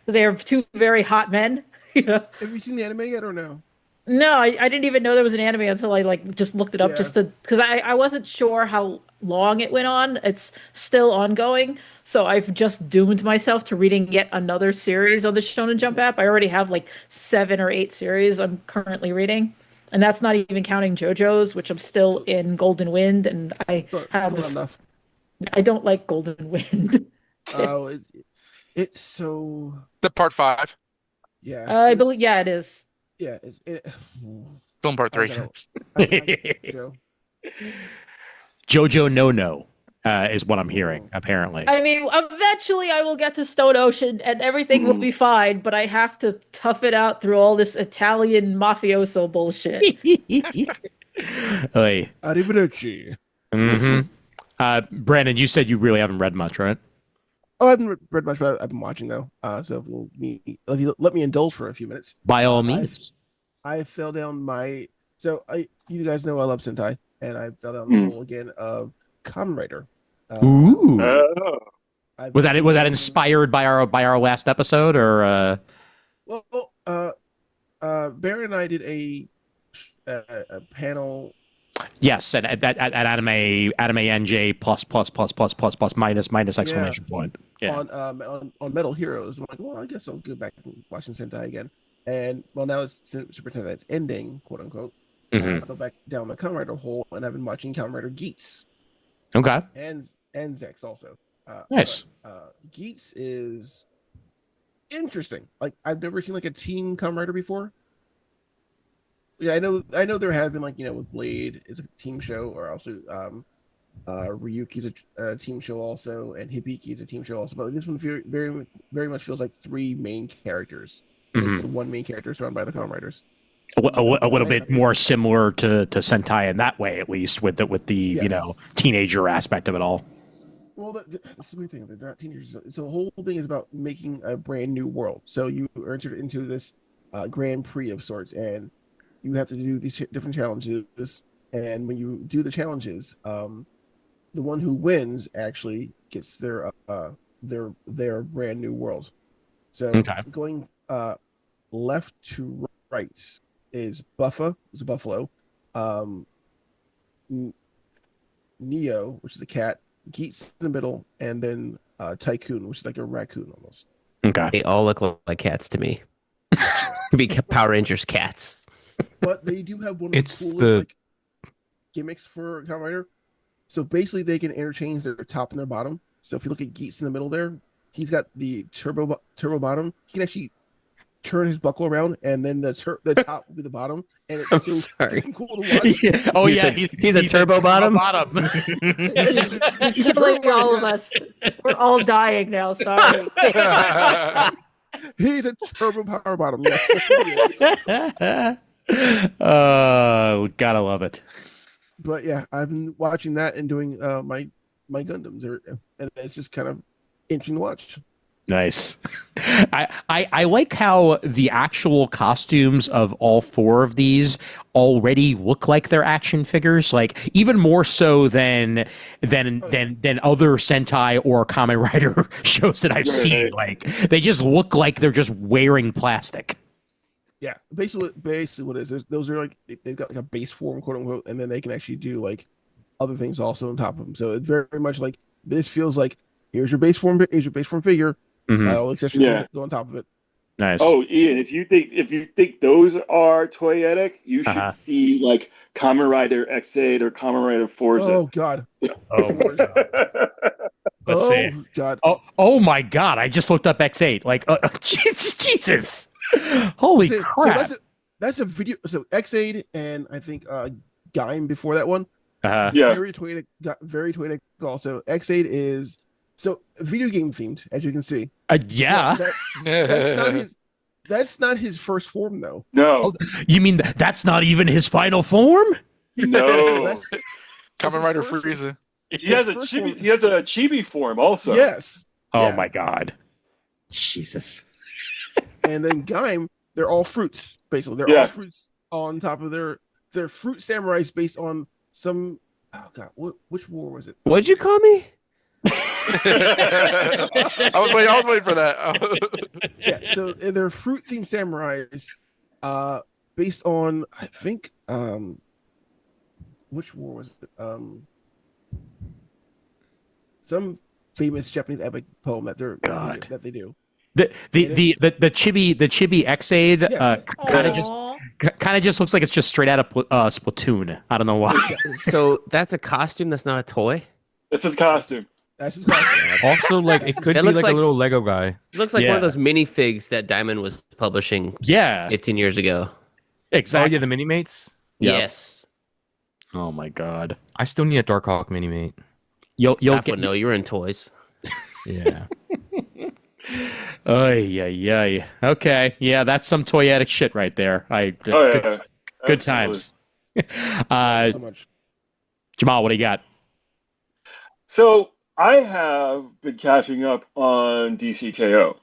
They are two very hot men. Have you seen the anime yet or no? No, I didn't even know there was an anime until I just looked it up because I wasn't sure how long it went on. It's still ongoing, so I've just doomed myself to reading yet another series on the Shonen Jump app. I already have like 7 or 8 series I'm currently reading. And that's not even counting JoJo's, which I'm still in Golden Wind, and I have this. Enough. I don't like Golden Wind. Oh, it's so. The part 5. Yeah. I believe. Yeah, it is. Yeah. Film part 3. JoJo no is what I'm hearing, apparently. I mean, eventually I will get to Stone Ocean and everything will be fine, but I have to tough it out through all this Italian mafioso bullshit. Oy. Arrivederci. Mm-hmm. Brandon, you said you really haven't read much, right? Oh, I haven't read much, but I've been watching though. So if you let me indulge for a few minutes. By all means. I fell down you guys know I love Sentai, and I fell down the hole again of Kamen Rider. Ooh. Was that inspired by our last episode, or? Baron and I did a panel. Yes, at anime NJ plus minus exclamation point. Yeah. On Metal Heroes. I'm like, well, I guess I'll go back and watch Sentai again. And now it's Super Sentai ending, quote unquote. I fell back down the Kamen Rider hole, and I've been watching Kamen Rider Geats. Okay. And Zex also. Nice. Geats is interesting. Like, I've never seen like a teen Kamen Rider before. Yeah, I know there have been with Blade is a team show, or also Ryuki's a team show also, and Hibiki is a team show also. But this one very very much feels like 3 main characters. One main character surrounded by the Kamen Riders. A little bit more similar to Sentai in that way, at least with the teenager aspect of it all. Well, that's the weird thing. They're not teenagers. So the whole thing is about making a brand new world. So you are entered into this Grand Prix of sorts, and you have to do these different challenges. And when you do the challenges, the one who wins actually gets their brand new world. So going left to right is Buffa, is a buffalo. Neo, which is a cat. Geats in the middle, and then Tycoon, which is like a raccoon almost. Okay. They all look like cats to me. Could be Power Rangers cats. But they do have one of the coolest gimmicks for Kamen Rider. So basically, they can interchange their top and their bottom. So if you look at Geats in the middle there, he's got the turbo bottom. He can actually turn his buckle around, and then the top will be the bottom, and it's cool to watch. Yeah. Oh yeah, he's a turbo bottom. He's killing all of us. We're all dying now. Sorry. He's a turbo power bottom. Yes, that's what he is. Gotta love it. But yeah, I've been watching that and doing my Gundams, and it's just kind of interesting to watch. Nice. I like how the actual costumes of all four of these already look like they're action figures, like even more so than other Sentai or Kamen Rider shows that I've seen. Like they just look like they're just wearing plastic. Yeah, basically what it is, those are like they've got like a base form, quote unquote, and then they can actually do like other things also on top of them. So it's very much like this feels like here's your base form figure. All accessories go on top of it. Nice. Oh, Ian, if you think those are toyetic, you should see like Kamen Rider X8 or Kamen Rider Forza. Oh God. Let's see. God. Oh my God! I just looked up X8. Like, Jesus! Holy crap! So that's a video. So X8 and I think Gaim before that one. Very toyetic. Also, X8 is. So video game themed, as you can see. Yeah. That's not his first form, though. No. You mean that's not even his final form? No. Kamen Rider Frieza. He has a chibi form also. Yes. Oh my God. Jesus. And then Gaim, they're all fruits, basically. They're all fruits on top of their fruit samurais based on some. Oh God, which war was it? What'd you call me? I was waiting for that. Yeah, so they're fruit themed samurais, based on I think which war was it? Some famous Japanese epic poem that that they do. The chibi X8 kind of just looks like it's just straight out of Splatoon. I don't know why. So that's a costume. That's not a toy. It's a costume. That's his costume. Also, like it could be like a little Lego guy. It looks like one of those minifigs that Diamond was publishing. 15 years ago. Exactly. Oh yeah, the mini mates. Yes. Oh my God. I still need a Darkhawk mini mate. You'll get no. You're in toys. Yeah. Ay. Okay. Yeah, that's some toyetic shit right there. Good times. So much. Jamal, what do you got? So I have been catching up on DCKO.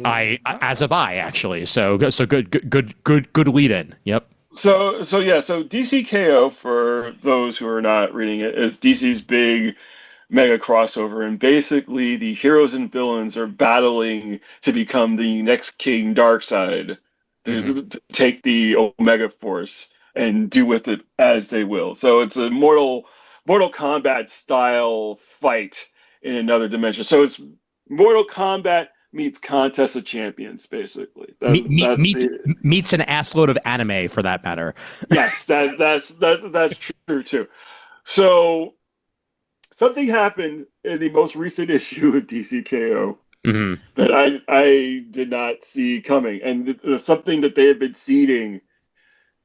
As have I actually. So good lead in. Yep. So DCKO, for those who are not reading it, is DC's big mega crossover, and basically the heroes and villains are battling to become the next King Darkseid, to take the Omega Force and do with it as they will. So it's a Mortal Kombat style fight in another dimension. So it's Mortal Kombat meets Contest of Champions, basically. Meets an assload of anime, for that matter. Yes, that's true too. So something happened in the most recent issue of DCKO that I did not see coming, and it's something that they had been seeding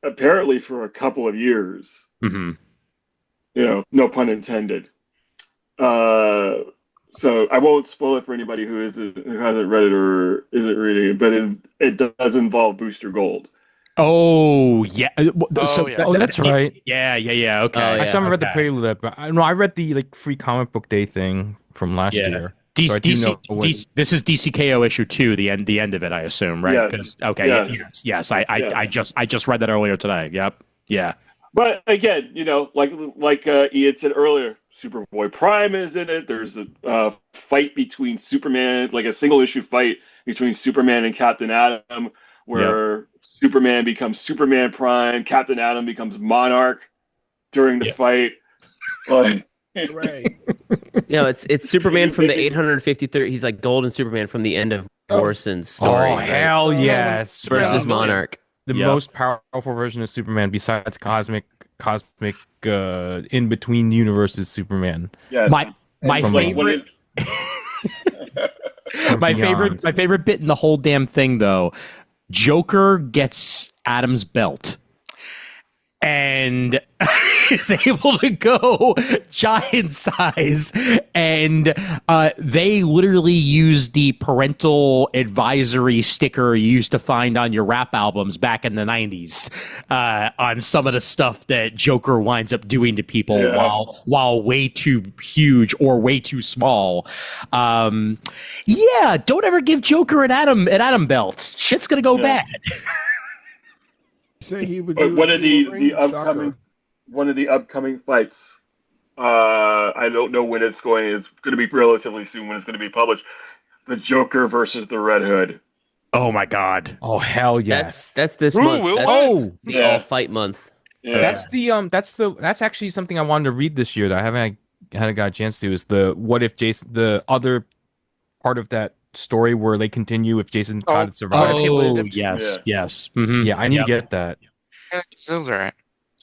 apparently for a couple of years. You know, no pun intended. So I won't spoil it for anybody who hasn't read it or isn't reading it, but it does involve Booster Gold. Oh yeah. That's right. Yeah. Okay. I still haven't read the prelude, but I read the free comic book day thing from last year. This is DCKO issue 2, the end of it, I assume, right? Yes. Yes. I just read that earlier today. Yep. Yeah. But again, you know, like Ian said earlier, Superboy Prime is in it. There's a fight between Superman, like a single issue fight between Superman and Captain Atom, where Superman becomes Superman Prime, Captain Atom becomes Monarch during the fight. Right. No, it's Superman from the 853rd. He's like Golden Superman from the end of Morrison's story. Oh, hell yes. Versus Monarch. The most powerful version of Superman besides cosmic in between universes Superman. Yes. My favorite my favorite bit in the whole damn thing, though, Joker gets Adam's belt. and is able to go giant size, and they literally use the parental advisory sticker you used to find on your rap albums back in the 90s on some of the stuff that Joker winds up doing to people while way too huge or way too small. Don't ever give Joker an Atom belt. Shit's gonna go bad. Say he would one of the upcoming fights. I don't know when it's going. It's going to be relatively soon when it's going to be published. The Joker versus the Red Hood. Oh my God! Oh hell yes! That's this month. That's the all fight month. Yeah. That's actually something I wanted to read this year that I haven't got a chance to. Is the what if Jason, the other part of that story where they continue if Jason Todd had survived. Yes. Mm-hmm. Yeah, I need to get that. Sounds all right.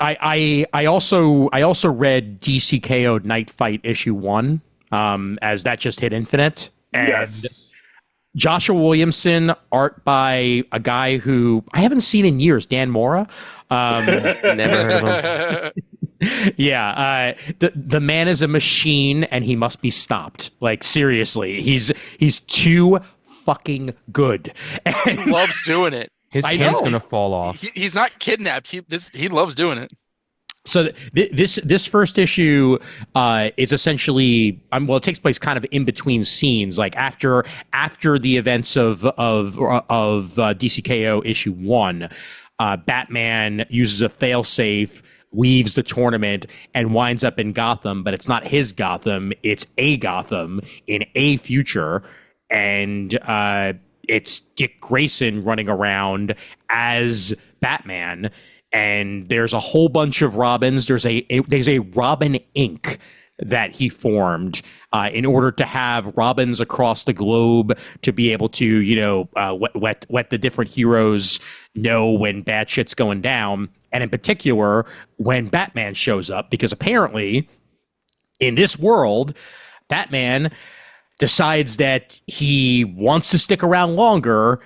I also read DCKO Night Fight issue 1, as that just hit Infinite, and Joshua Williamson, art by a guy who I haven't seen in years, Dan Mora. Never heard of him. The man is a machine and he must be stopped. Like seriously, he's too fucking good. He loves doing it. His hand's gonna fall off. He's not kidnapped. He loves doing it. So this first issue is essentially it takes place kind of in between scenes, like after the events of DCKO issue 1. Batman uses a failsafe, leaves the tournament, and winds up in Gotham, but it's not his Gotham, it's a Gotham in a future, and it's Dick Grayson running around as Batman, and there's a whole bunch of Robins. There's a Robin Inc. that he formed in order to have Robins across the globe to be able to, let the different heroes know when bad shit's going down. And in particular, when Batman shows up, because apparently in this world, Batman decides that he wants to stick around longer,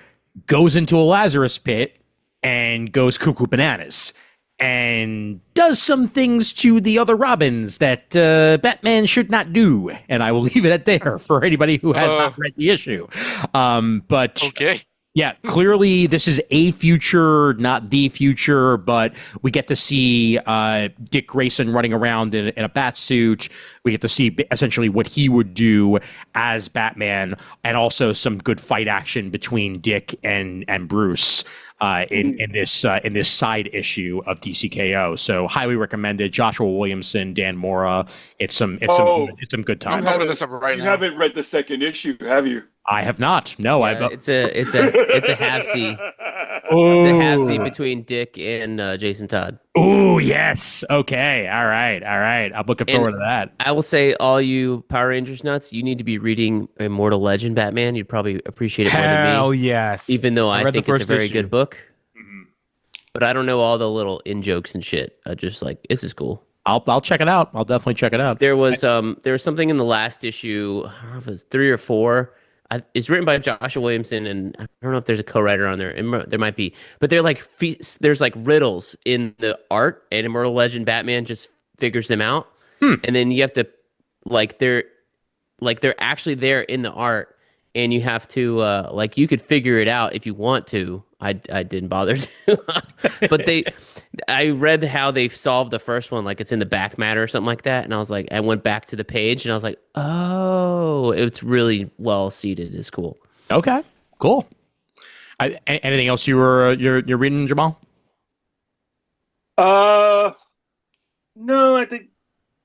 goes into a Lazarus pit, and goes cuckoo bananas. And does some things to the other Robins that Batman should not do. And I will leave it at there for anybody who has not read the issue. Okay. Yeah, clearly this is a future, not the future, but we get to see Dick Grayson running around in a bat suit. We get to see essentially what he would do as Batman, and also some good fight action between Dick and Bruce in this side issue of DCKO. So highly recommended. Joshua Williamson, Dan Mora. It's some good times. You haven't read the second issue, have you? I have not. No, it's a half-see. The half-see between Dick and Jason Todd. Oh yes. Okay. All right. I'm looking forward to that. I will say, all you Power Rangers nuts, you need to be reading Immortal Legend Batman. You'd probably appreciate it more than me. Hell yes. Even though I think it's a very good book. Mm-hmm. But I don't know all the little in-jokes and shit. I just this is cool. I'll check it out. I'll definitely check it out. There was something in the last issue. I don't know if it was 3 or 4. It's written by Joshua Williamson, and I don't know if there's a co-writer on there. There might be, but they're there's riddles in the art, and Immortal Legend Batman just figures them out, and then you have to they're actually there in the art, and you have to you could figure it out if you want to. I didn't bother to, but I read how they solved the first one, it's in the back matter or something like that, and I went back to the page and I was like, oh, it's really well seated. It's cool. Okay, cool. Anything else you're reading, Jamal? No, I think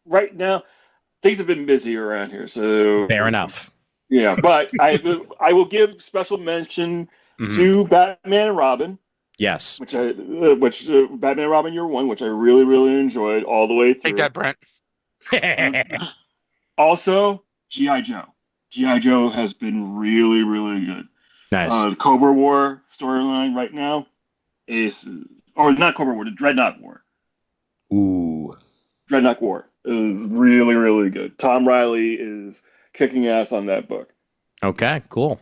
right now things have been busy around here, so fair enough. Yeah, but I will give special mention to Batman and Robin. Yes. Which Batman and Robin Year One, which I really, really enjoyed all the way through. Take that, Brent. Also, G.I. Joe. G.I. Joe has been really, really good. Nice. The Cobra War storyline right now or not Cobra War, the Dreadnought War. Ooh. Dreadnought War is really, really good. Tom Riley is kicking ass on that book. Okay, cool.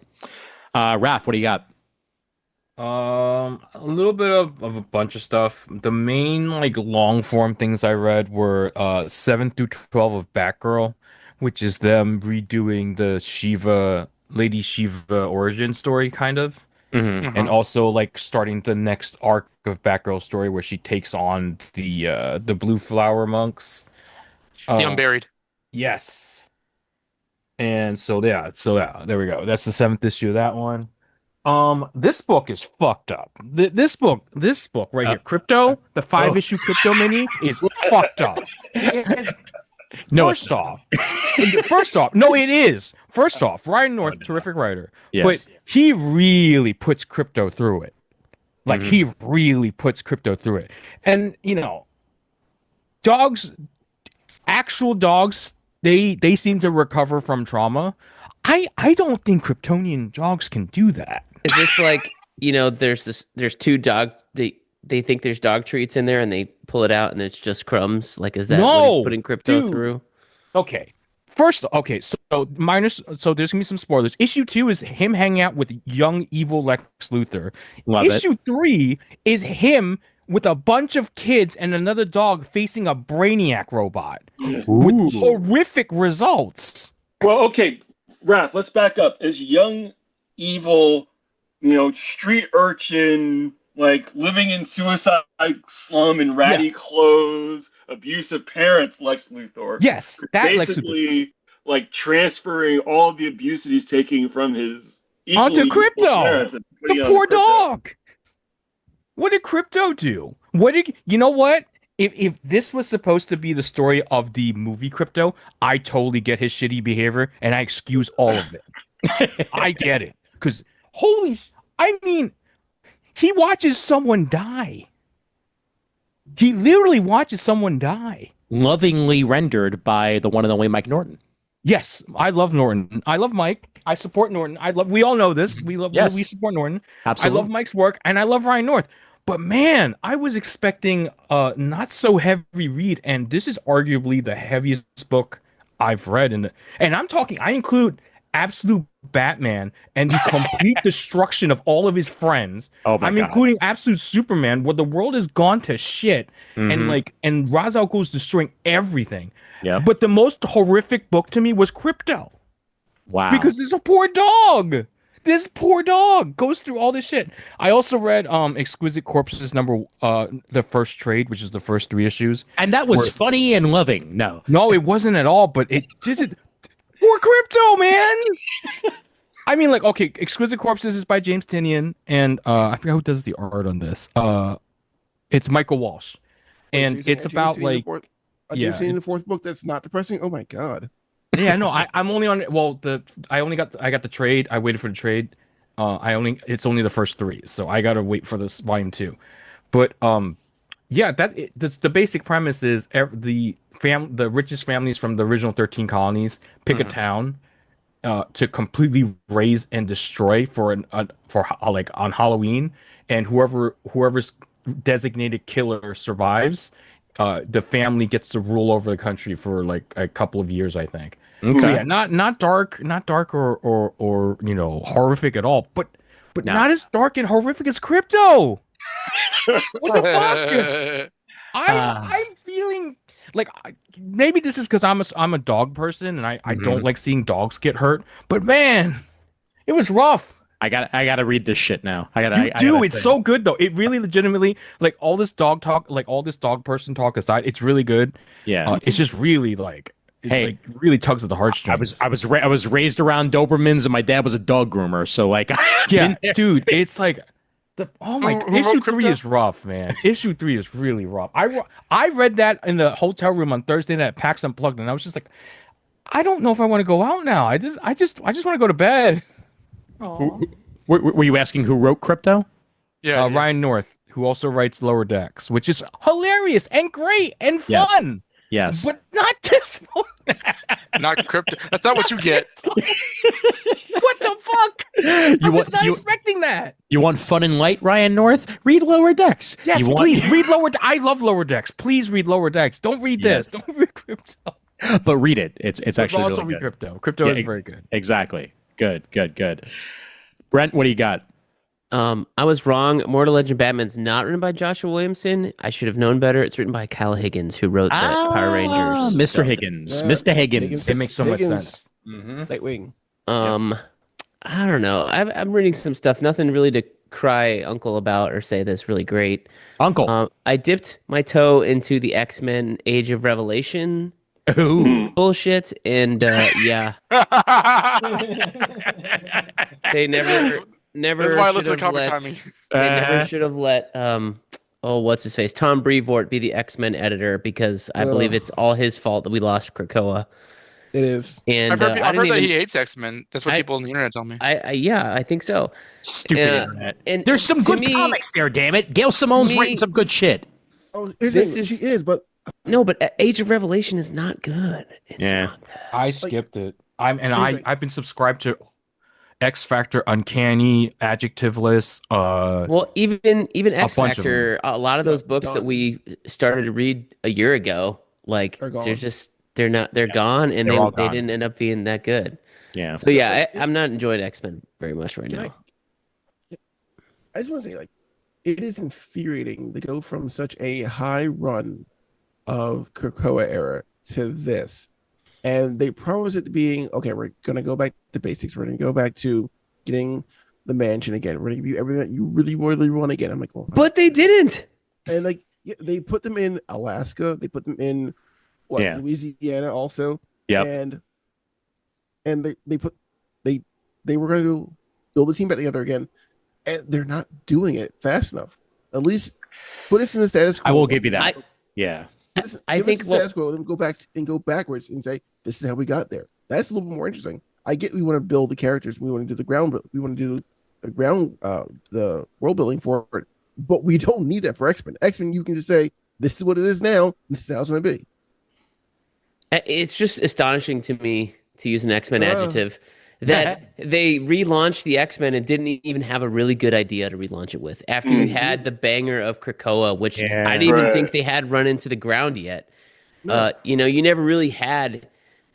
Raph, what do you got? A little bit of a bunch of stuff. The main like long form things I read were 7 through 12 of Batgirl, which is them redoing the Lady Shiva origin story kind of. And also like starting the next arc of Batgirl story where she takes on the Blue Flower monks. The Unburied. Yes. And so yeah, there we go. That's the 7th issue of that one. This book is fucked up. This book right here, Crypto, the 5-issue Crypto mini is fucked up. No, first off, no, it is. First off, Ryan North, terrific writer, but he really puts Crypto through it. Like he really puts Crypto through it, and actual dogs, they seem to recover from trauma. I don't think Kryptonian dogs can do that. Is this like, there's two dog, they think there's dog treats in there and they pull it out and it's just crumbs? Like, is that what he's putting Crypto through? Okay. So there's gonna be some spoilers. Issue 2 is him hanging out with young evil Lex Luthor. Issue 3 is him with a bunch of kids and another dog facing a Brainiac robot with horrific results. Well, okay, Raph, let's back up. Is young evil, street urchin, like living in suicide slum in ratty clothes, abusive parents, Lex Luthor? Yes, that basically like transferring all the abuse that he's taking from his onto Crypto, the poor dog. What did Crypto do? You know what? If this was supposed to be the story of the movie Crypto, I totally get his shitty behavior and I excuse all of it. I get it. Because he watches someone die. He literally watches someone die. Lovingly rendered by the one and only Mike Norton. Yes, I love Norton. I love Mike. I support Norton. We all know this. We support Norton. Absolutely. I love Mike's work and I love Ryan North. But man, I was expecting a not so heavy read, and this is arguably the heaviest book I've read. And I include Absolute Batman and the complete destruction of all of his friends. Oh my God. Including Absolute Superman, where the world has gone to shit, and Ra's al Ghul's destroying everything. Yeah. But the most horrific book to me was Crypto. Wow. Because there's a poor dog. This poor dog goes through all this shit. I also read Exquisite Corpses the first trade, which is the first 3 issues. And that was funny and loving. No, it wasn't at all, but it did. Poor Crypto, man. Exquisite Corpses is by James Tynion, and I forgot who does the art on this. It's Michael Walsh. And it's about like James Tynion, the 4th book that's not depressing. Oh my God. Yeah, no, I'm only on. Well, I got the trade. I waited for the trade. It's only the first 3, so I gotta wait for this volume 2. But that's the basic premise is the richest families from the original 13 colonies pick a town to completely raise and destroy for on Halloween, and whoever's designated killer survives. The family gets to rule over the country for like a couple of years, I think. Okay. So yeah, not dark or horrific at all, but not as dark and horrific as Crypto. What the fuck? I'm feeling like maybe this is because I'm a dog person and I don't like seeing dogs get hurt, but man, it was rough. I gotta read this shit now. It's so good though. It really legitimately, like all this dog talk, like all this dog person talk aside, it's really good. Yeah, it's just really really tugs at the heartstrings. I was raised around Dobermans and my dad was a dog groomer, so like dude, it's like issue 3 is rough, man. Issue 3 is really rough. I read that in the hotel room on Thursday night at PAX Unplugged, and I was just like, I don't know if I want to go out now. I just want to go to bed. Were you asking who wrote Crypto? Yeah, Ryan North, who also writes Lower Decks, which is hilarious and great and fun. Yes. But not this one. Not Crypto. That's not what you get. What the fuck? I was not expecting that. You want fun and light, Ryan North? Read Lower Decks. Yes, please read Lower Decks. I love Lower Decks. Please read Lower Decks. Don't read this. Don't read Crypto. But read it. It's actually also really read good. Crypto. Crypto is very good. Exactly. Good. Brent, what do you got? I was wrong. Mortal Legend Batman's not written by Joshua Williamson. I should have known better. It's written by Kyle Higgins, who wrote the Power Rangers. Mr. stuff. Higgins. Mr. Higgins. It makes so much Higgins. sense. Nightwing. I don't know. I'm reading some stuff. Nothing really to cry uncle about or say that's really great. Uncle. I dipped my toe into the X-Men Age of Revelation Ooh. bullshit, and yeah, they never That's why I listen to should have Comic let. Timing. They never should have let what's his face, Tom Brevoort be the X-Men editor, because I believe it's all his fault that we lost Krakoa. It is. And I've heard, I didn't that even, he hates X-Men. That's what people on the internet tell me. I think so. Stupid internet. And There's some to good me- comics there, damn it. Gail Simone's me- writing some good shit. Oh, This she is- is, but No, but Age of Revelation is not good. It's not good. I skipped it. I've been subscribed to X Factor Uncanny, Adjectiveless. Well, even X bunch of Factor, a lot of those books that we started to read a year ago, like Are gone. they're gone, and They're all they gone. didn't end up being that good. Yeah. So yeah, I'm not enjoying X-Men very much right now. I just want to say, like, it is infuriating to go from such a high run of Krakoa era to this. And they promise it to being, okay, we're going to go back to basics. We're going to go back to getting the mansion again. We're going to give you everything that you really, really want again. I'm like, well, But they didn't. and like, yeah, they put them in Alaska. They put them in Louisiana also. Yep. And they were going to build the team back together again. And they're not doing it fast enough. At least put us in the status quo. I will give you that. I Give us think the status quo, then go backwards and say, this is how we got there. That's a little bit more interesting. I get we want to build the characters, we want to do the ground, but we want to do the world building for it. But we don't need that for X-Men. X-Men, you can just say, this is what it is now, this is how it's going to be. It's just astonishing to me, to use an X-Men adjective, that they relaunched the X-Men and didn't even have a really good idea to relaunch it with. After you had the banger of Krakoa, which I didn't even think they had run into the ground yet. You never really had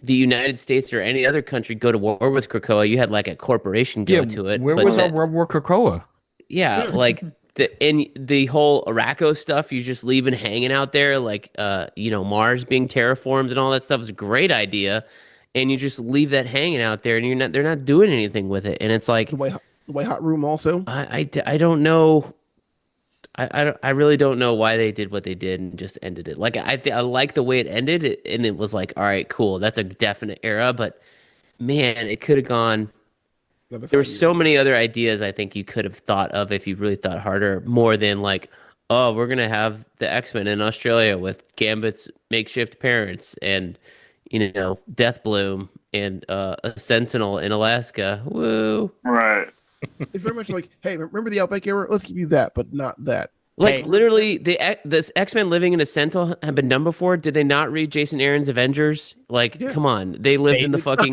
the United States or any other country go to war with Krakoa. You had like a corporation go to it. Where was our World War Krakoa? Yeah, like the whole Araco stuff, you're just leaving hanging out there, like Mars being terraformed and all that stuff is a great idea, and you just leave that hanging out there, and they're not doing anything with it, and it's like The White Hot Room also. I don't know. I really don't know why they did what they did and just ended it. Like I like the way it ended, and it was like, all right, cool, that's a definite era, but man, it could have gone. There were so many other ideas I think you could have thought of if you really thought harder, more than like, oh, we're gonna have the X-Men in Australia with Gambit's makeshift parents and Death Bloom and a Sentinel in Alaska. Woo! Right. It's very much like, hey, remember the Outback era? Let's give you that, but not that. Like literally, this X-Men living in a Sentinel have been done before. Did they not read Jason Aaron's Avengers? Like, come on, they lived in the fucking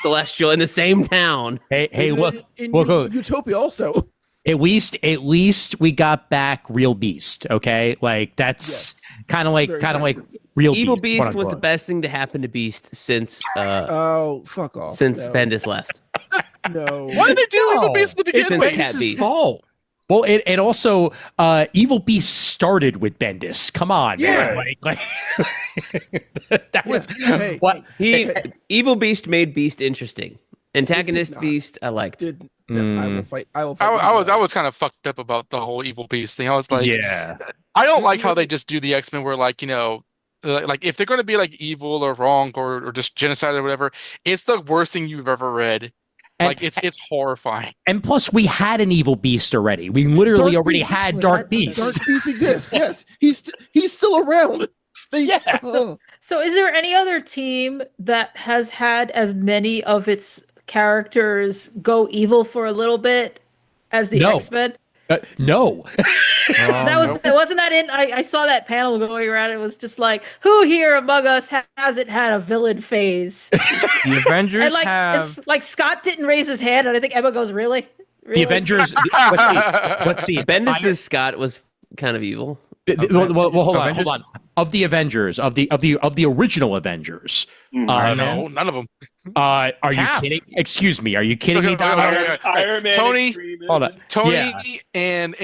Celestial in the same town. Hey, look, in look. Utopia also. At least we got back Real Beast. Okay, like that's kind of like Real Evil Beast. Beast was the best thing to happen to Beast since oh, fuck off. since Bendis left. No. Why did they do Evil Beast to begin Since with? Cat Beast. Well, it also Evil Beast started with Bendis. Come on, man. Like that was what Evil Beast made Beast interesting. Antagonist Beast, I liked. I will fight. I will fight. I was kind of fucked up about the whole Evil Beast thing. I was like, I don't like how they just do the X-Men where like like if they're going to be like evil or wrong or just genocide or whatever, it's the worst thing you've ever read. Like it's horrifying. And plus, we had an Evil Beast already. We literally already had Dark Beast. Dark Beast exists. Yes, he's still around. So is there any other team that has had as many of its characters go evil for a little bit as the X-Men? No. Wasn't that in? I saw that panel going around. It was just like, who here among us hasn't had a villain phase? The Avengers and like have. it's like Scott didn't raise his hand, and I think Emma goes, "Really? The Avengers. Let's see. Bendis' Scott was kind of evil. Well, hold on. Of the Avengers, of the original Avengers, No, none of them. Are you kidding? Excuse me. Are you kidding me, Donovan? Iron Man Tony, hold on. Tony, and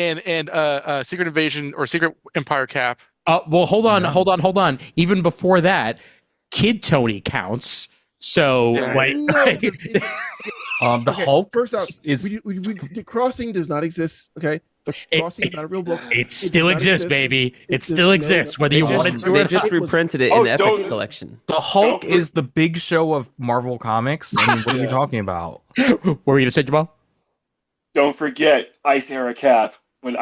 Secret Invasion or Secret Empire Cap. Well, hold on. Even before that, Kid Tony counts. So, the Hulk First off, is the Crossing does not exist. Okay, the Crossing is not a real book. It still exists, baby. It still exists, whether you want it to. They just reprinted it in the Epic collection. the Hulk is the big show of Marvel Comics. I mean, what are you talking about? What were you gonna say, Jamal? Don't forget Ice Era Cap when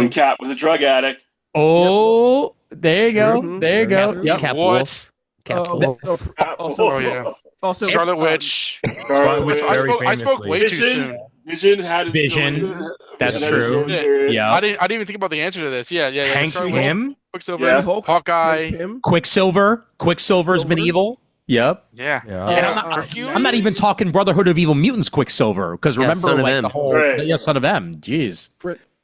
Cap was a drug addict. Oh, there you go. There you go. Yep. Cap What? Wolf. Cap Wolf. Oh yeah. Also, Scarlet Witch. Scarlet Witch. I spoke way too soon. Vision had his Vision. That's Vision true. had his own- Yeah. I didn't even think about the answer to this. Yeah. Hank Scarlet Witch, Pym? Quicksilver, Yeah. Hawkeye. Quicksilver's been evil. Yep. Yeah. And I'm not even talking Brotherhood of Evil Mutants Quicksilver, because remember Son of like M. the whole Son of M. Jeez.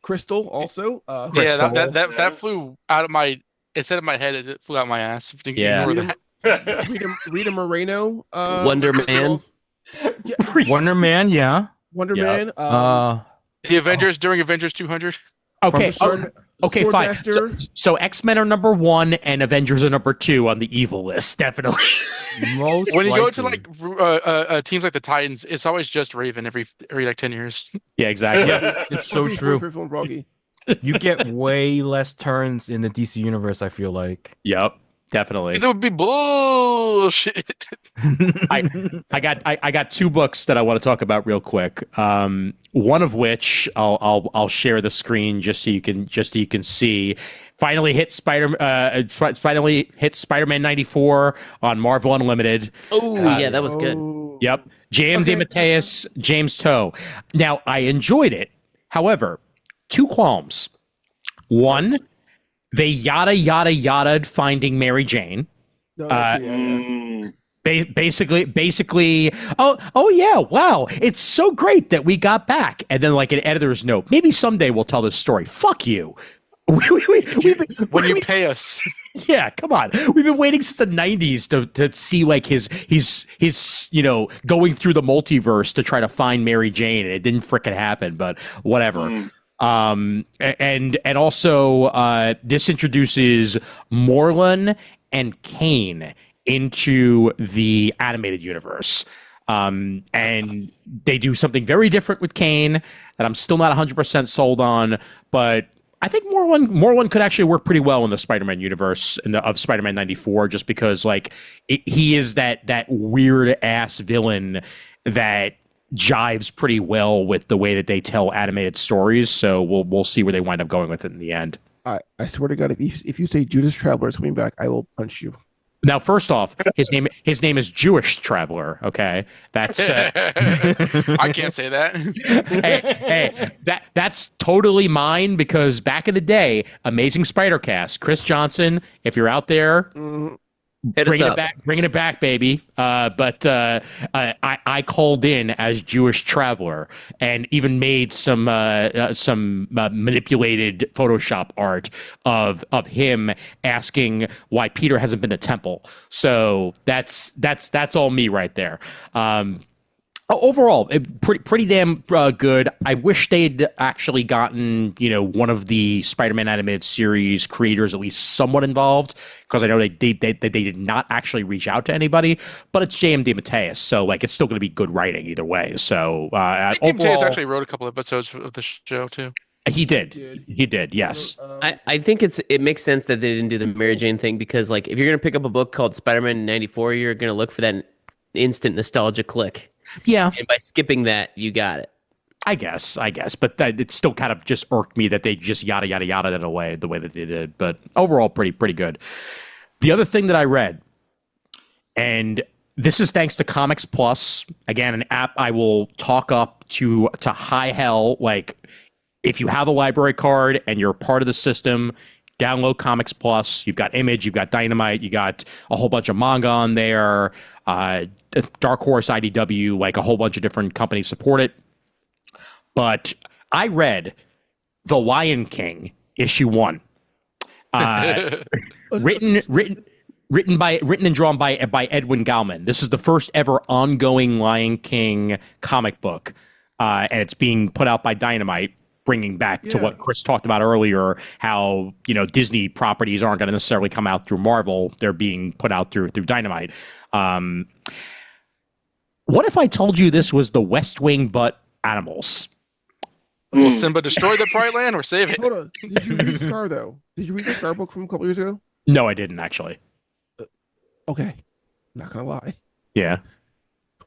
Crystal also. Yeah, that flew out of my. Instead of my head, it flew out my ass. Yeah. Rita Moreno. Wonder Man. Wonder Man, yeah. Wonder Yep. Man. The Avengers during Avengers 200. Okay. Sword Okay, fine. Master. So X-Men are number 1 and Avengers are number 2 on the evil list, definitely. Most When you go to likely. teams like the Titans, it's always just Raven every like 10 years. Yeah, exactly. Yeah, it's so true. You get way less turns in the DC universe, I feel like. Yep, definitely. Because it would be bullshit. I got 2 books that I want to talk about real quick. One of which I'll share the screen just so you can see. Finally hit Spider-Man 94 on Marvel Unlimited. Oh yeah, that was good. Yep. J.M. DeMatteis, James Toe. Now, I enjoyed it. However, 2 qualms. One, they yada finding Mary Jane. Basically, oh yeah, wow, it's so great that we got back. And then like an editor's note, maybe someday we'll tell this story. Fuck you. When you pay us. Yeah, come on. We've been waiting since the 90s to see like his going through the multiverse to try to find Mary Jane, and it didn't frickin' happen, but whatever. And also this introduces Morlun and Kane into the animated universe. And they do something very different with Kane that I'm still not 100% sold on, but I think Morlun could actually work pretty well in the Spider-Man universe of Spider-Man 94, just because like he is that weird ass villain that jives pretty well with the way that they tell animated stories. So we'll see where they wind up going with it in the end. I swear to God, if you say Judas Traveler is coming back, I will punch you. Now, first off, his name is Jewish Traveler. Okay, that's I can't say that. hey, that's totally mine, because back in the day, Amazing Spider-Cast, Chris Johnson, if you're out there, bringing it back, baby. But I called in as Jewish Traveler and even made some manipulated Photoshop art of him asking why Peter hasn't been to temple. So that's all me right there. Overall, pretty damn good. I wish they'd actually gotten one of the Spider-Man animated series creators at least somewhat involved, because I know they did not actually reach out to anybody. But it's J.M. DeMatteis, so like it's still going to be good writing either way. So I think DeMatteis actually wrote a couple episodes of the show too. He did. Yes. I think it makes sense that they didn't do the Mary Jane thing, because like if you're gonna pick up a book called Spider-Man 94, you're gonna look for that instant nostalgia click. Yeah. And by skipping that, you got it. I guess, but it still kind of just irked me that they just yada it away the way that they did. But overall, pretty good. The other thing that I read, and this is thanks to Comics Plus, again, an app I will talk up to high hell. Like, if you have a library card and you're part of the system, download Comics Plus. You've got Image, you've got Dynamite, you got a whole bunch of manga on there. Dark Horse, IDW, like a whole bunch of different companies support it. But I read The Lion King issue 1, written written and drawn by Edwin Gallman. This is the first ever ongoing Lion King comic book, and it's being put out by Dynamite, bringing back to what Kris talked about earlier, how Disney properties aren't going to necessarily come out through Marvel; they're being put out through Dynamite. What if I told you this was the West Wing but animals? Will Simba destroy the Pride Land or save it? Hold on. Did you read Scar though? Did you read the Scar book from a couple years ago? No, I didn't actually. Okay, not gonna lie. Yeah,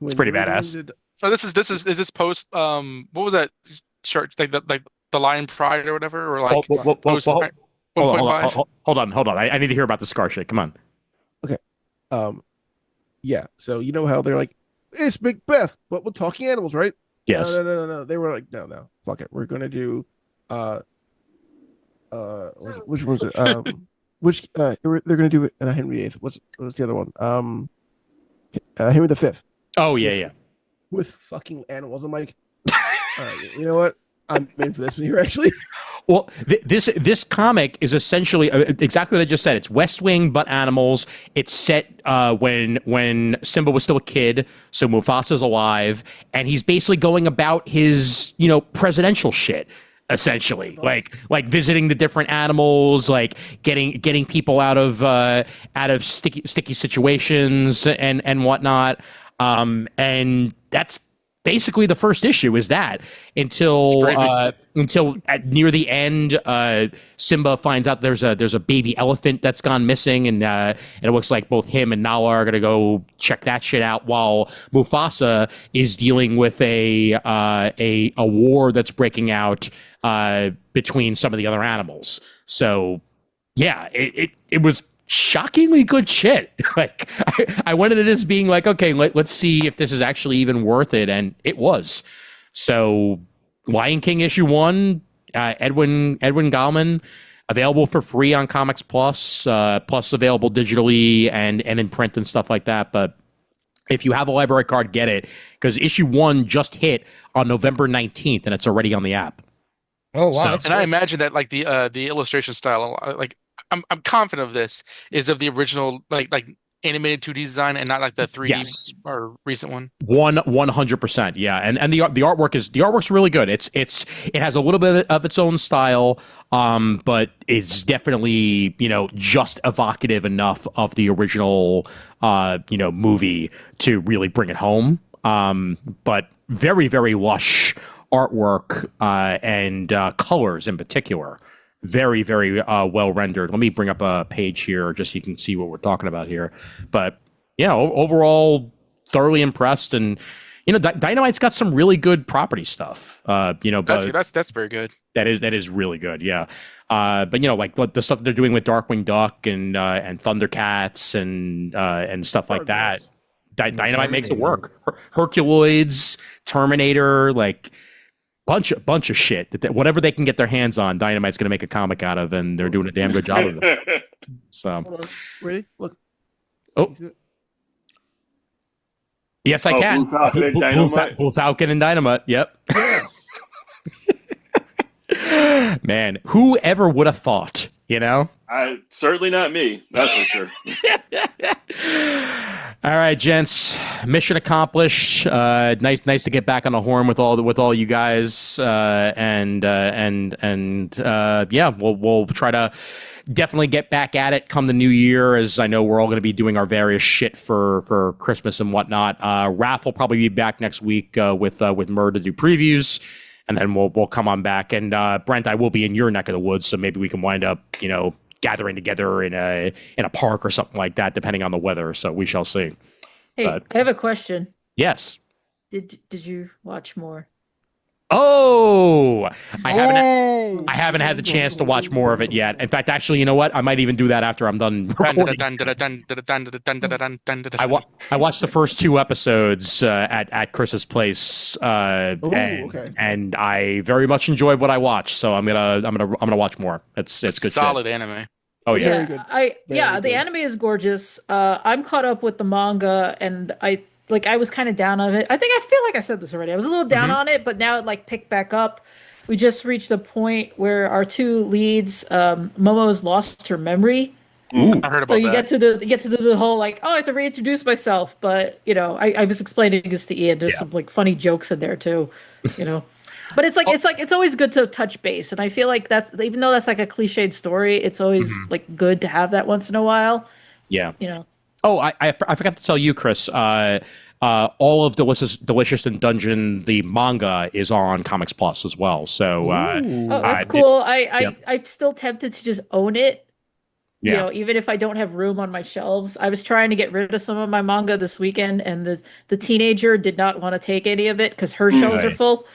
it's pretty badass. So is this post? What was that shirt? Like the Lion Pride or whatever, or like post? Hold on. I need to hear about the Scar shit. Come on. Okay. Yeah. So you know how they're like, it's Macbeth, but with talking animals, right? Yes. No. They were like, no. Fuck it. We're gonna do which one was it? They're gonna do Henry VIII. What's the other one? Henry V. Oh yeah. With fucking animals. I'm like, all right, you know what? I'm in for this one here actually. Well, this comic is essentially exactly what I just said. It's West Wing but animals. It's set when Simba was still a kid, so Mufasa's alive, and he's basically going about his presidential shit. Essentially, like visiting the different animals, like getting people out of sticky situations and whatnot. And that's basically the first issue is that until near the end, Simba finds out there's a baby elephant that's gone missing, and it looks like both him and Nala are gonna go check that shit out, while Mufasa is dealing with a war that's breaking out between some of the other animals. So yeah, it was shockingly good shit. Like I went into this being like, okay, let's see if this is actually even worth it, and it was. So Lion King issue 1, Edwin Gallman, available for free on Comics Plus, plus available digitally and in print and stuff like that. But if you have a library card, get it, because issue 1 just hit on November 19th, and it's already on the app. Oh wow! And I imagine that like the illustration style, like I'm confident of this is of the original like animated 2D design and not like the 3D or recent one. 100%, yeah. And the artwork's really good. It has a little bit of its own style, but it's definitely just evocative enough of the original movie to really bring it home. But very, very lush artwork and colors in particular. Very, very well rendered. Let me bring up a page here just so you can see what we're talking about here. But yeah, overall, thoroughly impressed. And Dynamite's got some really good property stuff. That's very good. That is really good. Yeah. But like the stuff they're doing with Darkwing Duck and Thundercats and stuff like that. Dynamite makes it work. Herculoids, Terminator, like bunch of shit that whatever they can get their hands on, Dynamite's going to make a comic out of, and they're doing a damn good job of it. So, ready? Look. Oh, yes, I can. Blue Falcon and Dynamite. Yep. Man, whoever would have thought? Certainly not me. That's for sure. All right, gents. Mission accomplished. Nice to get back on the horn with all you guys. We'll try to definitely get back at it come the new year, as I know we're all going to be doing our various shit for Christmas and whatnot. Raph will probably be back next week with Mur to do previews, and then we'll come on back. And Brent, I will be in your neck of the woods, so maybe we can wind up gathering together in a park or something like that, depending on the weather. So we shall see. Hey, I have a question. Yes. Did you watch more? Oh, I haven't had the chance to watch more of it yet. In fact, actually, you know what? I might even do that after I'm done recording. I watched the first 2 episodes at Kris's place, and I very much enjoyed what I watched. So I'm gonna watch more. It's good. Solid anime. Oh yeah. The anime is gorgeous. I'm caught up with the manga, and I was kind of down on it. I feel like I said this already. I was a little down on it, but now it picked back up. We just reached the point where our 2 leads, Momo's lost her memory, Ooh. I heard So about you that. get to the whole like, oh, I have to reintroduce myself, but I was explaining this to Ian. There's some like funny jokes in there too, you know. But it's always good to touch base, and I feel like that's even though that's like a cliched story, it's always like good to have that once in a while. Yeah. You know. Oh, I forgot to tell you, Kris. All of Delicious and Dungeon, the manga, is on Comics Plus as well. So, Oh, that's cool. I'm still tempted to just own it. You know, even if I don't have room on my shelves. I was trying to get rid of some of my manga this weekend, and the teenager did not want to take any of it because her shelves are full.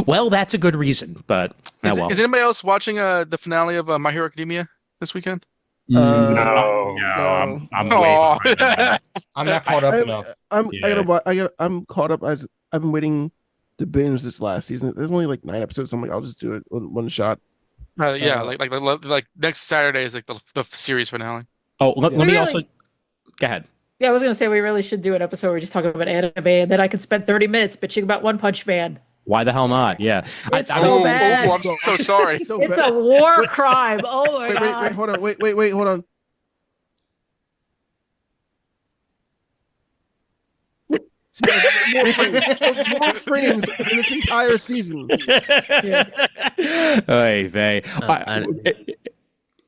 Well, that's a good reason, but Is anybody else watching the finale of My Hero Academia this weekend? No. I'm waiting. I'm not caught up enough. I'm caught up as I've been waiting to binge this last season. There's only like 9 episodes. So I'm like, I'll just do it one shot. Like next Saturday is like the series finale. Oh, let me also go ahead. Yeah, I was gonna say we really should do an episode where we just talk about anime, and then I could spend 30 minutes bitching about One Punch Man. Why the hell not? Yeah, it's so bad. I'm so sorry. It's a war crime. Oh my god! Wait, hold on. Wait, hold on. more frames in this entire season. Hey, vey.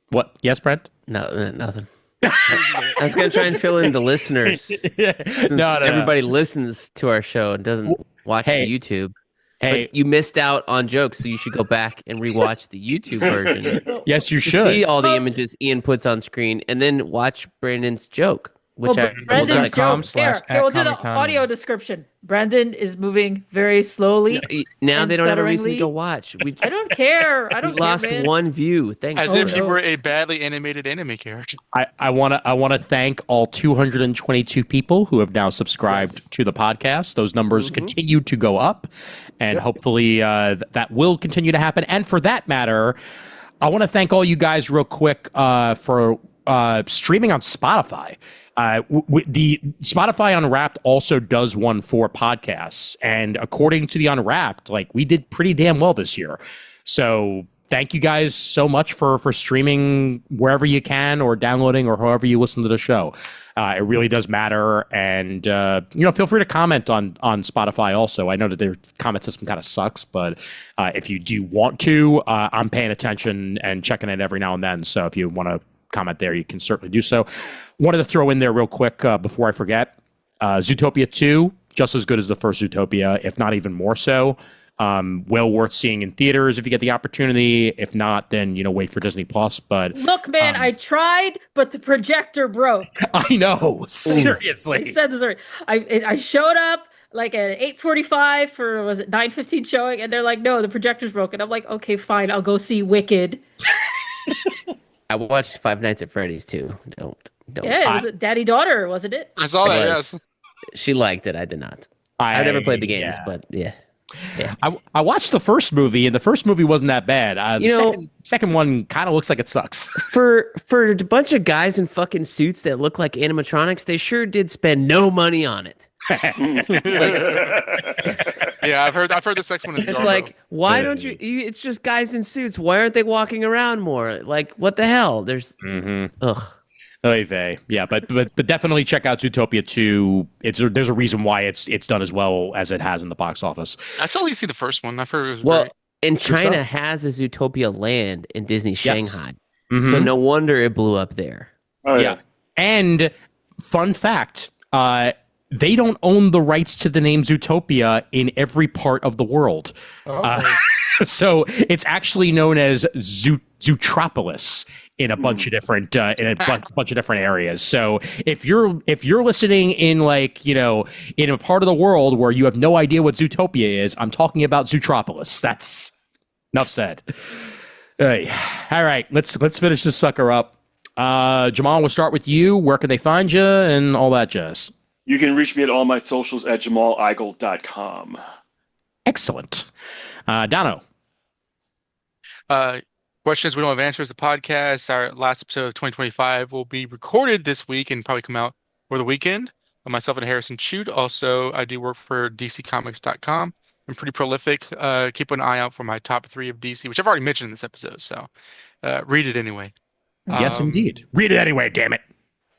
What? Yes, Brent? No, nothing. I was going to try and fill in the listeners. Since everybody listens to our show and doesn't watch the YouTube. Hey, but you missed out on jokes, so you should go back and rewatch the YouTube version. Yes, you should. See all the images Ian puts on screen, and then watch Brandon's joke. Brandon's joke. Here, we'll do the audio description. Brandon is moving very slowly. Now they don't have a reason to go watch. I don't care. I don't care, lost man. one view. Thanks. As if you were a badly animated anime character. I want to thank all 222 people who have now subscribed to the podcast. Those numbers continue to go up, and hopefully that will continue to happen. And for that matter, I want to thank all you guys real quick for streaming on Spotify. The Spotify Unwrapped also does one for podcasts, and according to the Unwrapped, like, we did pretty damn well this year. So thank you guys so much for streaming wherever you can, or downloading, or however you listen to the show. It really does matter, and feel free to comment on Spotify also. I know that their comment system kind of sucks, but if you do want to, I'm paying attention and checking it every now and then. So if you want to comment there, you can certainly do so. Wanted to throw in there real quick before I forget, Zootopia 2, just as good as the first Zootopia, if not even more so. Well worth seeing in theaters if you get the opportunity. If not, then wait for Disney Plus. But look, man, I tried, but the projector broke. I know, seriously. I said this already. I showed up like at 8:45 for, was it 9:15 showing, and they're like, no, the projector's broken. I'm like, okay, fine, I'll go see Wicked. I watched Five Nights at Freddy's too. Don't. Yeah, it was a daddy-daughter, wasn't it? I saw that, yes. She liked it. I did not. I've never played the games, but yeah. I watched the first movie, and the first movie wasn't that bad. The second one kind of looks like it sucks. For a bunch of guys in fucking suits that look like animatronics, they sure did spend no money on it. Yeah, I've heard the sex one is It's like, why don't you? It's just guys in suits. Why aren't they walking around more? Like, what the hell? There's ugh. Yeah, but definitely check out Zootopia 2. There's a reason why it's done as well as it has in the box office. I still only see the first one. I've heard it was great. And China has a Zootopia land in Disney Shanghai, Mm-hmm. so no wonder it blew up there. Oh yeah. And fun fact, they don't own the rights to the name Zootopia in every part of the world. So it's actually known as Zootropolis in a bunch of different bunch of different areas. So if you're listening in in a part of the world where you have no idea what Zootopia is, I'm talking about Zootropolis. That's enough said. All right, let's finish this sucker up. Jamal, we'll start with you. Where can they find you and all that jazz? You can reach me at all my socials at jamaleigel.com. Excellent. Dono. Questions we don't have answers. The podcast, our last episode of 2025, will be recorded this week and probably come out over the weekend. Myself and Harrison Chute. Also, I do work for DCComics.com. I'm pretty prolific. Keep an eye out for my top 3 of DC, which I've already mentioned in this episode. So read it anyway. Yes, indeed. Read it anyway, damn it.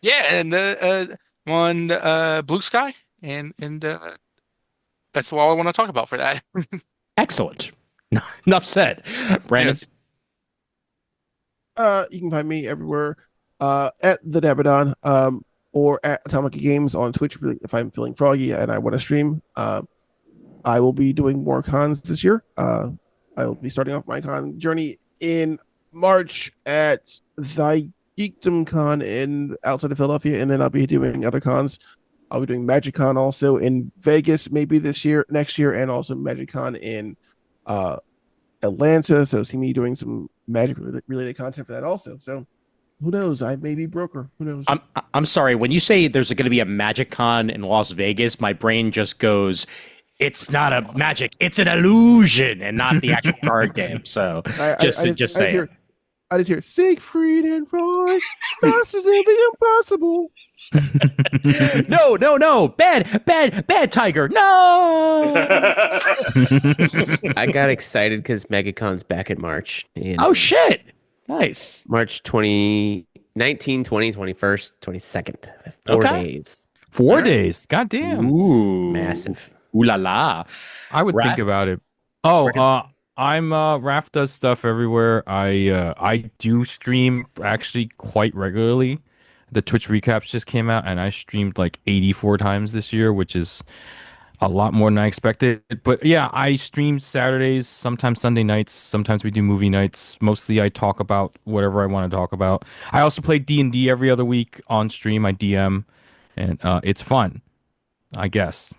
Yeah, and on Blue Sky, and that's all I want to talk about for that. Excellent. Enough said. Brandon? Yes. You can find me everywhere at the Dabadon or at Atomic Games on Twitch if I'm feeling froggy and I want to stream. I will be doing more cons this year. I will be starting off my con journey in March at the Geekdom Con outside of Philadelphia, and then I'll be doing other cons. I'll be doing Magic Con also in Vegas maybe next year, and also Magic Con in Atlanta. So see me doing some Magic related content for that also. So who knows? I may be broker. Who knows? I'm sorry. When you say there's going to be a Magic Con in Las Vegas, my brain just goes, it's not a magic, it's an illusion, and not the actual card game. So just say it. I just hear Siegfried and Roy, masters of the impossible. No, bad tiger, no. I got excited because MegaCon's back in March. Oh shit! Nice. March 19, 20, 21st, 22nd. 4 days. 4 days. God damn. Ooh, Massive. Ooh la la. I would think about it. Oh, I'm Raph does stuff everywhere. I do stream actually quite regularly. The Twitch recaps just came out, and I streamed like 84 times this year, which is a lot more than I expected. But yeah, I stream Saturdays, sometimes Sunday nights, sometimes we do movie nights. Mostly I talk about whatever I want to talk about. I also play D&D every other week on stream. I DM, and it's fun, I guess.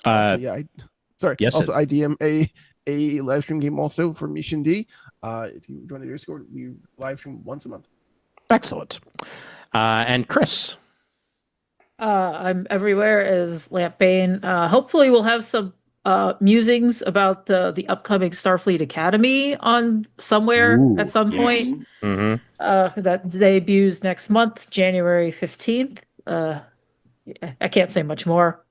Sorry. Yes, also, I DM a live stream game also for Mission D. If you join the Discord, we live stream once a month. Excellent. And Kris? I'm everywhere as Lampbane. Hopefully we'll have some musings about the upcoming Starfleet Academy on somewhere at some point. That debuts next month, January 15th. I can't say much more.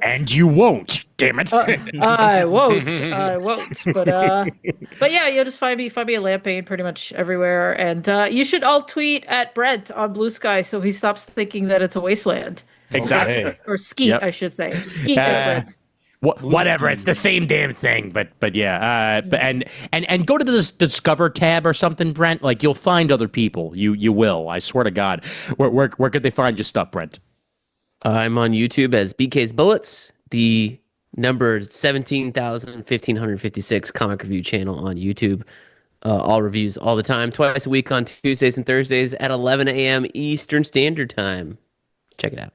And you won't, damn it. I won't. But yeah, you'll just find me at Lampbane pretty much everywhere. And you should all tweet at Brent on Blue Sky so he stops thinking that it's a wasteland. Exactly. Or skeet, I should say. Skeet at Brent. Whatever, it's the same damn thing, but yeah, and go to the Discover tab or something, Brent. Like you'll find other people. You will. I swear to God. Where could they find your stuff, Brent? I'm on YouTube as BK's Bullets, the number 17,156 comic review channel on YouTube. All reviews all the time, twice a week on Tuesdays and Thursdays at 11 a.m. Eastern Standard Time. Check it out.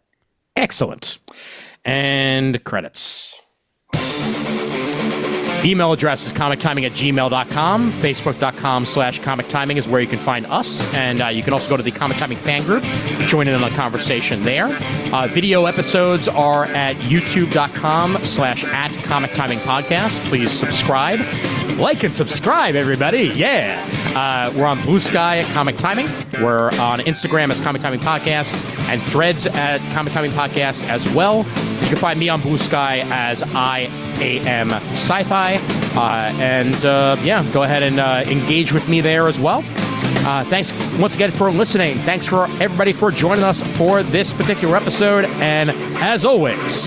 Excellent. And credits. Email address is comictiming@gmail.com. Facebook.com/comictiming is where you can find us. And you can also go to the Comic Timing fan group. Join in on the conversation there. Video episodes are at youtube.com/@comictimingpodcast. Please subscribe. Like and subscribe, everybody. Yeah. We're on Blue Sky at Comic Timing. We're on Instagram as Comic Timing Podcast and Threads at Comic Timing Podcast as well. You can find me on Blue Sky as I AM Sci-Fi. Go ahead and engage with me there as well. Thanks once again for listening. Thanks for everybody for joining us for this particular episode. And as always,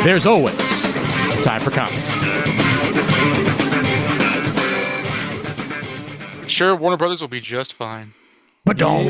there's always time for comics. Sure, Warner Brothers will be just fine. Ba-dong.